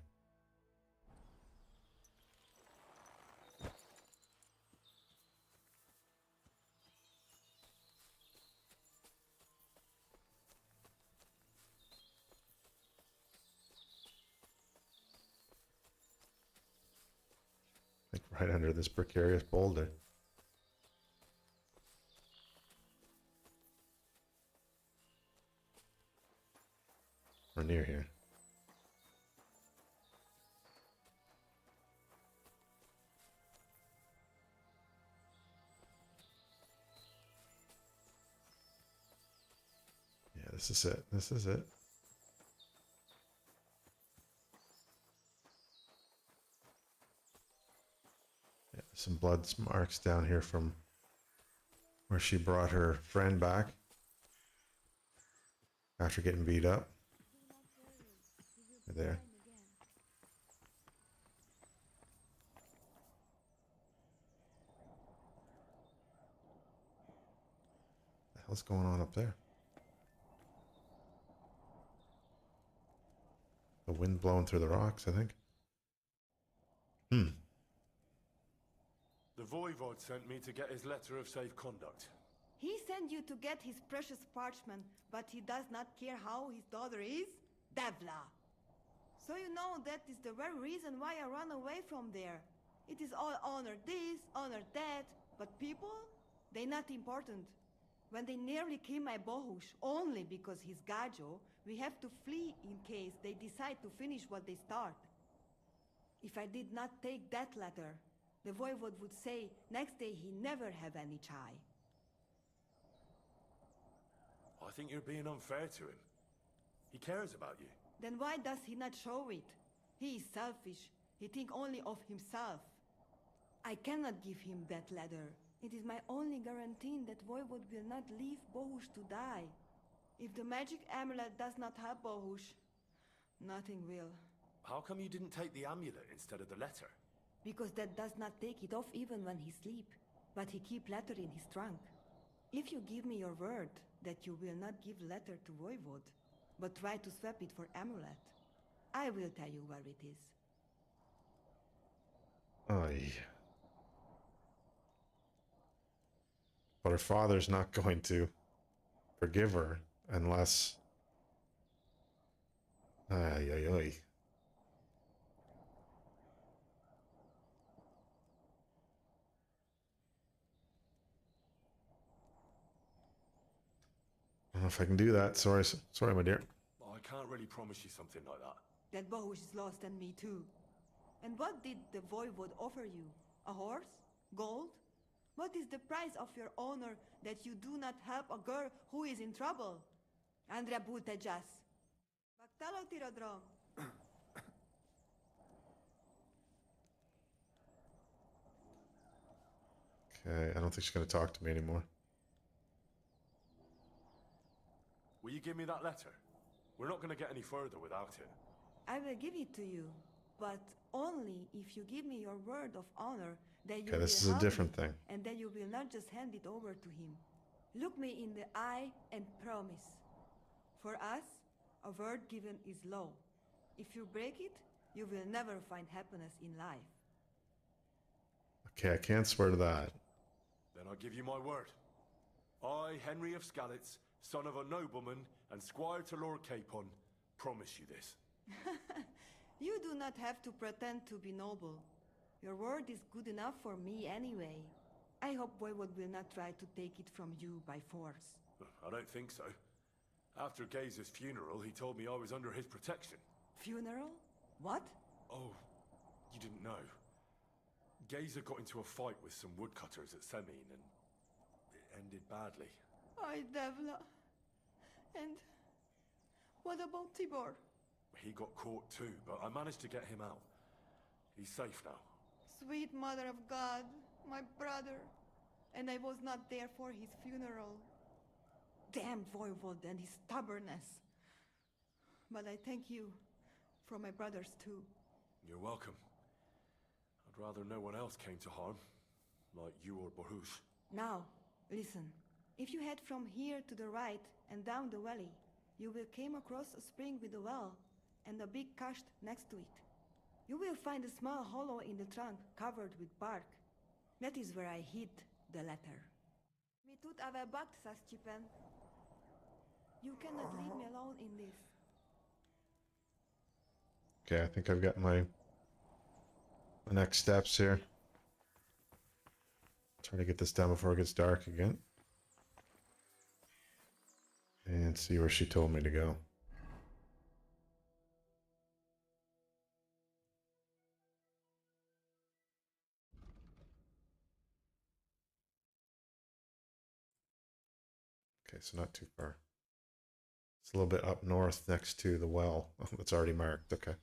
Like right under this precarious boulder. Or near here. Yeah, this is it. This is it. Yeah, some blood marks down here from where she brought her friend back after getting beat up. Right there. What the hell's going on up there? The wind blowing through the rocks, I think. The Voivod sent me to get his letter of safe conduct. He sent you to get his precious parchment, but he does not care how his daughter is? Devla! So you know that is the very reason why I run away from there. It is all honor this, honor that, but people? They not important. When they nearly kill my Bohush only because he's Gajo, we have to flee in case they decide to finish what they start. If I did not take that letter, the Voivod would say next day he never have any chai. I think you're being unfair to him. He cares about you. Then why does he not show it? He is selfish. He think only of himself. I cannot give him that letter. It is my only guarantee that Voivod will not leave Bohush to die. If the magic amulet does not help Bohush, nothing will. How come you didn't take the amulet instead of the letter? Because that does not take it off even when he sleep, but he keep letter in his trunk. If you give me your word that you will not give letter to Voivod, but try to swap it for amulet, I will tell you where it is. Aye. But her father's not going to forgive her unless... Ay, ay, ay. I don't know if I can do that. Sorry, my dear. I can't really promise you something like that. That Bohush is lost and me too. And what did the Voivod offer you? A horse? Gold? What is the price of your honor that you do not help a girl who is in trouble? Andrea Butejas. Baktalo tirodrom. Okay, I don't think she's going to talk to me anymore. Will you give me that letter? We're not going to get any further without it. I will give it to you, but only if you give me your word of honor that you Okay, will this is a help different me, thing. and that you will not just hand it over to him. Look me in the eye and promise. For us, a word given is law. If you break it, you will never find happiness in life. Okay, I can't swear to that. Then I give you my word. I, Henry of Skalitz, son of a nobleman and squire to Lord Capon, promise you this. You do not have to pretend to be noble. Your word is good enough for me anyway. I hope Voivod will not try to take it from you by force. I don't think so. After Gaze's funeral, he told me I was under his protection. Funeral? What? Oh, you didn't know. Gazer got into a fight with some woodcutters at Semin, and it ended badly. Ay, Devla. And what about Tibor? He got caught too, but I managed to get him out. He's safe now. Sweet Mother of God, my brother. And I was not there for his funeral. Damn Voivod and his stubbornness. But I thank you for my brothers too. You're welcome. I'd rather no one else came to harm, like you or Baruch. Now, listen. If you head from here to the right and down the valley, you will come across a spring with a well and a big kasht next to it. You will find a small hollow in the trunk covered with bark. That is where I hid the letter. Mi tut ave bakt, Saschipen. You cannot leave me alone in this. Okay, I think I've got my next steps here. Try to get this done before it gets dark again. And see where she told me to go. Okay, so not too far. It's a little bit up north next to the well. Oh, it's already marked. Okay.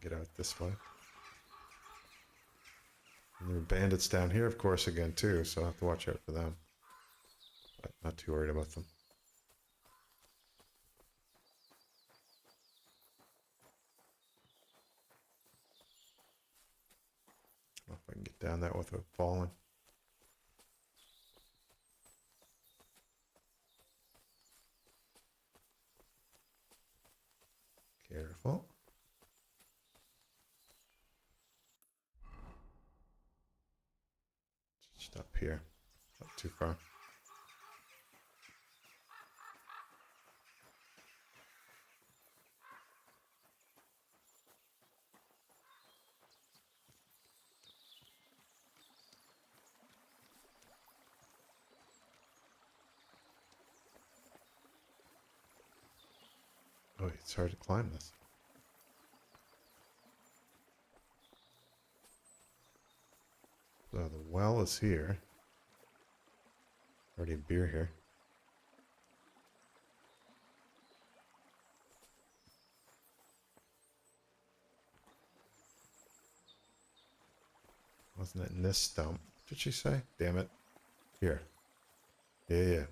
Get out this way. And there are bandits down here, of course, again, too, so I'll have to watch out for them. But not too worried about them. I don't know if I can get down that without falling. Careful. Just up here. Not too far. Oh, it's hard to climb this. So the well is here. Already a beer here. Wasn't it in this stump? Did she say? Damn it. Here. Yeah.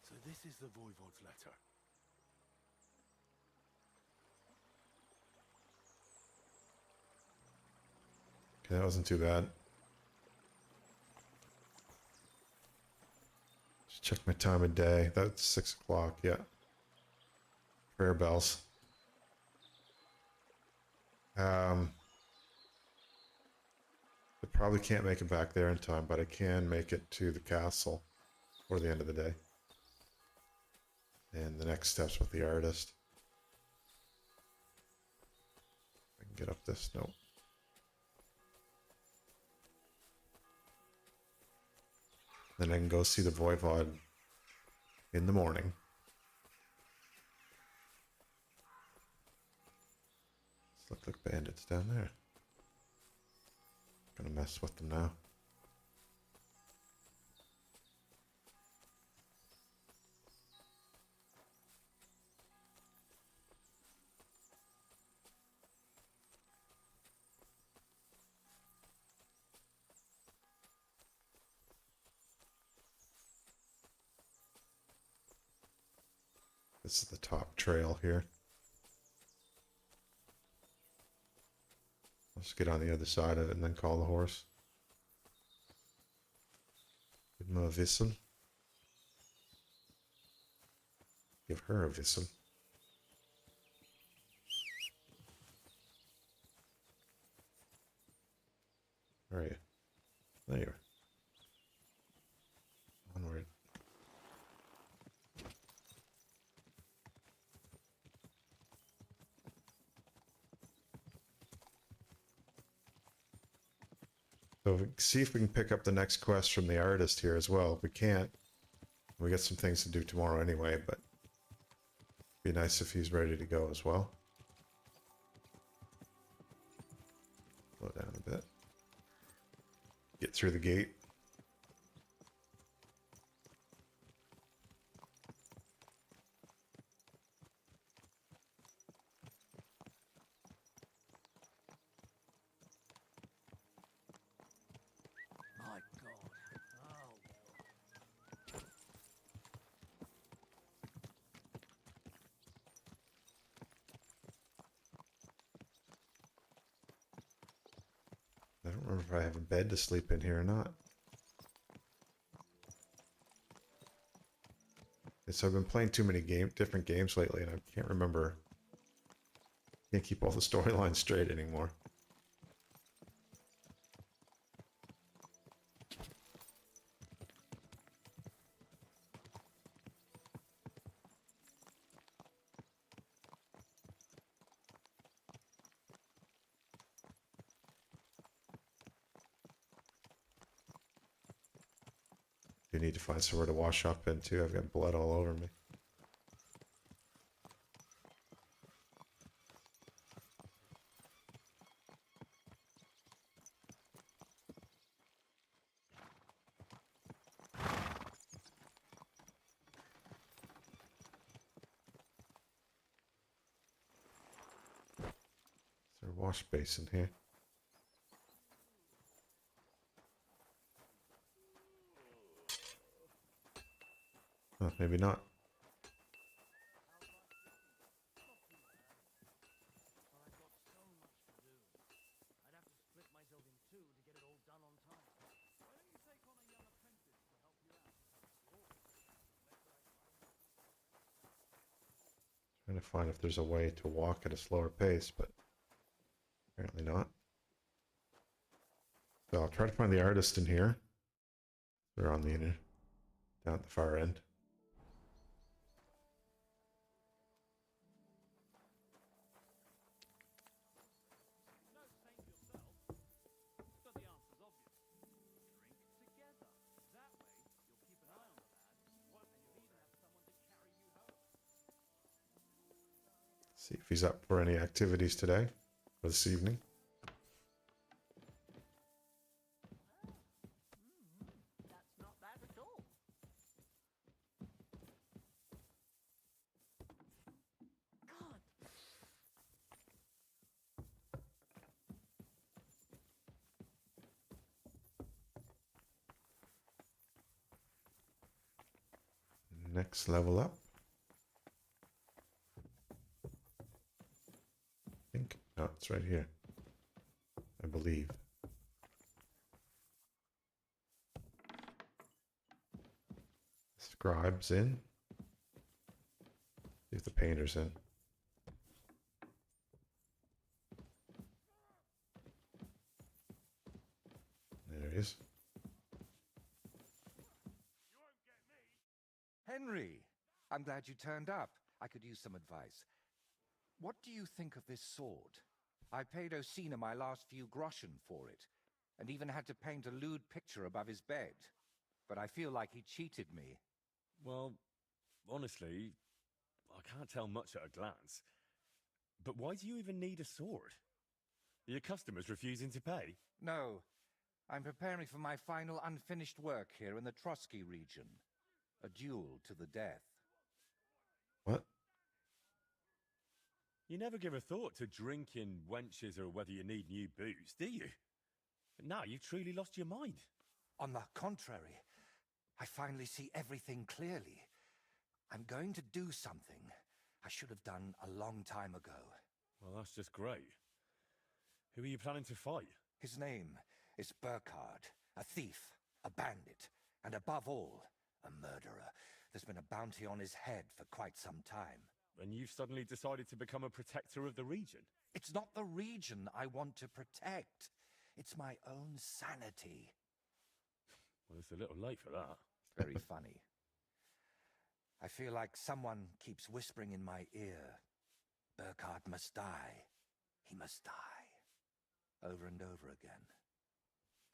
So this is the Voivod's letter. Okay, that wasn't too bad. Just check my time of day. That's 6 o'clock, yeah. Prayer bells. I probably can't make it back there in time, but I can make it to the castle before the end of the day. And the next steps with the artist. I can get up this. Nope. Then I can go see the Voivod in the morning. Look like bandits down there. Gonna mess with them now. This is the top trail here. Let's get on the other side of it and then call the horse. Give him a whistle. Give her a whistle. Where are you? There you are. Onward. So see if we can pick up the next quest from the artist here as well. If we can't, we got some things to do tomorrow anyway, but it'd be nice if he's ready to go as well. Slow down a bit. Get through the gate. don't remember if I have a bed to sleep in here or not. So I've been playing too many different games lately, and I can't remember. Can't keep all the storylines straight anymore. You need to find somewhere to wash up in too. I've got blood all over me. Is there a wash basin here? Oh, maybe not. Trying to find if there's a way to walk at a slower pace, but apparently not. So I'll try to find the artist in here. They're on the inner, down at the far end. See if he's up for any activities today or this evening. Next level up. I think. No, it's right here. I believe. Scribe's in. See if the painter's in. There he is. Henry, I'm glad you turned up. I could use some advice. What do you think of this sword? I paid Osina my last few groschen for it, and even had to paint a lewd picture above his bed. But I feel like he cheated me. Well, honestly, I can't tell much at a glance. But why do you even need a sword? Are your customers refusing to pay? No, I'm preparing for my final unfinished work here in the Trotsky region. A duel to the death. What? You never give a thought to drinking wenches or whether you need new booze, do you? But now you've truly lost your mind. On the contrary, I finally see everything clearly. I'm going to do something I should have done a long time ago. Well, that's just great. Who are you planning to fight? His name is Burkhard, a thief, a bandit, and above all, a murderer. There's been a bounty on his head for quite some time. And you've suddenly decided to become a protector of the region? It's not the region I want to protect. It's my own sanity. Well, it's a little late for that. Very funny. I feel like someone keeps whispering in my ear, Burkhard must die. He must die. Over and over again.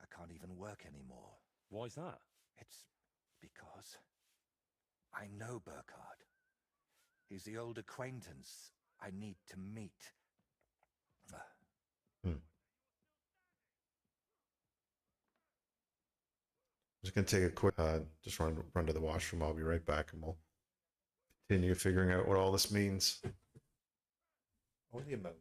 I can't even work anymore. Why's that? It's because I know Burkhard. He's the old acquaintance I need to meet. Just gonna take a quick, just run to the washroom. I'll be right back, and we'll continue figuring out what all this means. Only a moment.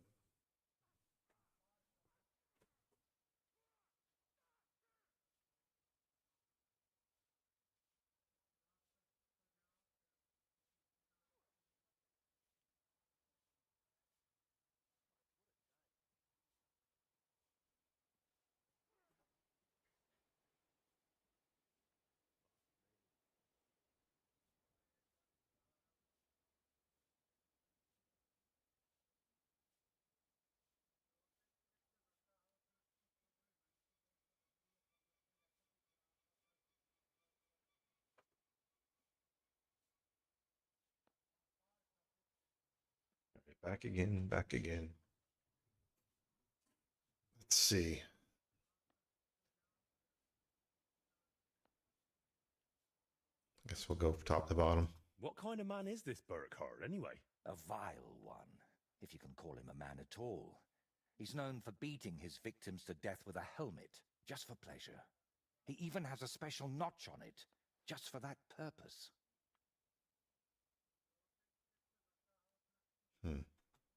Back again, back again. Let's see. I guess we'll go top to bottom. What kind of man is this Burkhard, anyway? A vile one, if you can call him a man at all. He's known for beating his victims to death with a helmet, just for pleasure. He even has a special notch on it, just for that purpose.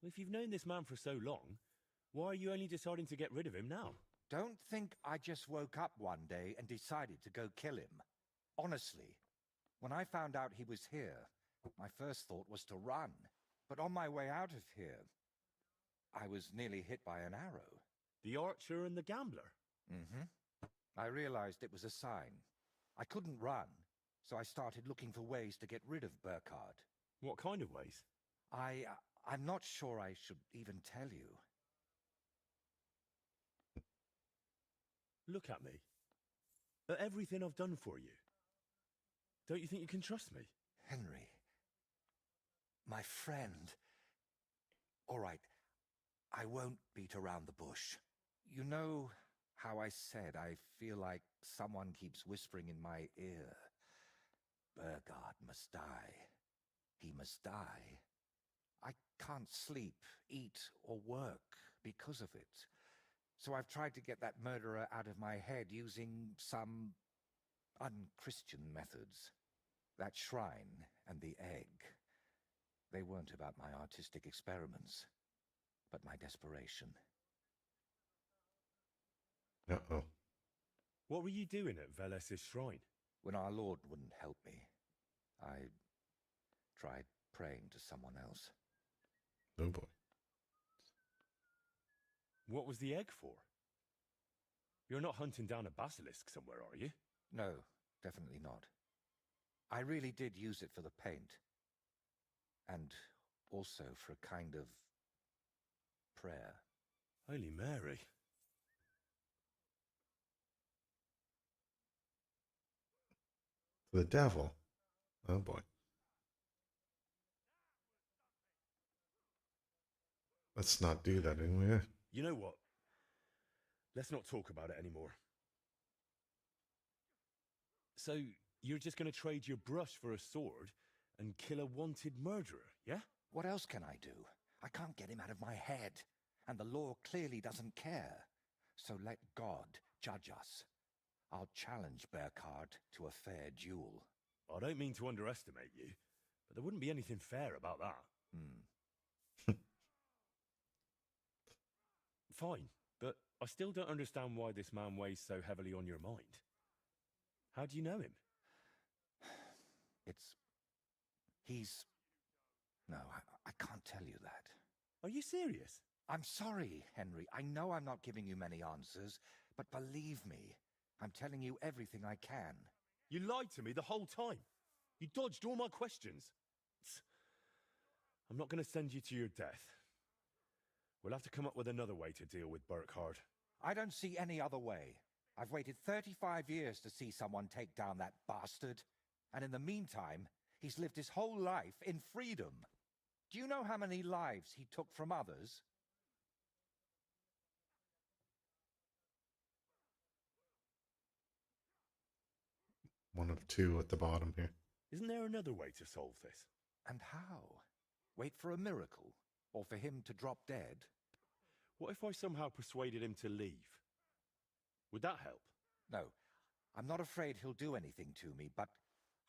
If you've known this man for so long, why are you only deciding to get rid of him now? Don't think I just woke up one day and decided to go kill him. Honestly, when I found out he was here, my first thought was to run. But on my way out of here, I was nearly hit by an arrow. The archer and the gambler? Mm-hmm. I realized it was a sign. I couldn't run, so I started looking for ways to get rid of Burkhard. What kind of ways? I'm not sure I should even tell you. Look at me. At everything I've done for you. Don't you think you can trust me? Henry. My friend. All right. I won't beat around the bush. You know how I said I feel like someone keeps whispering in my ear. Burkhard must die. He must die. I can't sleep, eat, or work because of it. So I've tried to get that murderer out of my head using some unchristian methods. That shrine and the egg, they weren't about my artistic experiments, but my desperation. Uh-oh. What were you doing at Veles's shrine? When our Lord wouldn't help me, I tried praying to someone else. Oh boy. What was the egg for? You're not hunting down a basilisk somewhere, are you? No, definitely not. I really did use it for the paint. And also for a kind of prayer. Holy Mary. The devil. Oh boy. Let's not do that anyway. You know what? Let's not talk about it anymore. So, you're just going to trade your brush for a sword and kill a wanted murderer, yeah? What else can I do? I can't get him out of my head. And the law clearly doesn't care. So let God judge us. I'll challenge Burkhard to a fair duel. I don't mean to underestimate you, but there wouldn't be anything fair about that. Fine, but I still don't understand why this man weighs so heavily on your mind. How do you know him? No, I can't tell you that. Are you serious? I'm sorry, Henry. I know I'm not giving you many answers, but believe me, I'm telling you everything I can. You lied to me the whole time. You dodged all my questions. I'm not going to send you to your death. We'll have to come up with another way to deal with Burkhard. I don't see any other way. I've waited 35 years to see someone take down that bastard. And in the meantime, he's lived his whole life in freedom. Do you know how many lives he took from others? One of two at the bottom here. Isn't there another way to solve this? And how? Wait for a miracle? Or for him to drop dead? What if I somehow persuaded him to leave? Would that help? No, I'm not afraid he'll do anything to me, but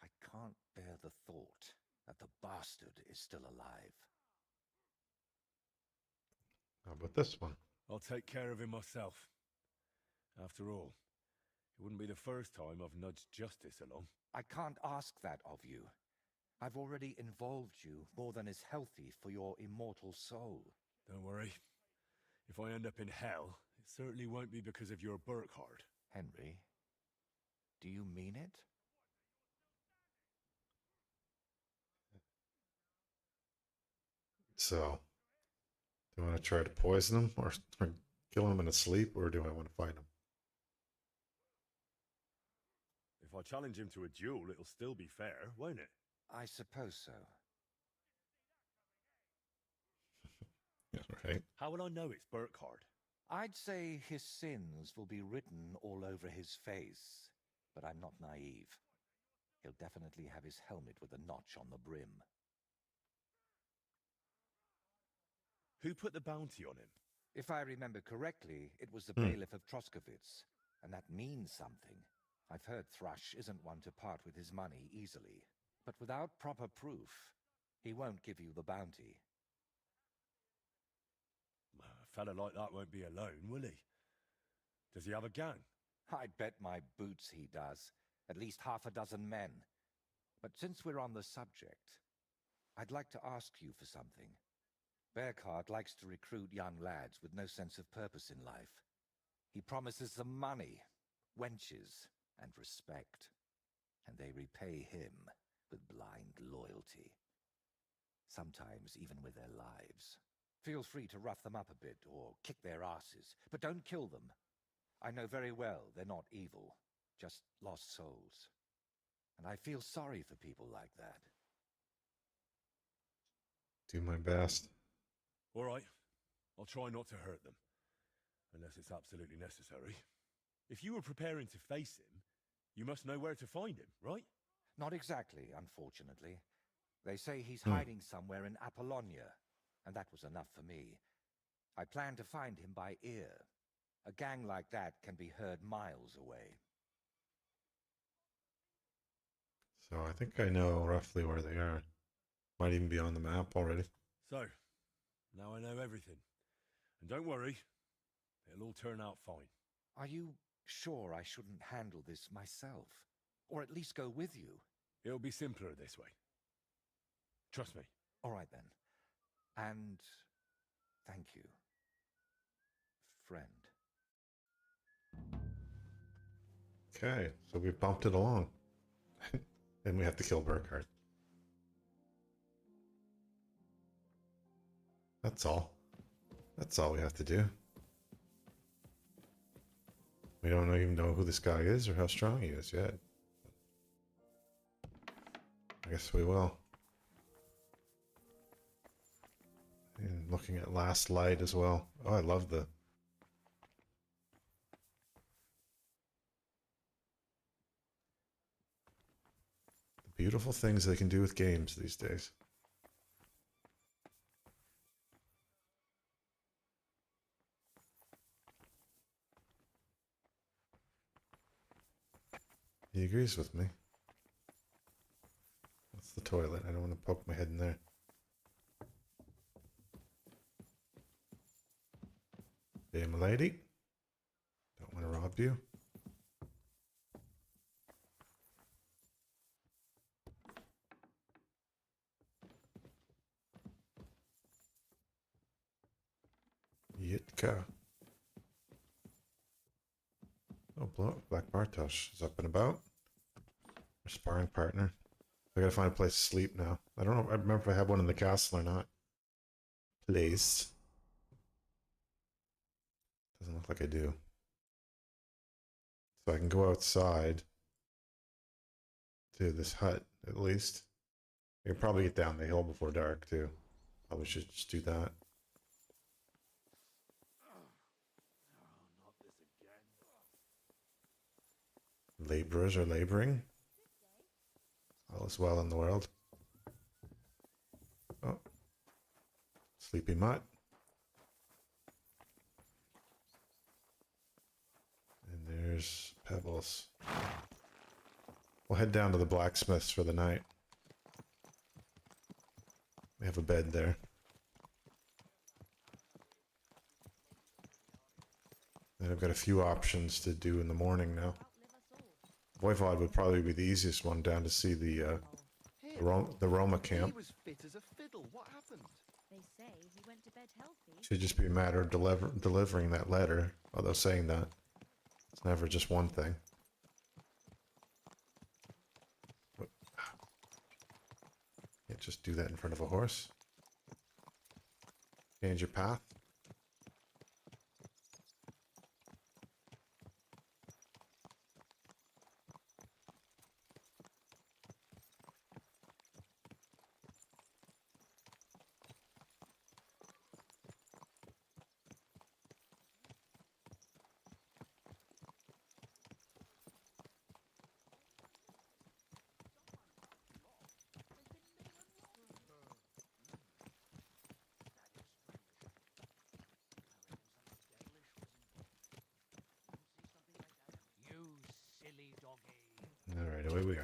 I can't bear the thought that the bastard is still alive. How about this one? I'll take care of him myself. After all, it wouldn't be the first time I've nudged justice along. I can't ask that of you. I've already involved you more than is healthy for your immortal soul. Don't worry. If I end up in hell, it certainly won't be because of your Burkhard. Henry, do you mean it? So, do I want to try to poison him or kill him in his sleep, or do I want to fight him? If I challenge him to a duel, it'll still be fair, won't it? I suppose so. Okay. How will I know it's Burkhard? I'd say his sins will be written all over his face, but I'm not naive. He'll definitely have his helmet with a notch on the brim. Who put the bounty on him? If I remember correctly, it was the Hmm. bailiff of Troskowitz, and that means something. I've heard Thrush isn't one to part with his money easily, but without proper proof, he won't give you the bounty. A fella like that won't be alone, will he? Does he have a gang? I bet my boots he does. At least half a dozen men. But since we're on the subject, I'd like to ask you for something. Burkhard likes to recruit young lads with no sense of purpose in life. He promises them money, wenches, and respect. And they repay him with blind loyalty. Sometimes even with their lives. Feel free to rough them up a bit or kick their asses, but don't kill them. I know very well they're not evil, just lost souls. And I feel sorry for people like that. Do my best. All right. I'll try not to hurt them. Unless it's absolutely necessary. If you were preparing to face him, you must know where to find him, right? Not exactly, unfortunately. They say he's hiding somewhere in Apollonia, and that was enough for me. I plan to find him by ear. A gang like that can be heard miles away. So I think I know roughly where they are. Might even be on the map already. So, now I know everything. And don't worry, it'll all turn out fine. Are you sure I shouldn't handle this myself? Or at least go with you? It'll be simpler this way. Trust me. All right then. And thank you, friend. Okay, so we bumped it along. Then we have to kill Burkhard. That's all. That's all we have to do. We don't even know who this guy is or how strong he is yet. I guess we will. And looking at Last Light as well. Oh, I love the beautiful things they can do with games these days. He agrees with me. That's the toilet. I don't want to poke my head in there. Hey, my lady. Don't want to rob you. Yitka. Oh, Black Bartosz is up and about. Our sparring partner. I gotta find a place to sleep now. I don't know. I remember if I had one in the castle or not. Place. Doesn't look like I do. So I can go outside to this hut at least. I can probably get down the hill before dark too. Probably should just do that. Laborers are laboring. All is well in the world. Oh. Sleepy mutt. And there's Pebbles. We'll head down to the blacksmith's for the night. We have a bed there. And I've got a few options to do in the morning now. Voivod would probably be the easiest one down to see the Roma camp. He was fit as a fiddle. What happened? They say he went to bed healthy. Should just be a matter of delivering that letter. Although saying that, it's never just one thing. Can't just do that in front of a horse. Change your path. away we go.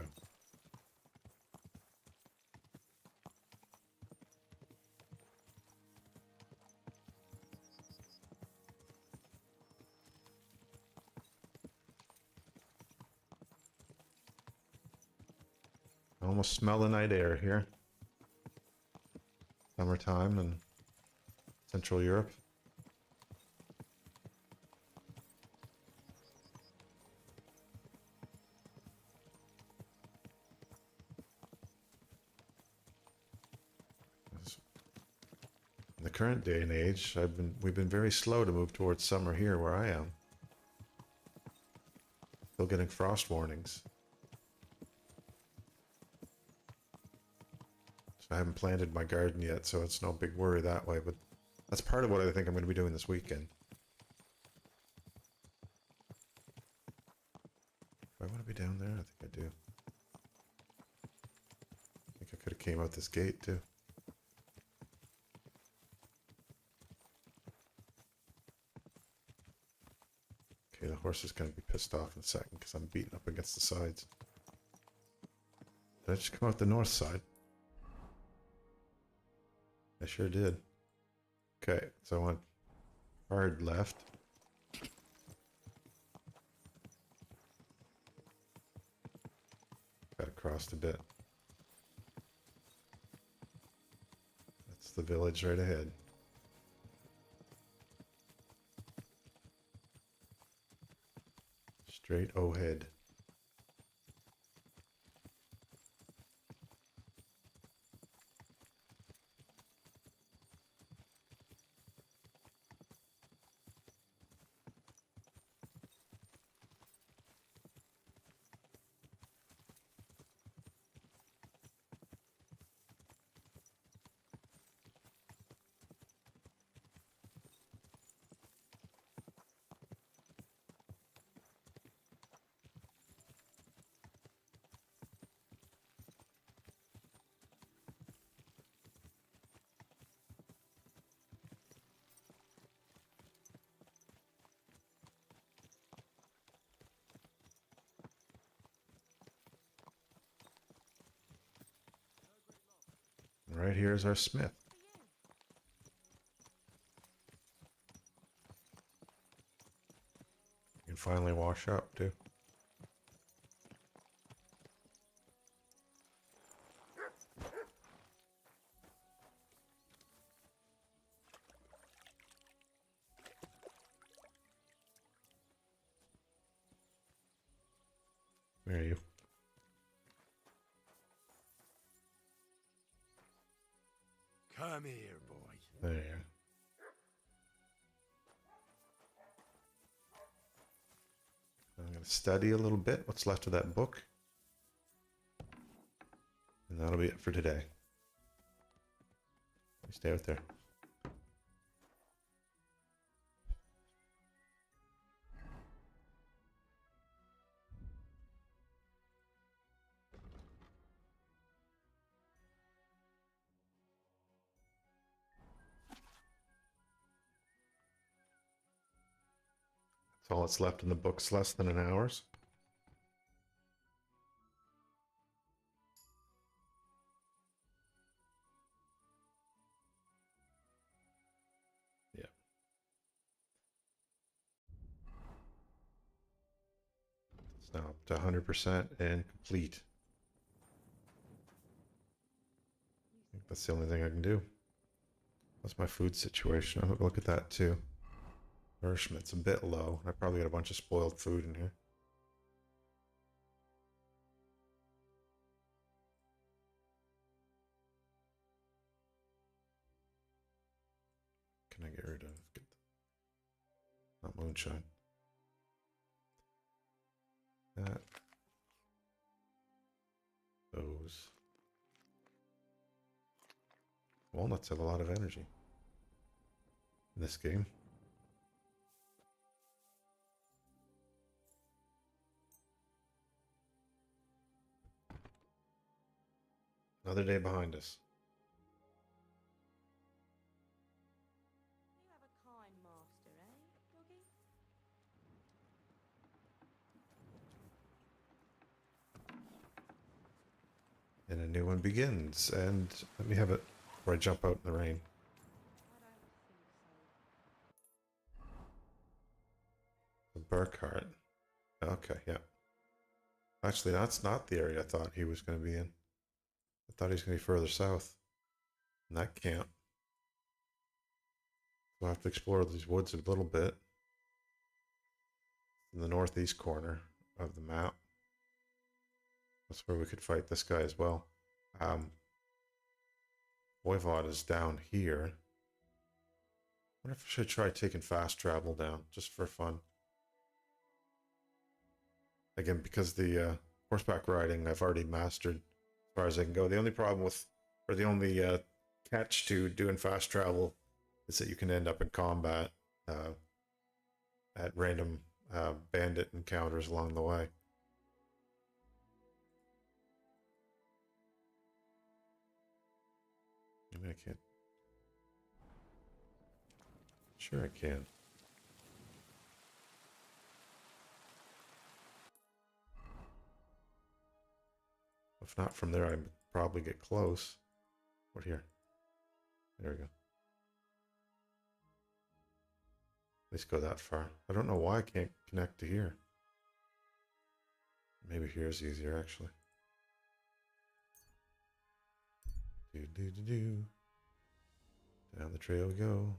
I almost smell the night air here. Summertime in Central Europe. In the current day and age, we've been very slow to move towards summer here where I am. Still getting frost warnings. So I haven't planted my garden yet, so it's no big worry that way, but that's part of what I think I'm going to be doing this weekend. Do I want to be down there? I think I do. I think I could have came out this gate too. Okay, the horse is going to be pissed off in a second because I'm beating up against the sides. Did I just come out the north side? I sure did. Okay, so I went hard left. Got across a bit. That's the village right ahead. Straight ahead. Right here is our smith. You can finally wash up too. Where are you? Come here, boy. There you are. I'm going to study a little bit what's left of that book. And that'll be it for today. You stay out there. That's all that's left in the book's less than an hour's. Yeah. It's now up to 100% and complete. I think that's the only thing I can do. What's my food situation? I'll look at that too. Nourishment's a bit low. I probably got a bunch of spoiled food in here. Can I get rid of? Not moonshine. That. Those. Walnuts have a lot of energy in this game. Another day behind us. You have a kind master, eh, Doggy? And a new one begins. And let me have it before I jump out in the rain. The Burkhardt. Okay, yeah. Actually, that's not the area I thought he was going to be in. I thought he was going to be further south. In that camp. We'll have to explore these woods a little bit. In the northeast corner of the map. That's where we could fight this guy as well. Voivod is down here. I wonder if I should try taking fast travel down, just for fun. Again, because the horseback riding I've already mastered as far as I can go. The only problem with, or the only catch to doing fast travel is that you can end up in combat at random bandit encounters along the way. Maybe I can't. Sure I can. If not from there, I'd probably get close. What here? There we go. At least go that far. I don't know why I can't connect to here. Maybe here's easier, actually. Do. Down the trail we go.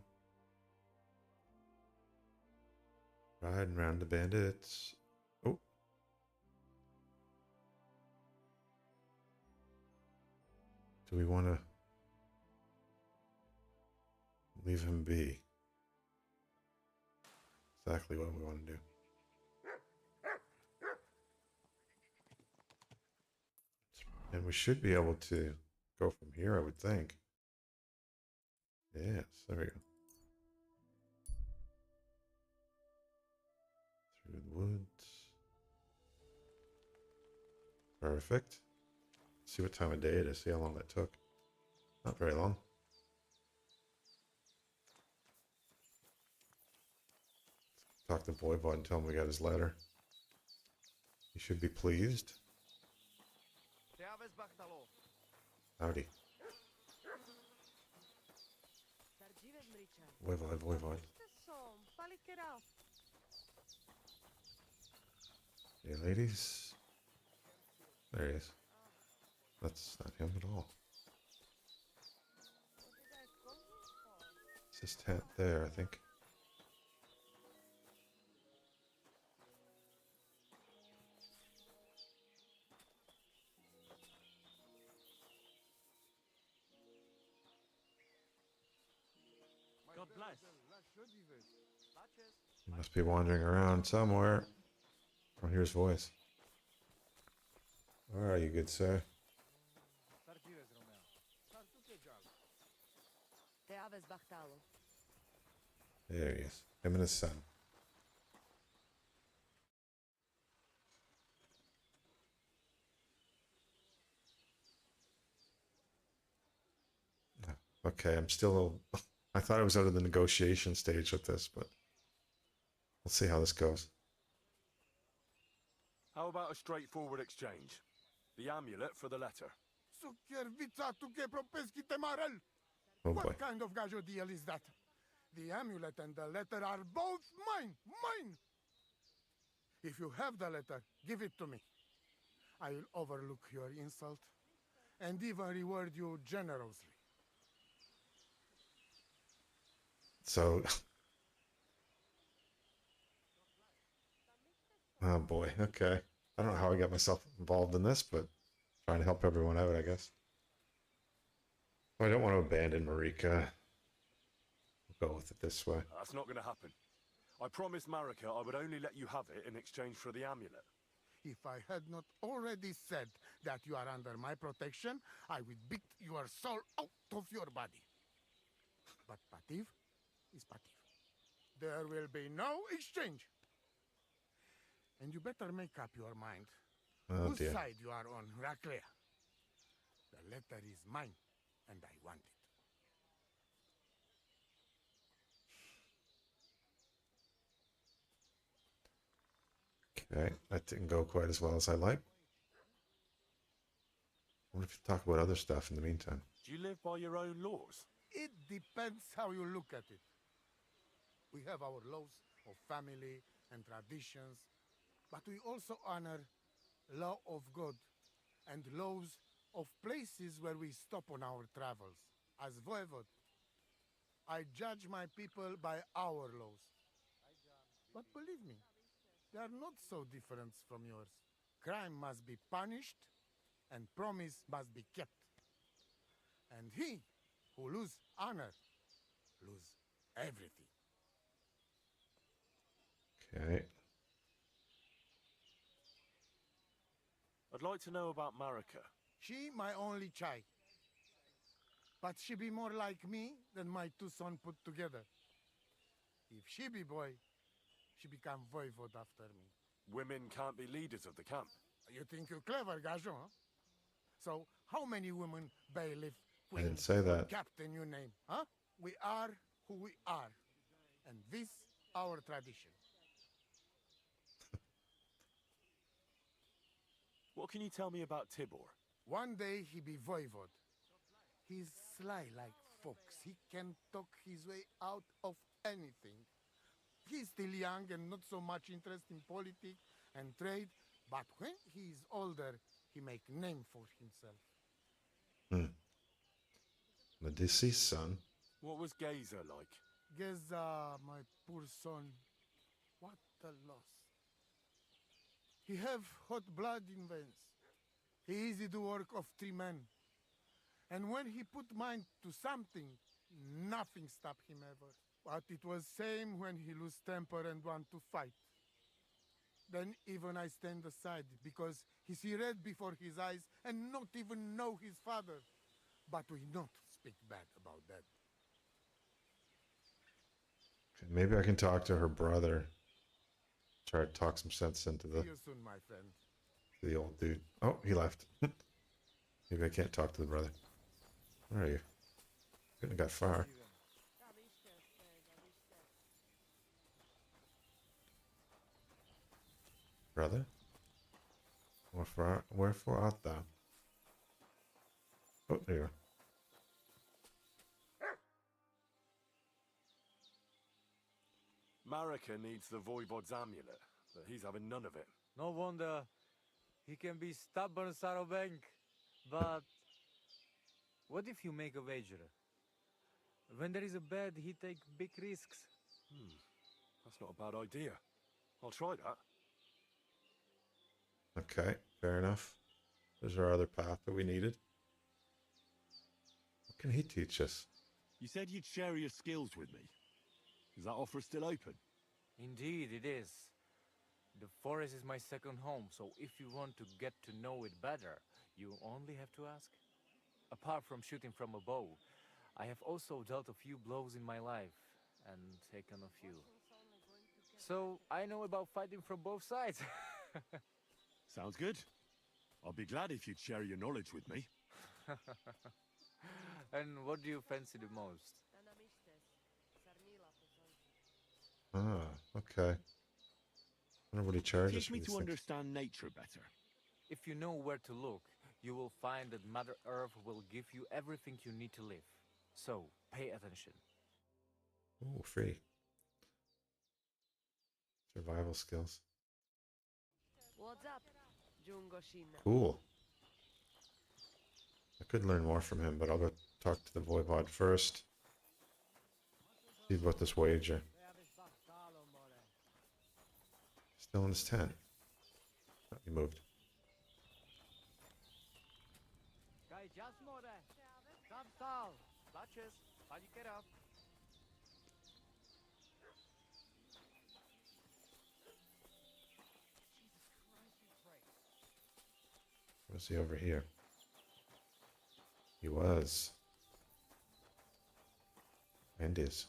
Riding around the bandits. Oh. Do we want to leave him be? Exactly what we want to do. And we should be able to go from here, I would think. Yes, there we go. Through the woods. Perfect. See what time of day it is. See how long that took. Not very long. Talk to Voivod and tell him we got his letter. He should be pleased. Howdy. Voivod. Hey, ladies. There he is. That's not him at all. It's his tent there, I think. God bless. He must be wandering around somewhere. Oh, here's voice. Where are you, good sir? There he is. Him and his son. Okay, I'm still... I thought I was out of the negotiation stage with this, but... We'll see how this goes. How about a straightforward exchange? The amulet for the letter. Oh boy. What kind of gajo deal is that? The amulet and the letter are both mine! Mine! If you have the letter, give it to me. I will overlook your insult and even reward you generously. So... Oh boy, okay. I don't know how I got myself involved in this, but trying to help everyone out, I guess. I don't want to abandon Marika. We'll go with it this way. That's not going to happen. I promised Marika I would only let you have it in exchange for the amulet. If I had not already said that you are under my protection, I would beat your soul out of your body. But Pativ is Pativ. There will be no exchange. And you better make up your mind. Oh, Whose dear. side you are on, Raclea? The letter is mine, and I want it. Okay, that didn't go quite as well as I like. What if you talk about other stuff in the meantime? Do you live by your own laws? It depends how you look at it. We have our laws of family and traditions, but we also honor law of God and laws of places where we stop on our travels. As voivod, I judge my people by our laws. But believe me, they are not so different from yours. Crime must be punished, and promise must be kept. And he who lose honor, lose everything. Okay. I'd like to know about Marika. She my only child. But she be more like me than my two sons put together. If she be boy, she become voivod after me. Women can't be leaders of the camp. You think you're clever, Gajon, huh? So, how many women, bailiff, I queen, didn't say that. captain you name, huh? We are who we are. And this our tradition. What can you tell me about Tibor? One day he be voivod. He's sly like fox. He can talk his way out of anything. He's still young and not so much interest in politics and trade, but when he is older, he make name for himself. The deceased son. What was Gazer like? Geza, my poor son, what a loss. He have hot blood in veins. He easy to work of 3 men. And when he put mind to something, nothing stop him ever. But it was same when he lose temper and want to fight. Then even I stand aside because he see red before his eyes and not even know his father. But we not speak bad about that. Okay, maybe I can talk to her brother. Try to talk some sense into See the you soon, my friend. old dude. Oh, he left. Maybe I can't talk to the brother. Where are you? Couldn't have got far. Brother? Wherefore art thou? Oh, there you are. Marika needs the Voivod's amulet, but he's having none of it. No wonder. He can be stubborn, Sarobank. But what if you make a wager? When there is a bet, he take big risks. That's not a bad idea. I'll try that. Okay, fair enough. There's our other path that we needed. What can he teach us? You said you'd share your skills with me. Is that offer still open? Indeed, it is. The forest is my second home, so if you want to get to know it better, you only have to ask. Apart from shooting from a bow, I have also dealt a few blows in my life, and taken a few. So, I know about fighting from both sides. Sounds good. I'll be glad if you'd share your knowledge with me. And what do you fancy the most? Ah, okay. I wonder what he charges Teach me for to these things. understand nature better. If you know where to look, you will find that Mother Earth will give you everything you need to live. So, pay attention. Oh, free. Survival skills. What's up, Jungoshina? Cool. I could learn more from him, but I'll go talk to the Voivod first. See about this wager. Still in his tent. Oh, he moved. Was he over here? He was. And is.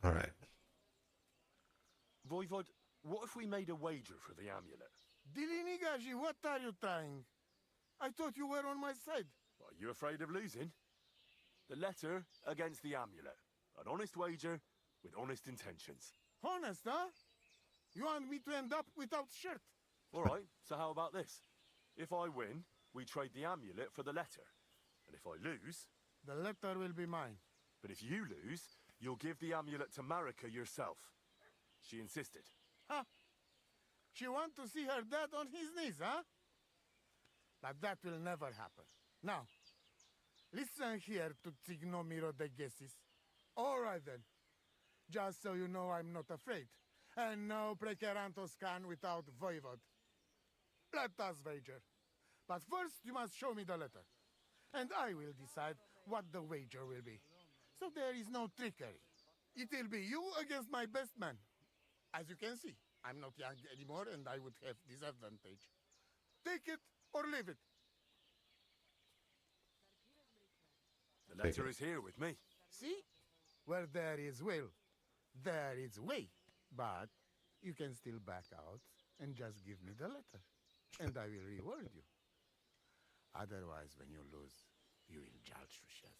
Alright. Voivod, what if we made a wager for the amulet? Dilinigaji, what are you trying? I thought you were on my side. Are you afraid of losing? The letter against the amulet. An honest wager with honest intentions. Honest, huh? You want me to end up without shirt? All right, so how about this? If I win, we trade the amulet for the letter. And if I lose... The letter will be mine. But if you lose, you'll give the amulet to Marika yourself. She insisted. Huh? She want to see her dad on his knees, huh? But that will never happen. Now, listen here to Tignomiro de Gessis. All right then. Just so you know I'm not afraid. And no precarantos can without voivod. Let us wager. But first you must show me the letter. And I will decide what the wager will be. So there is no trickery. It will be you against my best man. As you can see, I'm not young anymore and I would have disadvantage. Take it or leave it. The letter is here with me. See? Where there is will, there is way. But you can still back out and just give me the letter. And I will reward you. Otherwise, when you lose, you will judge Rushes.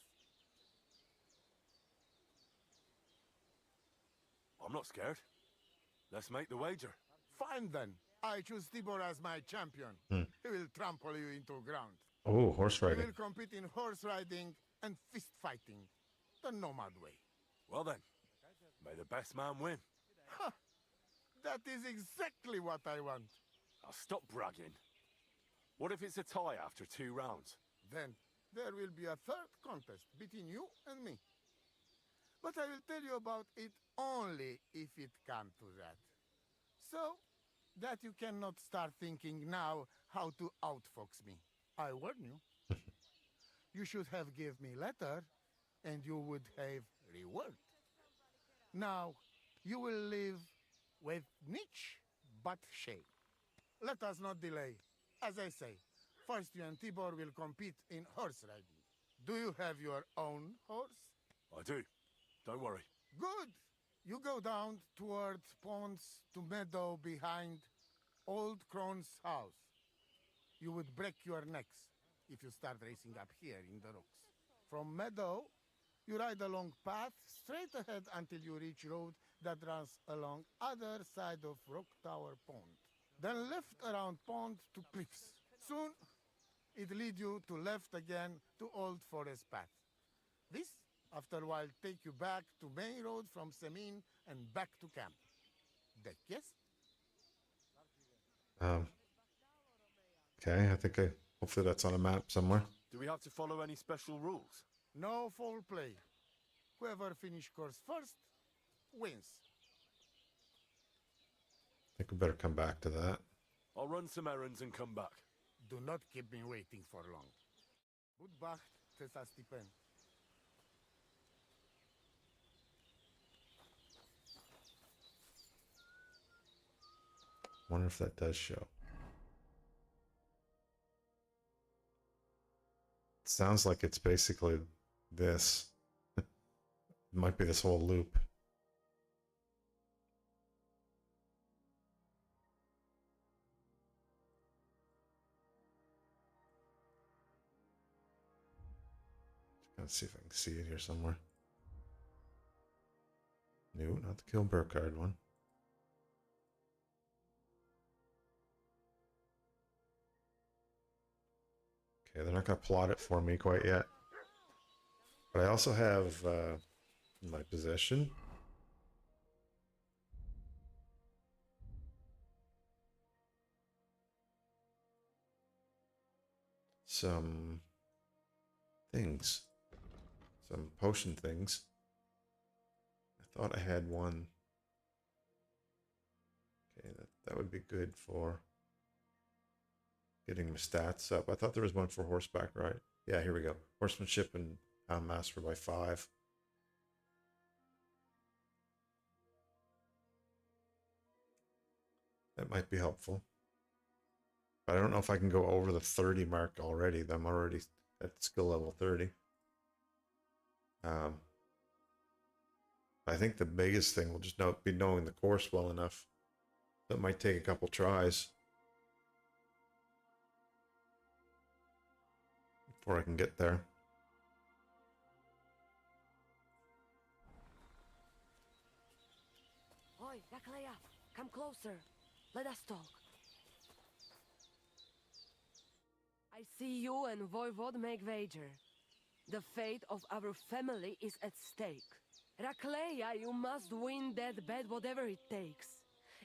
I'm not scared. Let's make the wager. Fine then. I choose Tibor as my champion. He will trample you into ground. Oh, horse He riding. will compete in horse riding and fist fighting. The nomad way. Well then, may the best man win. Ha! That is exactly what I want. Now stop bragging. What if it's a tie after 2 rounds? Then there will be a third contest between you and me. But I will tell you about it only if it comes to that. So that you cannot start thinking now how to outfox me. I warn you. You should have give me letter, and you would have reward. Now, you will live with niche but shame. Let us not delay. As I say, first you and Tibor will compete in horse riding. Do you have your own horse? I do. Don't worry. Good. You go down towards ponds to meadow behind Old Crone's house. You would break your necks if you start racing up here in the rocks. From meadow, you ride along path straight ahead until you reach road that runs along other side of Rock Tower Pond. Then left around pond to cliffs. Soon, it lead you to left again to Old Forest Path. This, after a while, take you back to main road from Semin and back to camp. Deck, yes? Okay, I think hopefully that's on a map somewhere. Do we have to follow any special rules? No foul play. Whoever finish course first, wins. I think we better come back to that. I'll run some errands and come back. Do not keep me waiting for long. Budbacht, Tessa Stipen. Wonder if that does show. It sounds like it's basically this. It might be this whole loop. Let's see if I can see it here somewhere. No, not the Kill Burkhardt one. Okay, they're not going to plot it for me quite yet. But I also have in my possession some things. Some potion things. I thought I had one. Okay, that would be good for getting my stats up. I thought there was one for horseback, right? Yeah, here we go. Horsemanship and master by 5. That might be helpful. But I don't know if I can go over the 30 mark already. I'm already at skill level 30. I think the biggest thing will just be knowing the course well enough. That might take a couple tries before I can get there. Oi, Yakleya, come closer. Let us talk. I see you and Voivod make wager. The fate of our family is at stake. Rakleia, you must win that bet whatever it takes.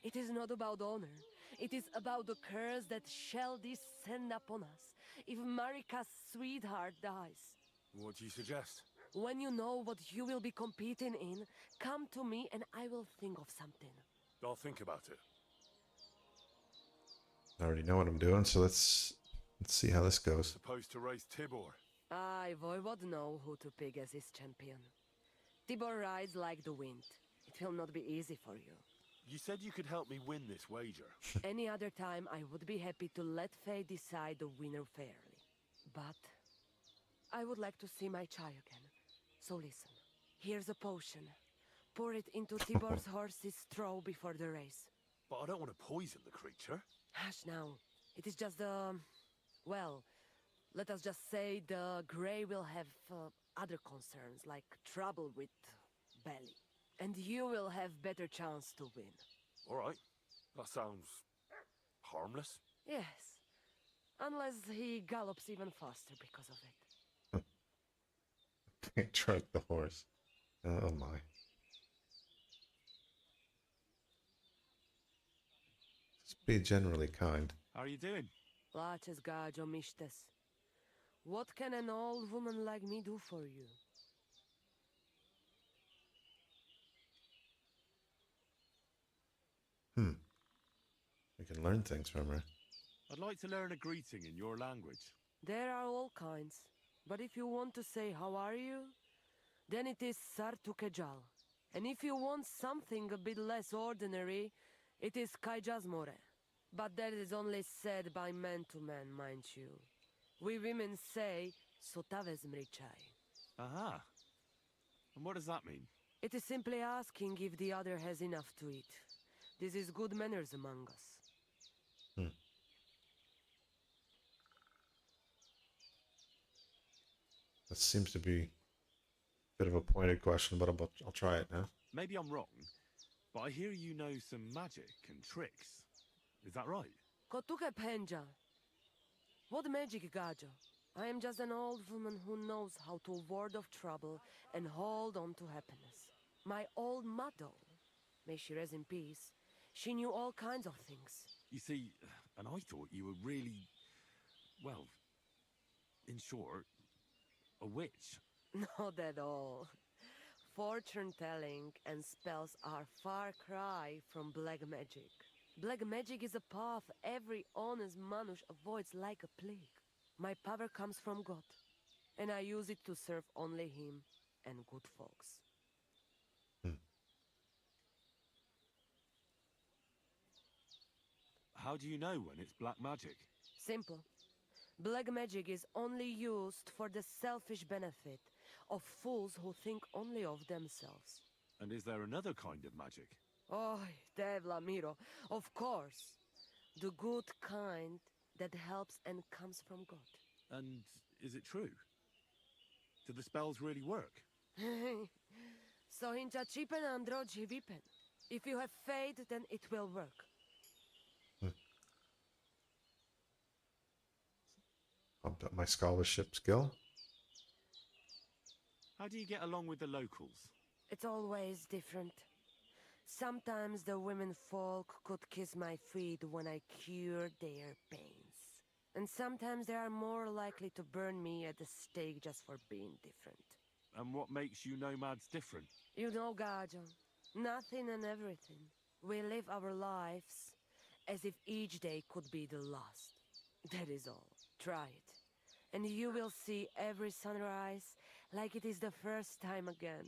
It is not about honor. It is about the curse that shall descend upon us if Marika's sweetheart dies. What do you suggest? When you know what you will be competing in, come to me and I will think of something. I'll think about it. I already know what I'm doing, so let's see how this goes. Supposed to race Tibor. I, Voivod, know who to pick as his champion. Tibor rides like the wind. It will not be easy for you. You said you could help me win this wager. Any other time, I would be happy to let fate decide the winner fairly. But I would like to see my Chai again. So listen, here's a potion. Pour it into Tibor's horse's straw before the race. But I don't want to poison the creature. Hush now. It is just well, let us just say the Grey will have other concerns, like trouble with belly. And you will have better chance to win. All right. That sounds harmless. Yes. Unless he gallops even faster because of it. Truck the horse. Oh my. Just be generally kind. How are you doing? Laches gajo mishtes. What can an old woman like me do for you? We can learn things from her. I'd like to learn a greeting in your language. There are all kinds. But if you want to say how are you, then it is Sartukejal. And if you want something a bit less ordinary, it is Kaijazmore. But that is only said by man to man, mind you. We women say Sotavez mrichai. Aha. And what does that mean? It is simply asking if the other has enough to eat. This is good manners among us. That seems to be a bit of a pointed question, but I'll try it now. Maybe I'm wrong, but I hear you know some magic and tricks. Is that right? Kotuke penja. What magic, Gajo? I am just an old woman who knows how to ward off trouble and hold on to happiness. My old mother, may she rest in peace, she knew all kinds of things. You see, and I thought you were really, well, in short, a witch. Not at all. Fortune-telling and spells are far cry from black magic. Black magic is a path every honest manush avoids like a plague. My power comes from God, and I use it to serve only Him and good folks. How do you know when it's black magic? Simple. Black magic is only used for the selfish benefit of fools who think only of themselves. And is there another kind of magic? Oh, Devla Miro, of course. The good kind that helps and comes from God. And is it true? Do the spells really work? So hincha chipen androji vipen. If you have faith, then it will work. Bumped up my scholarship skill. How do you get along with the locals? It's always different. Sometimes the women folk could kiss my feet when I cured their pains. And sometimes they are more likely to burn me at the stake just for being different. And what makes you nomads different? You know, Gajo, nothing and everything. We live our lives as if each day could be the last. That is all. Try it. And you will see every sunrise like it is the first time again.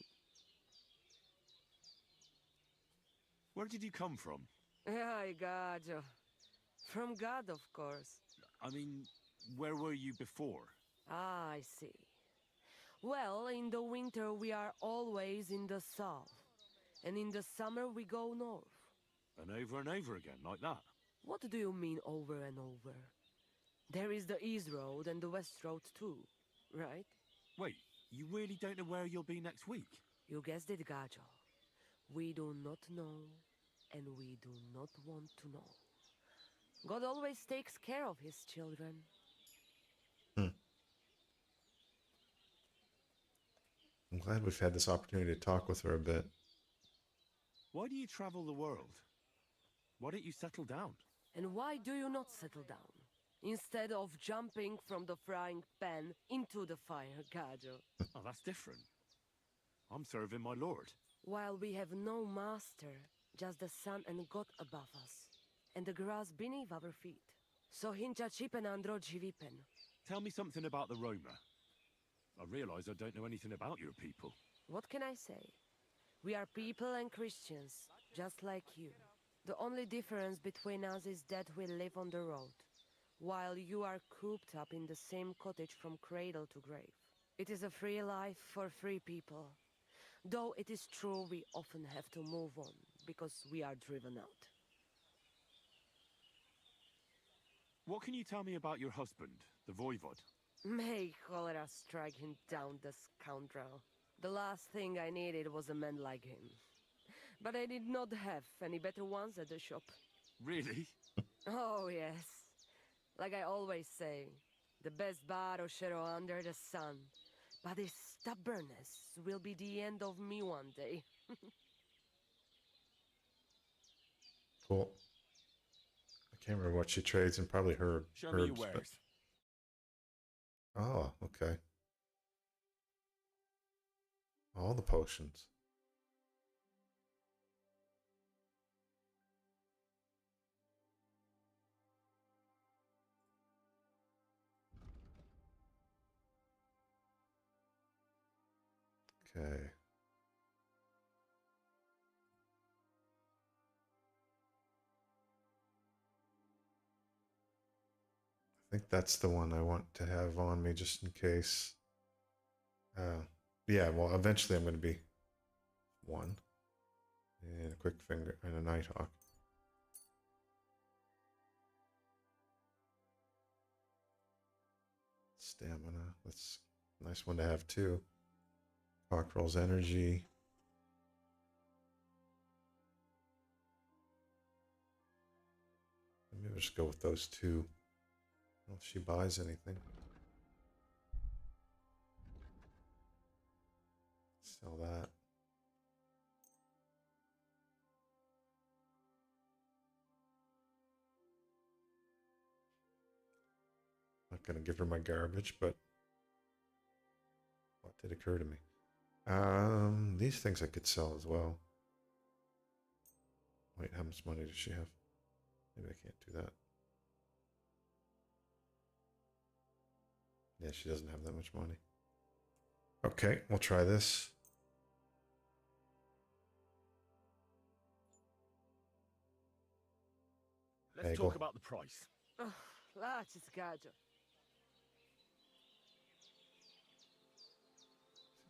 Where did you come from? Ay, Gajo. From God, of course. I mean, where were you before? Ah, I see. Well, in the winter we are always in the south. And in the summer we go north. And over again, like that? What do you mean over and over? There is the East Road and the West Road too, right? Wait, you really don't know where you'll be next week? You guessed it, Gajo. We do not know, and we do not want to know. God always takes care of his children. glad we've had this opportunity to talk with her a bit. Why do you travel the world? Why don't you settle down? And why do you not settle down? Instead of jumping from the frying pan into the fire, Gajo. Oh, that's different. I'm serving my lord. While we have no master, just the sun and God above us, and the grass beneath our feet. So hincha chipen androji vipen. Tell me something about the Roma. I realize I don't know anything about your people. What can I say? We are people and Christians, just like you. The only difference between us is that we live on the road, while you are cooped up in the same cottage from cradle to grave. It is a free life for free people. Though it is true we often have to move on, because we are driven out. What can you tell me about your husband, the Voivod? May cholera strike him down, the scoundrel. The last thing I needed was a man like him. But I did not have any better ones at the shop. Really? Oh, yes. Like I always say, the best barrochero under the sun. But his stubbornness will be the end of me one day. Cool. I can't remember what she trades in, probably her Show herbs. me your wares. Oh, okay. All the potions. Okay. I think that's the one I want to have on me just in case. Yeah, well, eventually I'm going to be one. And a quick finger and a Nighthawk. Stamina. That's a nice one to have too. Cockerel's energy. Maybe we'll just go with those two. I don't know if she buys anything. Sell that. Not gonna give her my garbage, but what did occur to me? These things I could sell as well. Wait, how much money does she have? Maybe I can't do that. Yeah, she doesn't have that much money. Okay, we'll try this. Let's Haggle. talk about the price. Oh, lacis Gajo.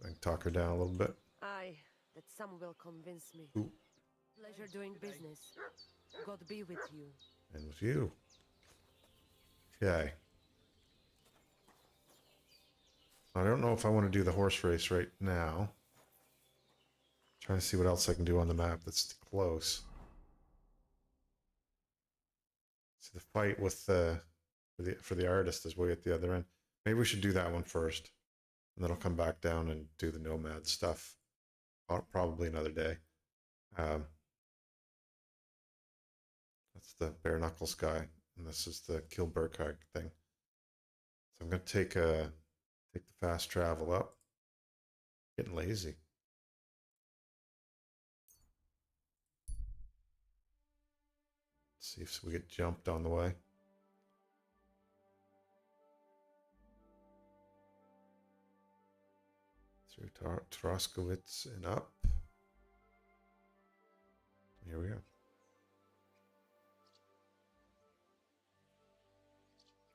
I can talk her down a little bit. Aye, that some will convince me. Ooh. Pleasure doing business. God be with you. And with you. Okay. I don't know if I want to do the horse race right now. Trying to see what else I can do on the map that's close. See, the fight with for the artist is way at the other end. Maybe we should do that one first, and then I'll come back down and do the nomad stuff. Probably another day. That's the bare knuckles guy, and this is the Kill Burkhard thing. So I'm gonna take the fast travel up. Getting lazy. Let's see if we get jumped on the way. Through Troskowitz and up. Here we go.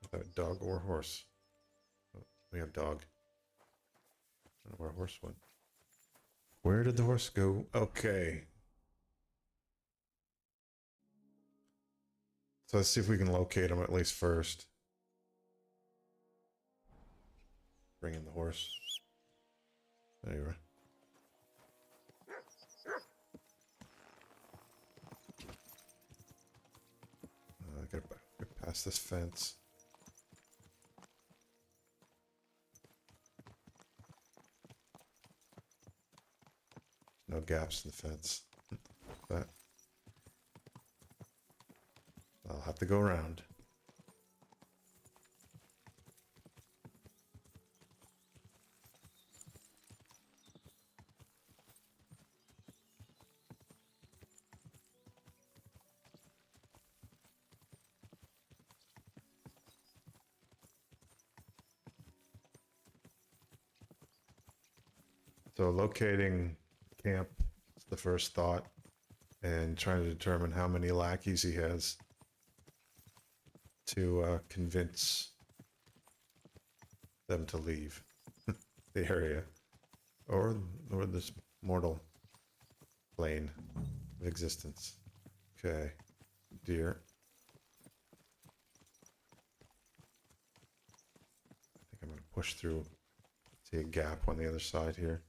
Without dog or horse. Oh, we have dog. I don't know where horse went. Where did the horse go? Okay. So let's see if we can locate him at least first. Bring in the horse. There you are. I gotta get past this fence. No gaps in the fence. But I'll have to go around. So locating camp is the first thought, and trying to determine how many lackeys he has to convince them to leave the area or this mortal plane of existence. Okay, deer. I think I'm gonna push through. See a gap on the other side here.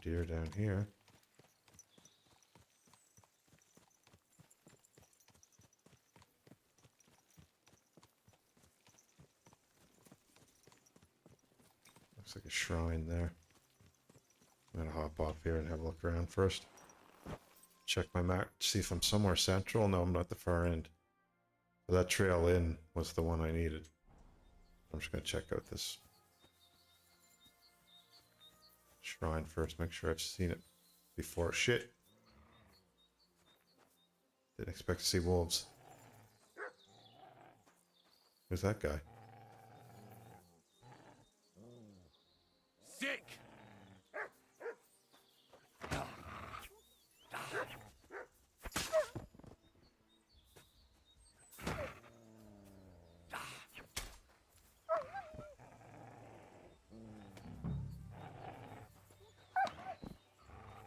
Deer down here. Looks like a shrine there. I'm gonna hop off here and have a look around first. Check my map, see if I'm somewhere central. No, I'm not at the far end. So that trail in was the one I needed. I'm just gonna check out this shrine first, make sure I've seen it before. Shit. Didn't expect to see wolves. Who's that guy? Sick!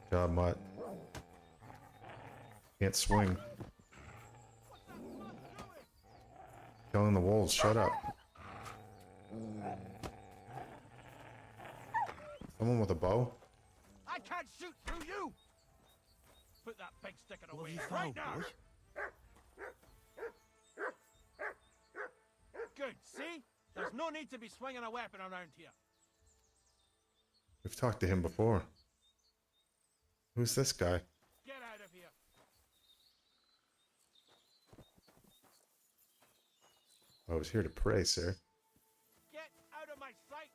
Job, Mutt. Can't swing. Killing the wolves, shut up. Someone with a bow? I can't shoot through you! Put that big sticker away you right found, now! boy? Good, see? There's no need to be swinging a weapon around here. We've talked to him before. Who's this guy? Get out of here! I was here to pray, sir. Get out of my sight!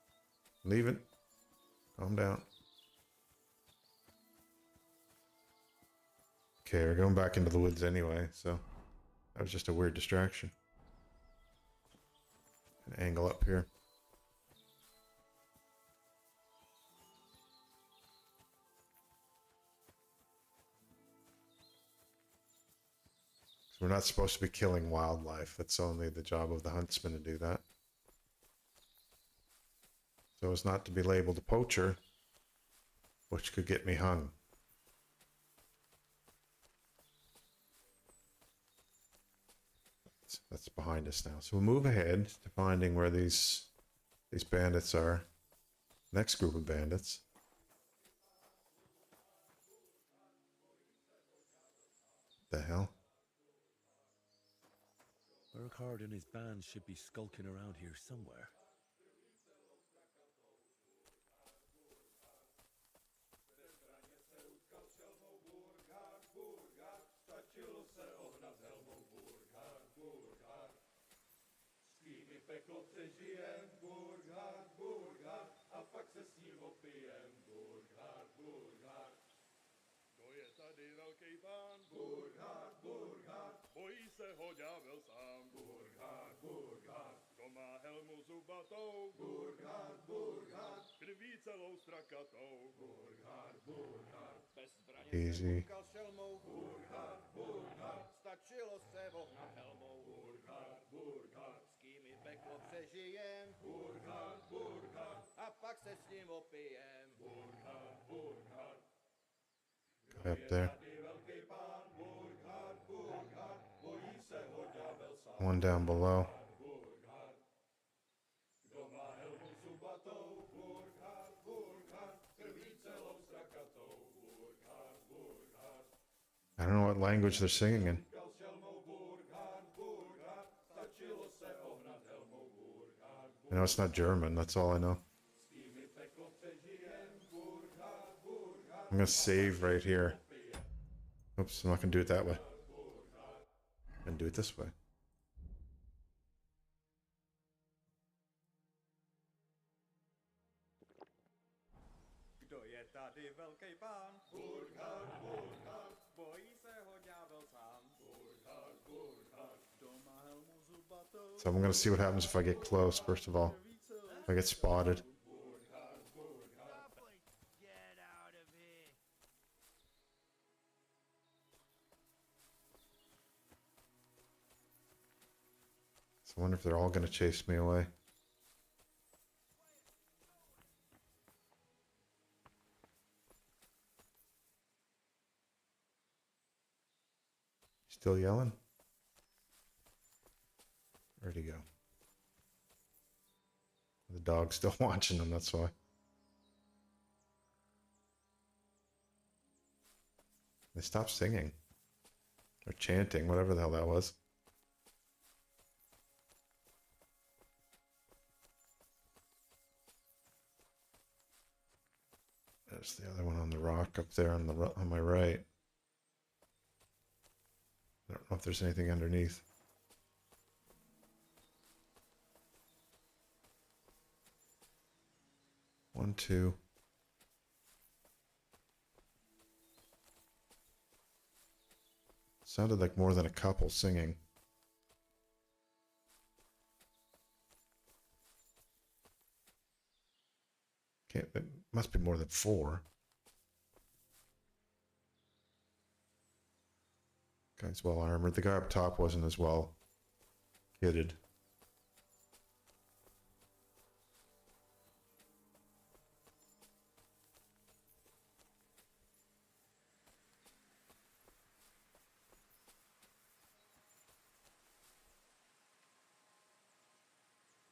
Leaving. Calm down. Okay, we're going back into the woods anyway, so that was just a weird distraction. An angle up here. So we're not supposed to be killing wildlife. It's only the job of the huntsman to do that. So as not to be labeled a poacher, which could get me hung. That's behind us now. So we'll move ahead to finding where these bandits are. Next group of bandits. The hell? Burkhard and his band should be skulking around here somewhere. Bojí se ho ďábel sám. Burkhard, Burkhard. To má helmu zubatou. Burkhard, Burkhard. Krví celou strakatou. Burkhard, Burkhard. Bez zbraně Easy. potkal šelmou. Burkhard, Burkhard. Stačilo se vohnat helmou. Burkhard, Burkhard. S kým i peklo přežijem. Burkhard, Burkhard. A pak se s ním opijem. Burkhard, Burkhard. Up there. One down below. I don't know what language they're singing in. I know it's not German, that's all I know. I'm gonna save right here. Oops, I'm not gonna do it that way. I'm gonna do it this way. Kdo je tady velký pán? Burkhard, Burkhard, bojí se ho ďábel sám. Burkhard, Burkhard, kdo má helmu zubatou? So I'm gonna see what happens if I get close, first of all. If I get spotted. Get out of here. So I wonder if they're all gonna chase me away. Still yelling? Where'd he go? The dog's still watching him, that's why. They stopped singing. Or chanting, whatever the hell that was. There's the other one on the rock up there on on my right. I don't know if there's anything underneath. One, two. Sounded like more than a couple singing. It must be more than 4. Guy's well armored. The guy up top wasn't as well kitted.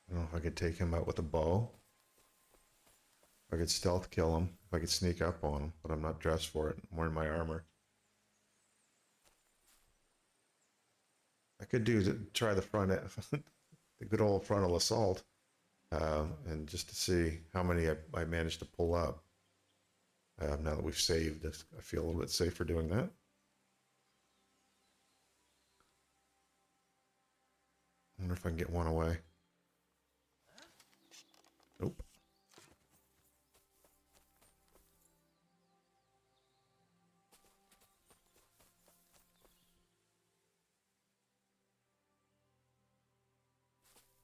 I don't know if I could take him out with a bow. I could stealth kill him. If I could sneak up on him, but I'm not dressed for it. I'm wearing my armor. I could try the front, the good old frontal assault, and just to see how many I managed to pull up. Now that we've saved, I feel a little bit safer doing that. I wonder if I can get one away. Nope.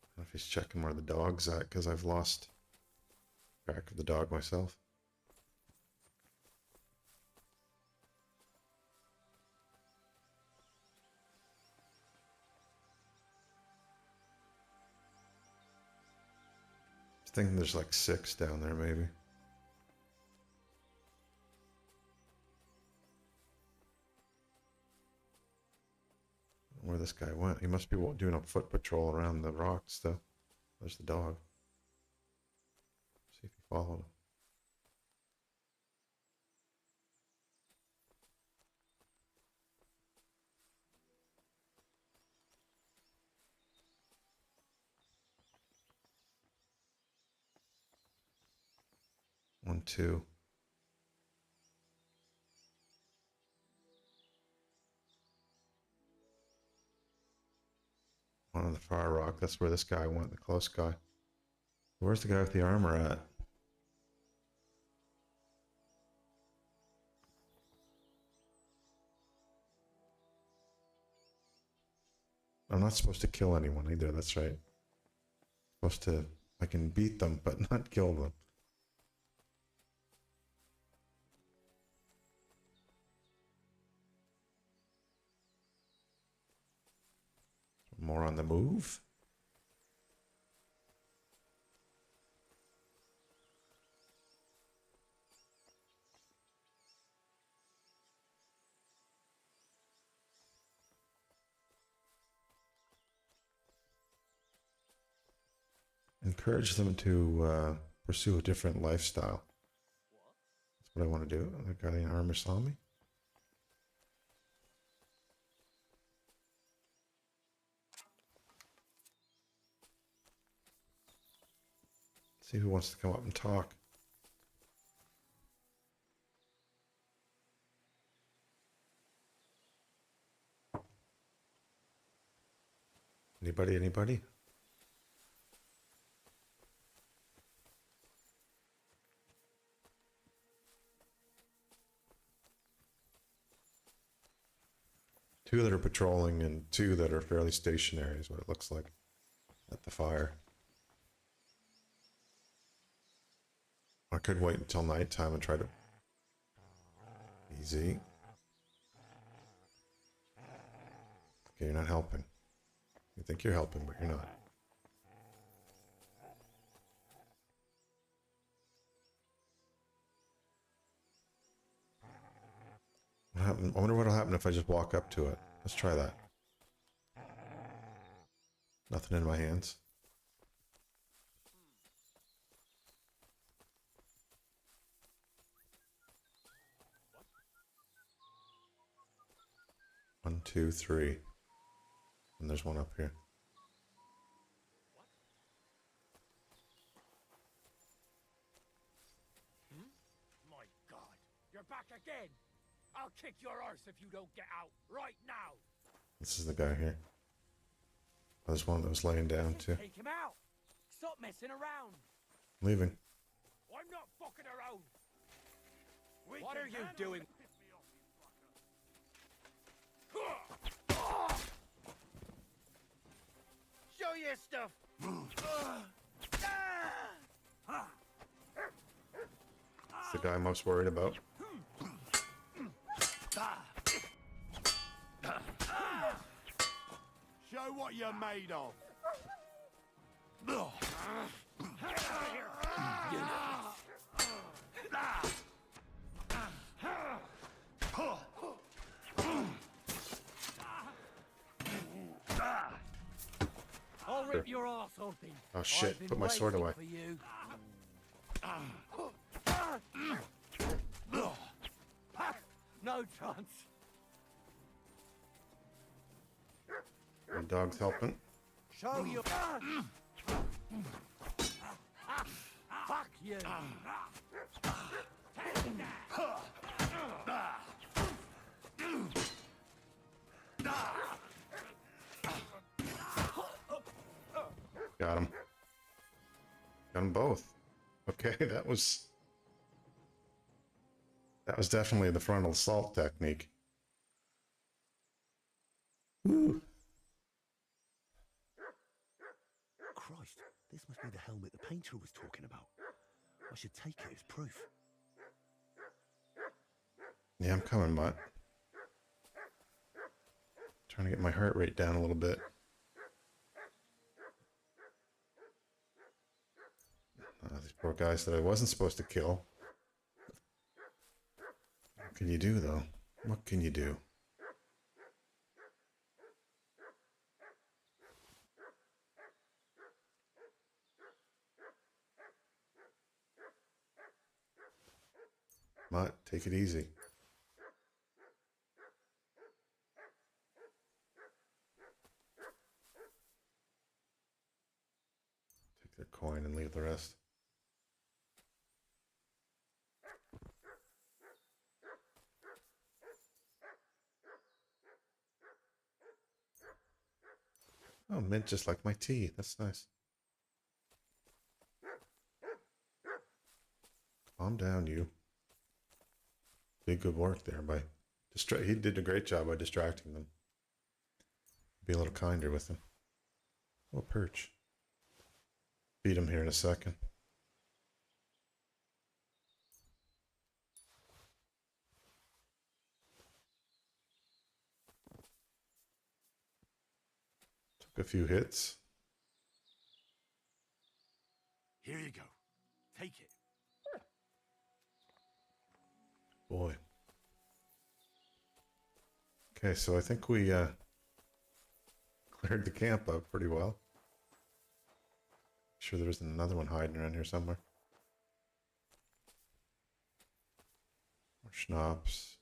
I don't know if he's checking where the dog's at, because I've lost track of the dog myself. I think there's like 6 down there, maybe. Where this guy went. He must be doing a foot patrol around the rocks, though. There's the dog. See if he followed him. One, two. One on the far rock. That's where this guy went, the close guy. Where's the guy with the armor at? I'm not supposed to kill anyone either, that's right. Supposed to, I can beat them, but not kill them. More on the move. Encourage them to pursue a different lifestyle. That's what I want to do. The guy in armor saw me. See who wants to come up and talk. Anybody? Anybody? Two that are patrolling and two that are fairly stationary is what it looks like at the fire. I could wait until nighttime and try to... Easy. Okay, you're not helping. You think you're helping, but you're not. What happened? I wonder what'll happen if I just walk up to it. Let's try that. Nothing in my hands. One, two, three. And there's one up here. My God, you're back again! I'll kick your arse if you don't get out, right now! This is the guy here. There's one that was laying down too. Take him out! Stop messing around! Leaving. I'm not fucking around! What are you doing? Show your stuff! It's the guy I'm most worried about. Show what you're made of. I'll rip your ass open. Oh shit, I've been put my sword waiting away. for you. No chance. My dog's helping. Show you. Fuck you. Got him. Got them both. Okay, that was definitely the frontal assault technique. Woo. Christ, this must be the helmet the painter was talking about. I should take it as proof. Yeah, I'm coming, Mutt. Trying to get my heart rate down a little bit. These poor guys that I wasn't supposed to kill. What can you do, though? What can you do? Mutt, take it easy. Take their coin and leave the rest. Oh, mint just like my tea. That's nice. Calm down, you. Did good work there by he did a great job by distracting them. Be a little kinder with them. Oh, perch. Beat him here in a second. Took a few hits. Here you go. Take it. Boy. Okay, so I think we cleared the camp up pretty well. Sure there isn't another one hiding around here somewhere. More schnapps.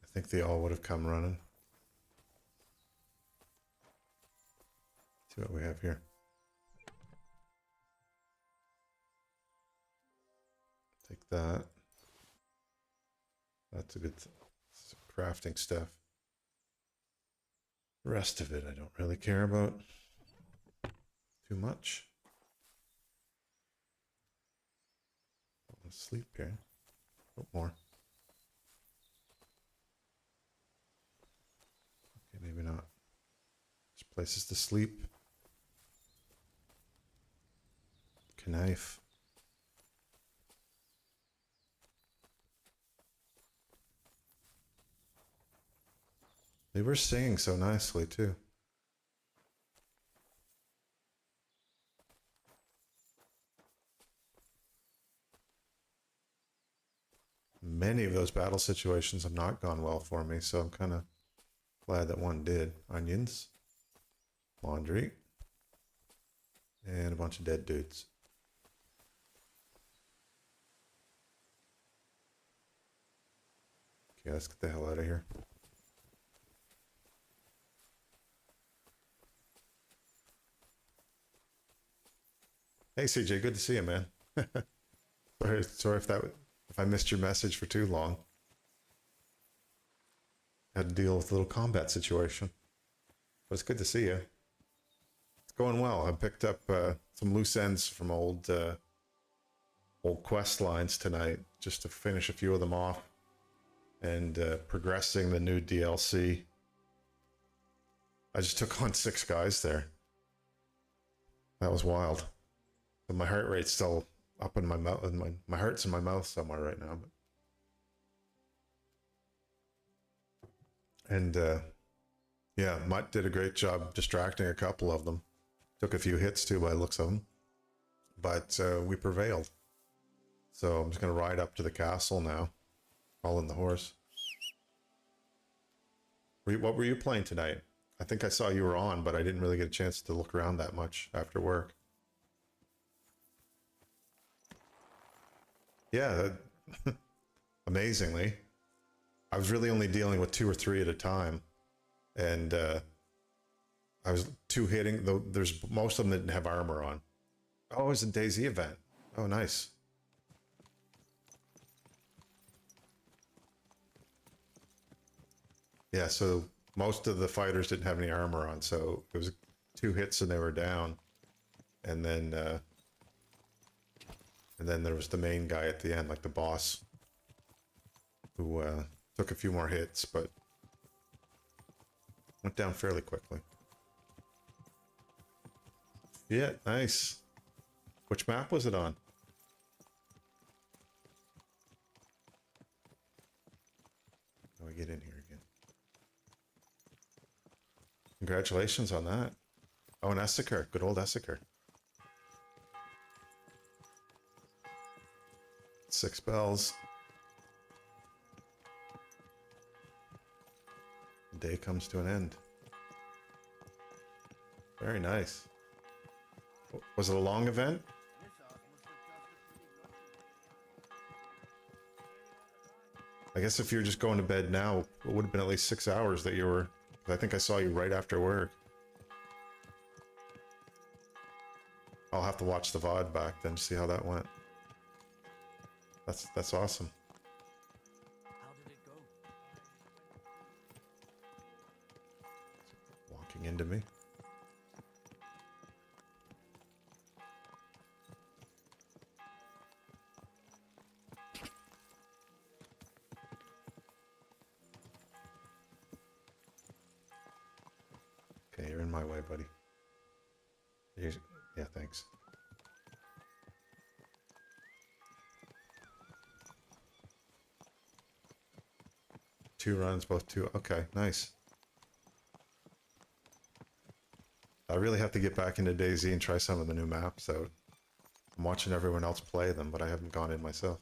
I think they all would have come running. see what we have here. Take that. That's a good crafting stuff. The rest of it I don't really care about too much. Let's sleep here. Oh, more. Okay, maybe not. There's places to sleep. Knife. They were singing so nicely too. Many of those battle situations have not gone well for me, so I'm kind of glad that one did. Onions, laundry, and a bunch of dead dudes. Okay, let's get the hell out of here. Hey CJ, good to see you, man. sorry if I missed your message for too long. Had to deal with a little combat situation, but it's good to see you. It's going well. I picked up some loose ends from old quest lines tonight, just to finish a few of them off, and progressing the new DLC. I just took on 6 guys there. That was wild. But my heart rate's still up in my mouth, and my heart's in my mouth somewhere right now. And yeah, Mutt did a great job distracting a couple of them. Took a few hits too by the looks of them, but we prevailed. So I'm just gonna ride up to the castle now, all in the horse. What were you playing tonight? I think I saw you were on, but I didn't really get a chance to look around that much after work. Yeah, amazingly, I was really only dealing with 2 or 3 at a time, and I was 2 hitting. Though there's most of them didn't have armor on. Oh, it was a DayZ event. Oh, nice. Yeah, so most of the fighters didn't have any armor on, so it was 2 hits and they were down, and then there was the main guy at the end, like the boss, who took a few more hits, but went down fairly quickly. Yeah, nice. Which map was it on? How do we get in here again? Congratulations on that. Oh, an Essiker. Good old Essiker. 6 bells. The day comes to an end. Very nice. Was it a long event? I guess if you're just going to bed now, it would have been at least 6 hours that you were... I think I saw you right after work. I'll have to watch the VOD back then to see how that went. That's awesome. How did it go? Walking into me. Okay, you're in my way, buddy. Yeah, thanks. Two runs, both 2. Okay, nice. I really have to get back into DayZ and try some of the new maps out. I'm watching everyone else play them, but I haven't gone in myself.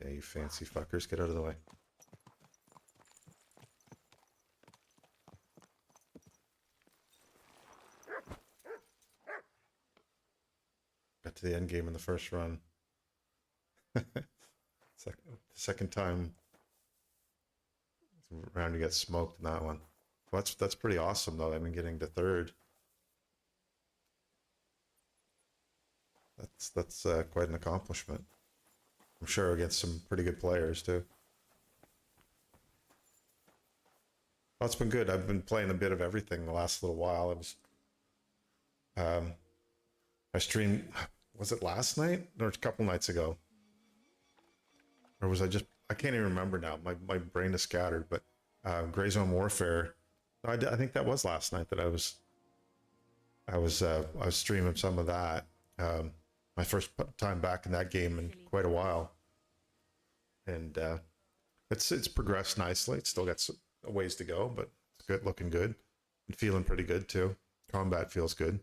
Okay, you fancy fuckers, get out of the way. Got to the end game in the first run. Second time Round you get smoked in that one. Well, that's pretty awesome though. I mean, getting to third. That's quite an accomplishment. I'm sure against some pretty good players too. Well, it's been good. I've been playing a bit of everything the last little while. I streamed, was it last night or a couple nights ago? Or was I can't even remember now. My brain is scattered, but Gray Zone Warfare, I think that was last night that I was streaming some of that. My first time back in that game in quite a while. And it's progressed nicely. It's still got a ways to go, but it's good, looking good, and feeling pretty good too. Combat feels good.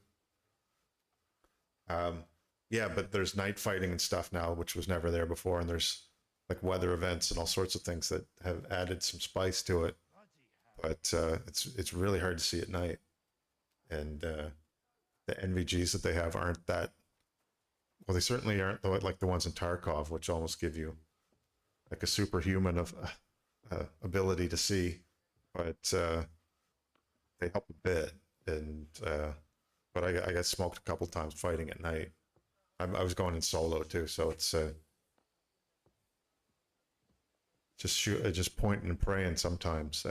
Yeah, but there's night fighting and stuff now, which was never there before, and there's like weather events and all sorts of things that have added some spice to it. But it's really hard to see at night, and the NVGs that they have aren't that. Well, they certainly aren't like the ones in Tarkov, which almost give you like a superhuman of ability to see, but they help a bit. And but I got smoked a couple times fighting at night. I was going in solo too, so it's just pointing and praying sometimes,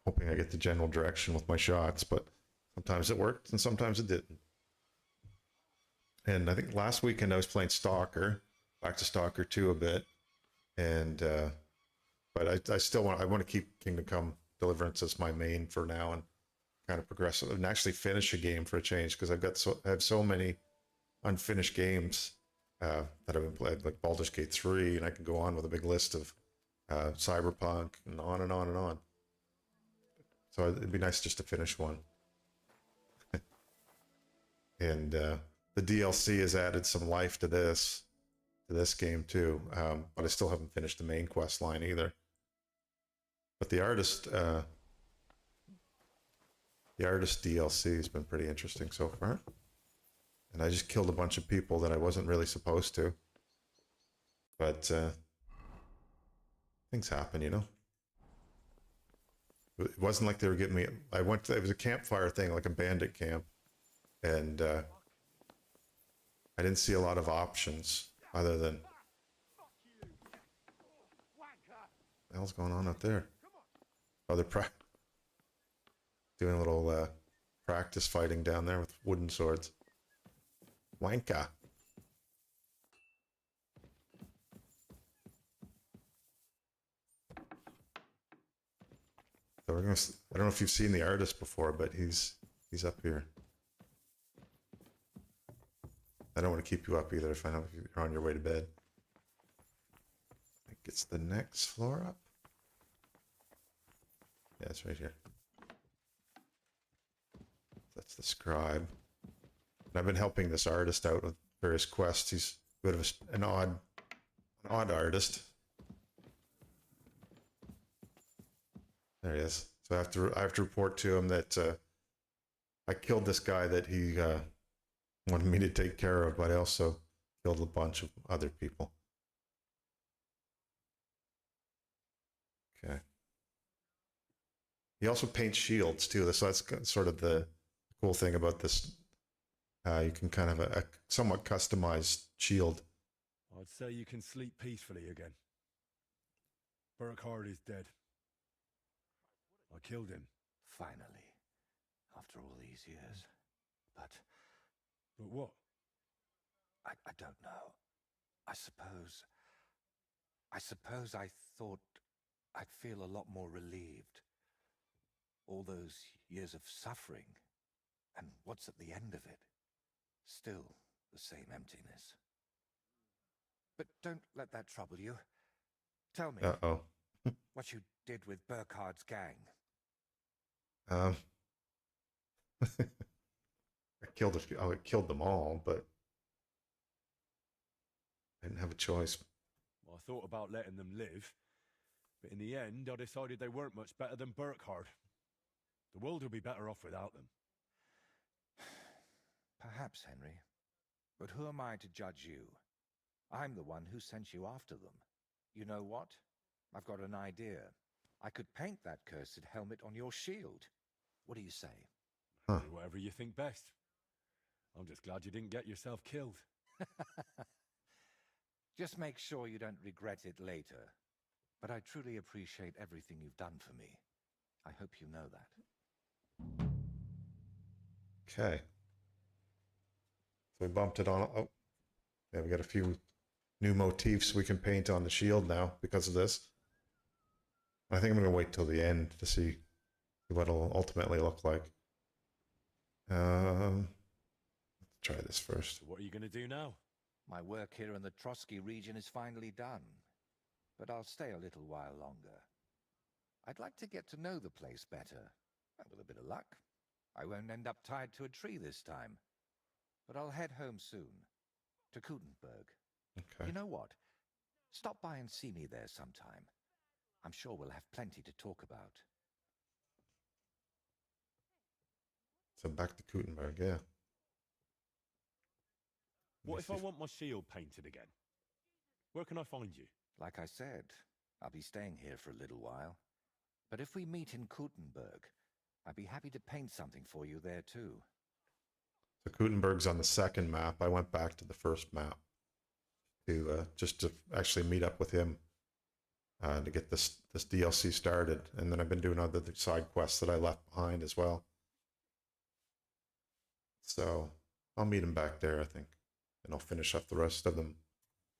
hoping I get the general direction with my shots. But sometimes it worked and sometimes it didn't. And I think last weekend I was playing Stalker, back to Stalker 2 a bit, and but I still want to keep Kingdom Come Deliverance as my main for now and kind of progress and actually finish a game for a change, because I have so many unfinished games that I've been playing, like Baldur's Gate 3, and I can go on with a big list of Cyberpunk and on and on and on. So it'd be nice just to finish one. And the DLC has added some life to this game too, but I still haven't finished the main quest line either. But the artist DLC has been pretty interesting so far, and I just killed a bunch of people that I wasn't really supposed to. But things happen, you know. It wasn't like they were getting me. It was a campfire thing, like a bandit camp, and I didn't see a lot of options other than. What the hell's going on up there? Oh, they're doing a little practice fighting down there with wooden swords. Wanka. So we're gonna. I don't know if you've seen the artist before, but he's up here. I don't want to keep you up either if I know if you're on your way to bed. I think it's the next floor up. Yeah, it's right here. That's the scribe. And I've been helping this artist out with various quests. He's a bit of an odd artist. There he is. So I have to report to him that I killed this guy that he wanted me to take care of, but I also killed a bunch of other people. Okay. He also paints shields too. So that's sort of the cool thing about this. You can kind of a somewhat customized shield. I'd say you can sleep peacefully again. Burkhard is dead. I killed him. Finally. After all these years. But what? I don't know. I suppose I thought I'd feel a lot more relieved. All those years of suffering, and what's at the end of it? Still the same emptiness. But don't let that trouble you. Tell me what you did with Burkhard's gang. I killed a few. I killed them all, but I didn't have a choice. Well, I thought about letting them live, but in the end, I decided they weren't much better than Burkhard. The world will be better off without them. Perhaps, Henry. But who am I to judge you? I'm the one who sent you after them. You know what? I've got an idea. I could paint that cursed helmet on your shield. What do you say? Huh. Do whatever you think best. I'm just glad you didn't get yourself killed. Just make sure you don't regret it later. But I truly appreciate everything you've done for me. I hope you know that. Okay. So we bumped it on. Oh, yeah, we got a few new motifs we can paint on the shield now because of this. I think I'm going to wait till the end to see what it'll ultimately look like. Let's try this first. So what are you going to do now? My work here in the Trotsky region is finally done. But I'll stay a little while longer. I'd like to get to know the place better. And with a bit of luck, I won't end up tied to a tree this time. But I'll head home soon. To Kutenberg. Okay. You know what? Stop by and see me there sometime. I'm sure we'll have plenty to talk about. So back to Kutenberg, yeah. What if I want my shield painted again? Where can I find you? Like I said, I'll be staying here for a little while. But if we meet in Kutenberg, I'd be happy to paint something for you there too. So Kutenberg's on the second map. I went back to the first map to just to actually meet up with him to get this DLC started. And then I've been doing other side quests that I left behind as well. So I'll meet him back there, I think, and I'll finish up the rest of them.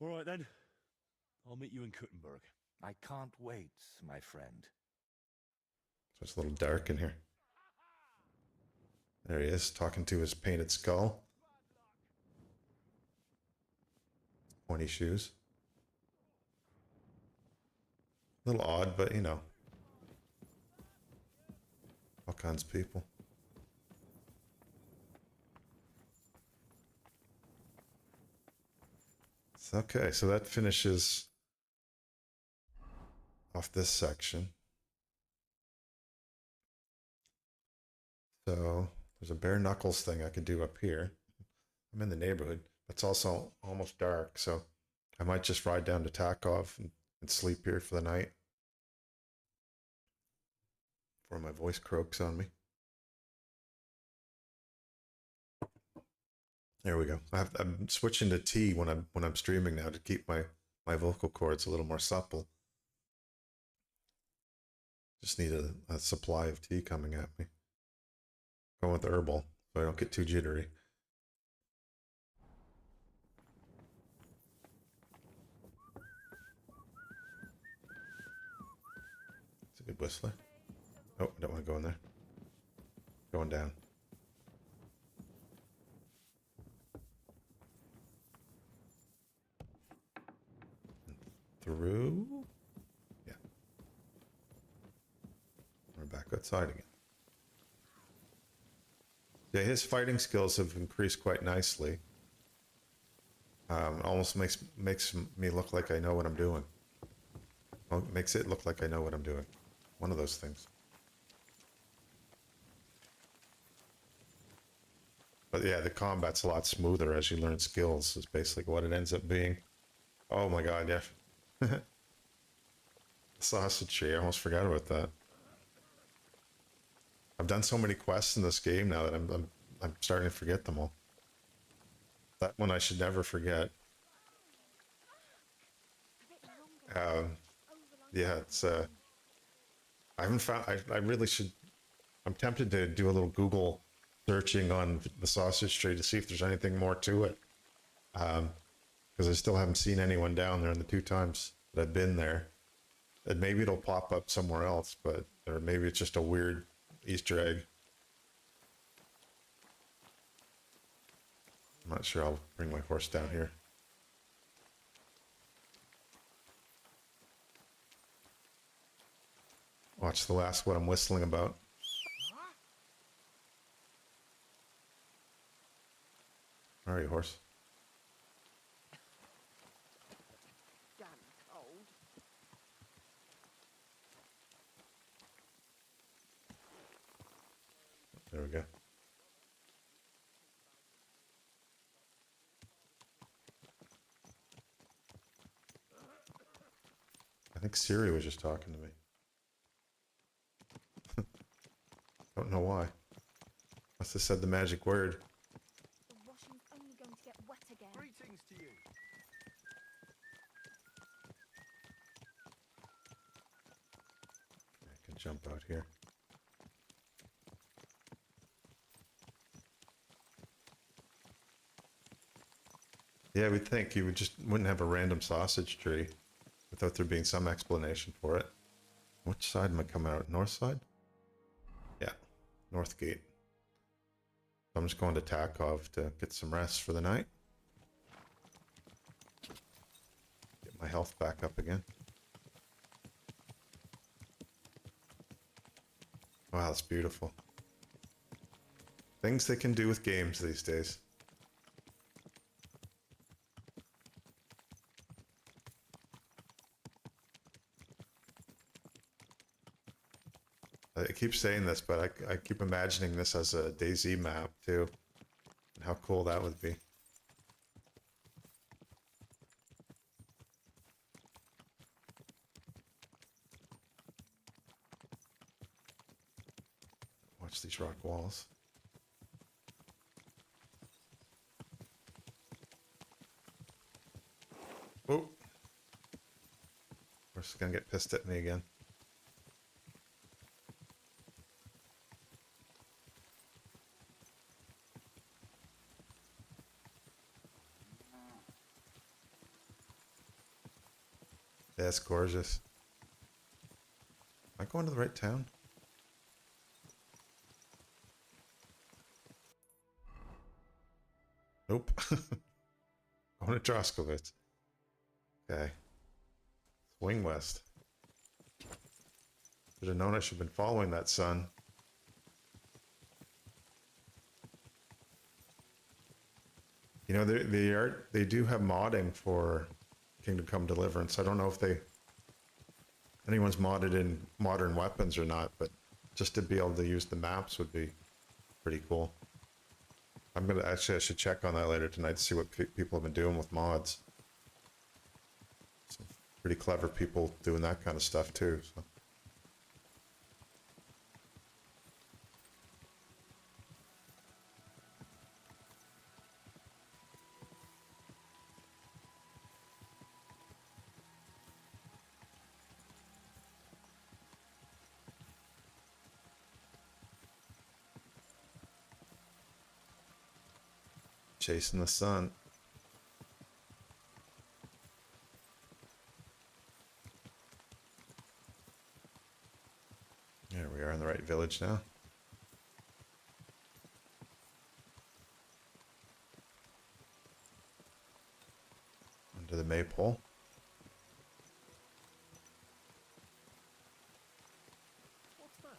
All right then. I'll meet you in Kutenberg. I can't wait, my friend. So it's a little dark in here. There he is, talking to his painted skull. Pointy shoes. A little odd, but you know. All kinds of people. Okay, so that finishes off this section. So there's a bare knuckles thing I can do up here. I'm in the neighborhood. It's also almost dark, so I might just ride down to Takov and sleep here for the night before my voice croaks on me. There we go. I'm switching to T when I'm streaming now to keep my vocal cords a little more supple. Just need a supply of tea coming at me. Going with herbal so I don't get too jittery. It's a good whistler. Oh, I don't want to go in there. Going down. Through. Yeah. We're back outside again. Yeah, his fighting skills have increased quite nicely. Almost makes me look like I know what I'm doing. Well, makes it look like I know what I'm doing. One of those things. But yeah, the combat's a lot smoother as you learn skills, is basically what it ends up being. Oh my god, yeah. Sausage tree, I almost forgot about that. I've done so many quests in this game now that I'm starting to forget them all. That one I should never forget. Yeah, it's I haven't found. I really should. I'm tempted to do a little Google searching on the sausage tree to see if there's anything more to it. Because I still haven't seen anyone down there in the 2 times that I've been there. And maybe it'll pop up somewhere else, but or maybe it's just a weird Easter egg. I'm not sure. I'll bring my horse down here. Watch the last what I'm whistling about. All right, horse. Damn cold. There we go. I think Siri was just talking to me. Don't know why. Must have said the magic word. The washing's only going to get wet again. Greetings to you. I can jump out here. Yeah, we'd think you wouldn't have a random sausage tree without there being some explanation for it. Which side am I coming out? North side? Yeah, north gate. I'm just going to Takov to get some rest for the night. Get my health back up again. Wow, that's beautiful. Things they can do with games these days. I keep saying this, but I keep imagining this as a DayZ map too, and how cool that would be. Watch these rock walls. Oh, of course, it's gonna get pissed at me again. That's gorgeous. Am I going to the right town? Nope. Going to Droskowitz. Okay. Swing west. Should have known I should have been following that sun. You know, they do have modding for Kingdom Come Deliverance. I don't know if anyone's modded in modern weapons or not, but just to be able to use the maps would be pretty cool. I should check on that later tonight to see what people have been doing with mods. Some pretty clever people doing that kind of stuff too. So. Chasing the sun. There we are in the right village now. Under the maypole. What's that?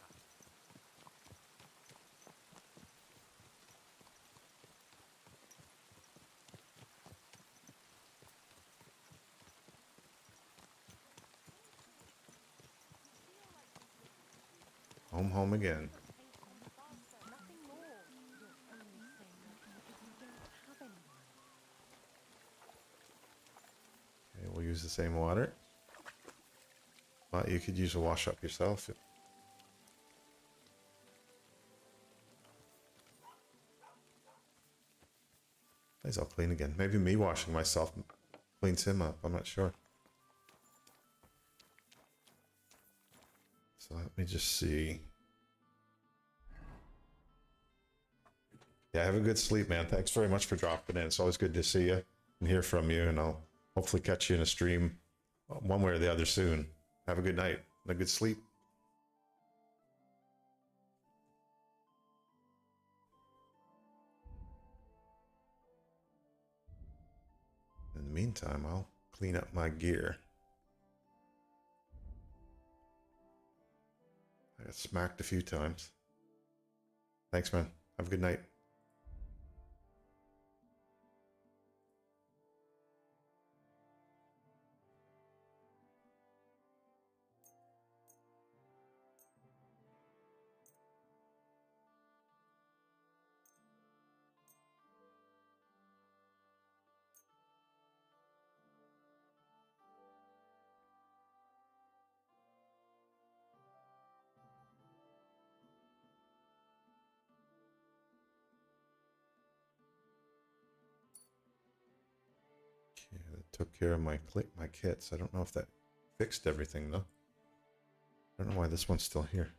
Home, home again. Nothing more. You're only saying that because you don't have anyone. Okay, we'll use the same water. But you could use a wash up yourself. He's all clean again. Maybe me washing myself cleans him up. I'm not sure. So let me just see. Yeah, have a good sleep, man. Thanks very much for dropping in. It's always good to see you and hear from you, and I'll hopefully catch you in a stream one way or the other soon. Have a good night and a good sleep. In the meantime, I'll clean up my gear. I got smacked a few times. Thanks, man. Have a good night. took care of my kits. I don't know if that fixed everything though. I don't know why this one's still here.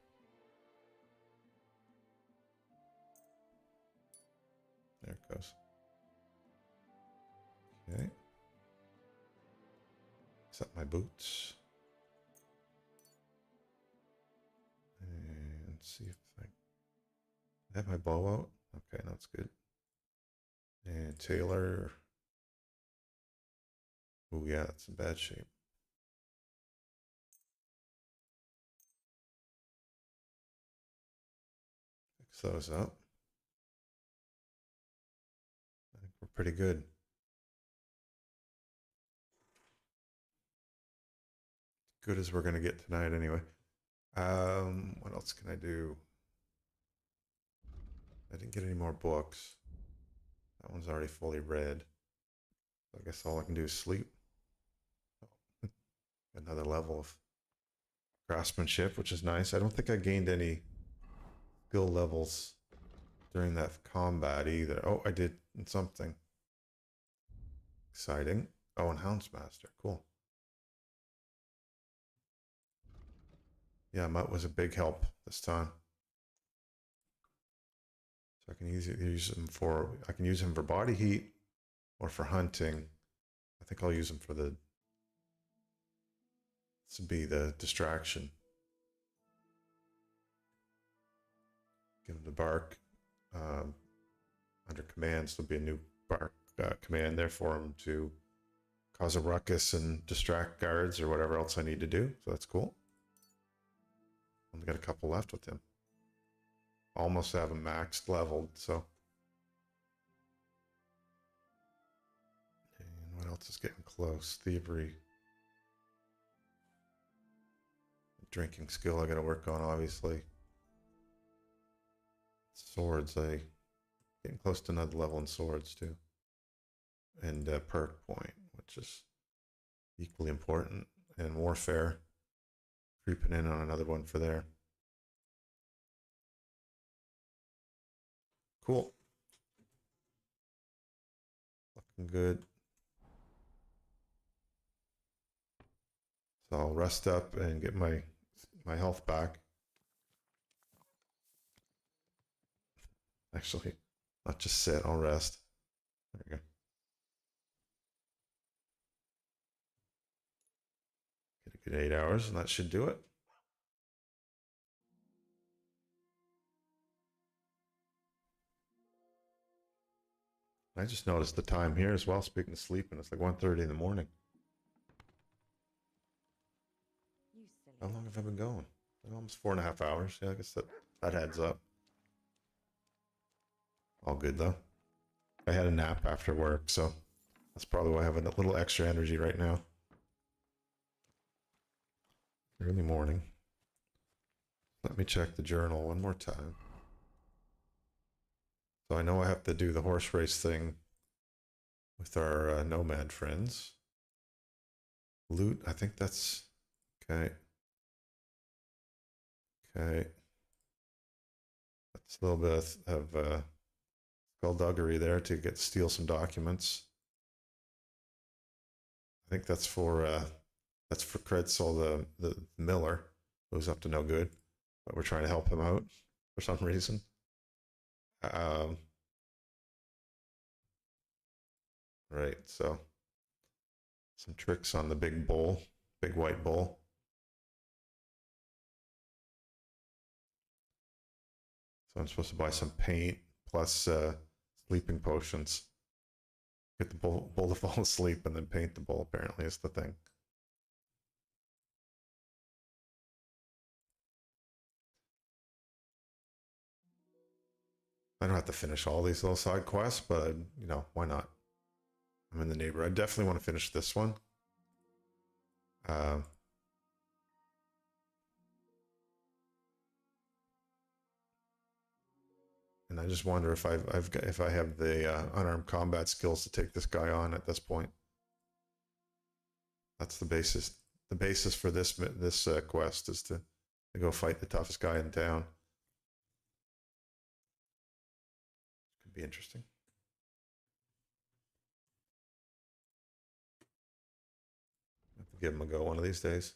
There it goes. Okay. Set my boots. And see if I have my bow out. Okay, that's good. And Taylor. Oh yeah, that's in bad shape. Fix those up. I think we're pretty good. Good as we're gonna get tonight anyway. What else can I do? I didn't get any more books. That one's already fully read. I guess all I can do is sleep. Another level of craftsmanship, which is nice. I don't think I gained any skill levels during that combat either. Oh, I did something exciting. Oh, and Houndsmaster. Cool. Yeah, Mutt was a big help this time. So I can use him for, I can use him for body heat or for hunting. I think I'll use him for the, this would be the distraction. Give him the bark. Under commands, there'll be a new bark command there for him to cause a ruckus and distract guards or whatever else I need to do. So that's cool. Only got a couple left with him. Almost have him maxed leveled, so. And what else is getting close? Thievery. Drinking skill I gotta work on, obviously. Swords, getting close to another level in swords too. And perk point, which is equally important. And warfare, creeping in on another one for there. Cool. Looking good. So I'll rest up and get my health back. Actually, not just sit, I'll rest. There we go. Get a good 8 hours, and that should do it. I just noticed the time here as well, speaking of sleeping. It's like 1:30 in the morning. How long have I been going? Almost 4.5 hours. Yeah, I guess that adds up. All good though. I had a nap after work, so that's probably why I have a little extra energy right now. Early morning. Let me check the journal one more time. So I know I have to do the horse race thing with our nomad friends. Loot, I think that's okay. Okay. That's a little bit of skullduggery there to steal some documents. I think that's for Kredsel, the miller, who's up to no good, but we're trying to help him out for some reason. Right, so some tricks on the big bull, big white bull. So I'm supposed to buy some paint plus sleeping potions. Get the bull to fall asleep and then paint the bull, apparently, is the thing. I don't have to finish all these little side quests, but, you know, why not? I'm in the neighborhood. I definitely want to finish this one. And I just wonder if if I have the unarmed combat skills to take this guy on at this point. That's the basis. The basis for this quest is to go fight the toughest guy in town. Could be interesting. give them a go one of these days.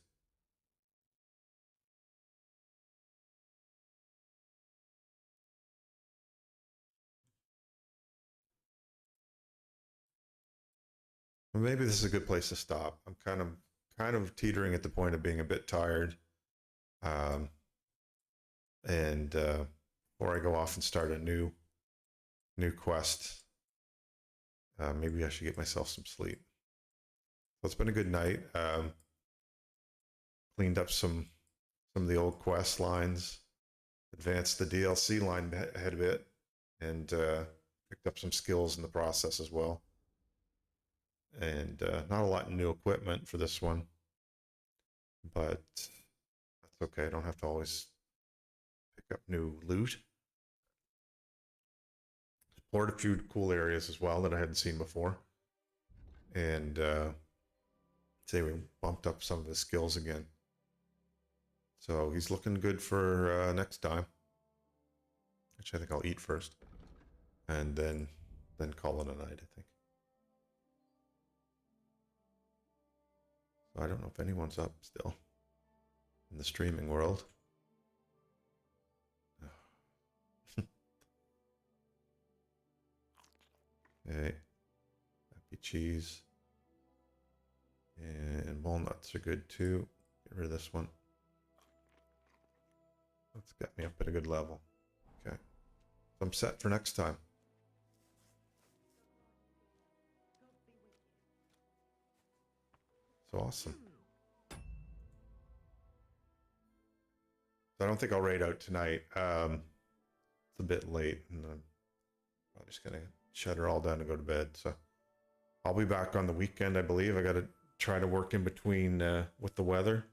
Well, maybe this is a good place to stop. I'm kind of teetering at the point of being a bit tired. And before I go off and start a new quest, maybe I should get myself some sleep. So it's been a good night. Cleaned up some of the old quest lines, advanced the DLC line ahead a bit, and picked up some skills in the process as well. And not a lot of new equipment for this one, but that's okay. I don't have to always pick up new loot. Explored a few cool areas as well that I hadn't seen before, and say we bumped up some of his skills again. So he's looking good for next time. Actually, I think I'll eat first, and then call it a night, I think. So I don't know if anyone's up still in the streaming world. Okay, happy cheese and walnuts are good too. Get rid of this one. That's got me up at a good level. Okay, so I'm set for next time. So awesome. So I don't think I'll raid out tonight. It's a bit late, and I'm probably just gonna shut her all down and go to bed. So I'll be back on the weekend, I believe. I got to try to work in between with the weather,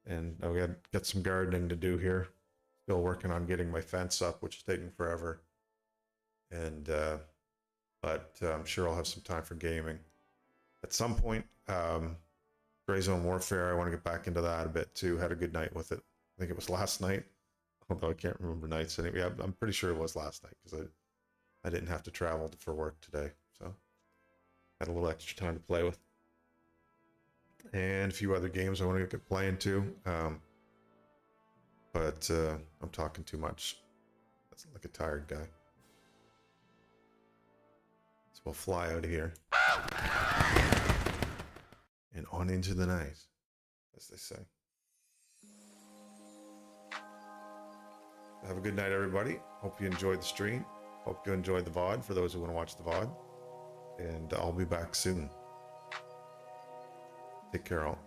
and I got get some gardening to do here. Still working on getting my fence up, which is taking forever. And but I'm sure I'll have some time for gaming at some point. Gray Zone Warfare, I want to get back into that a bit too. Had a good night with it. I think it was last night, although I can't remember nights. Anyway, I'm pretty sure it was last night because I didn't have to travel for work today, so had a little extra time to play with. And a few other games I want to get playing too. But I'm talking too much. That's like a tired guy. So we'll fly out of here. And on into the night, as they say. Have a good night, everybody. Hope you enjoyed the stream. Hope you enjoyed the VOD for those who want to watch the VOD. And I'll be back soon. Take care, all.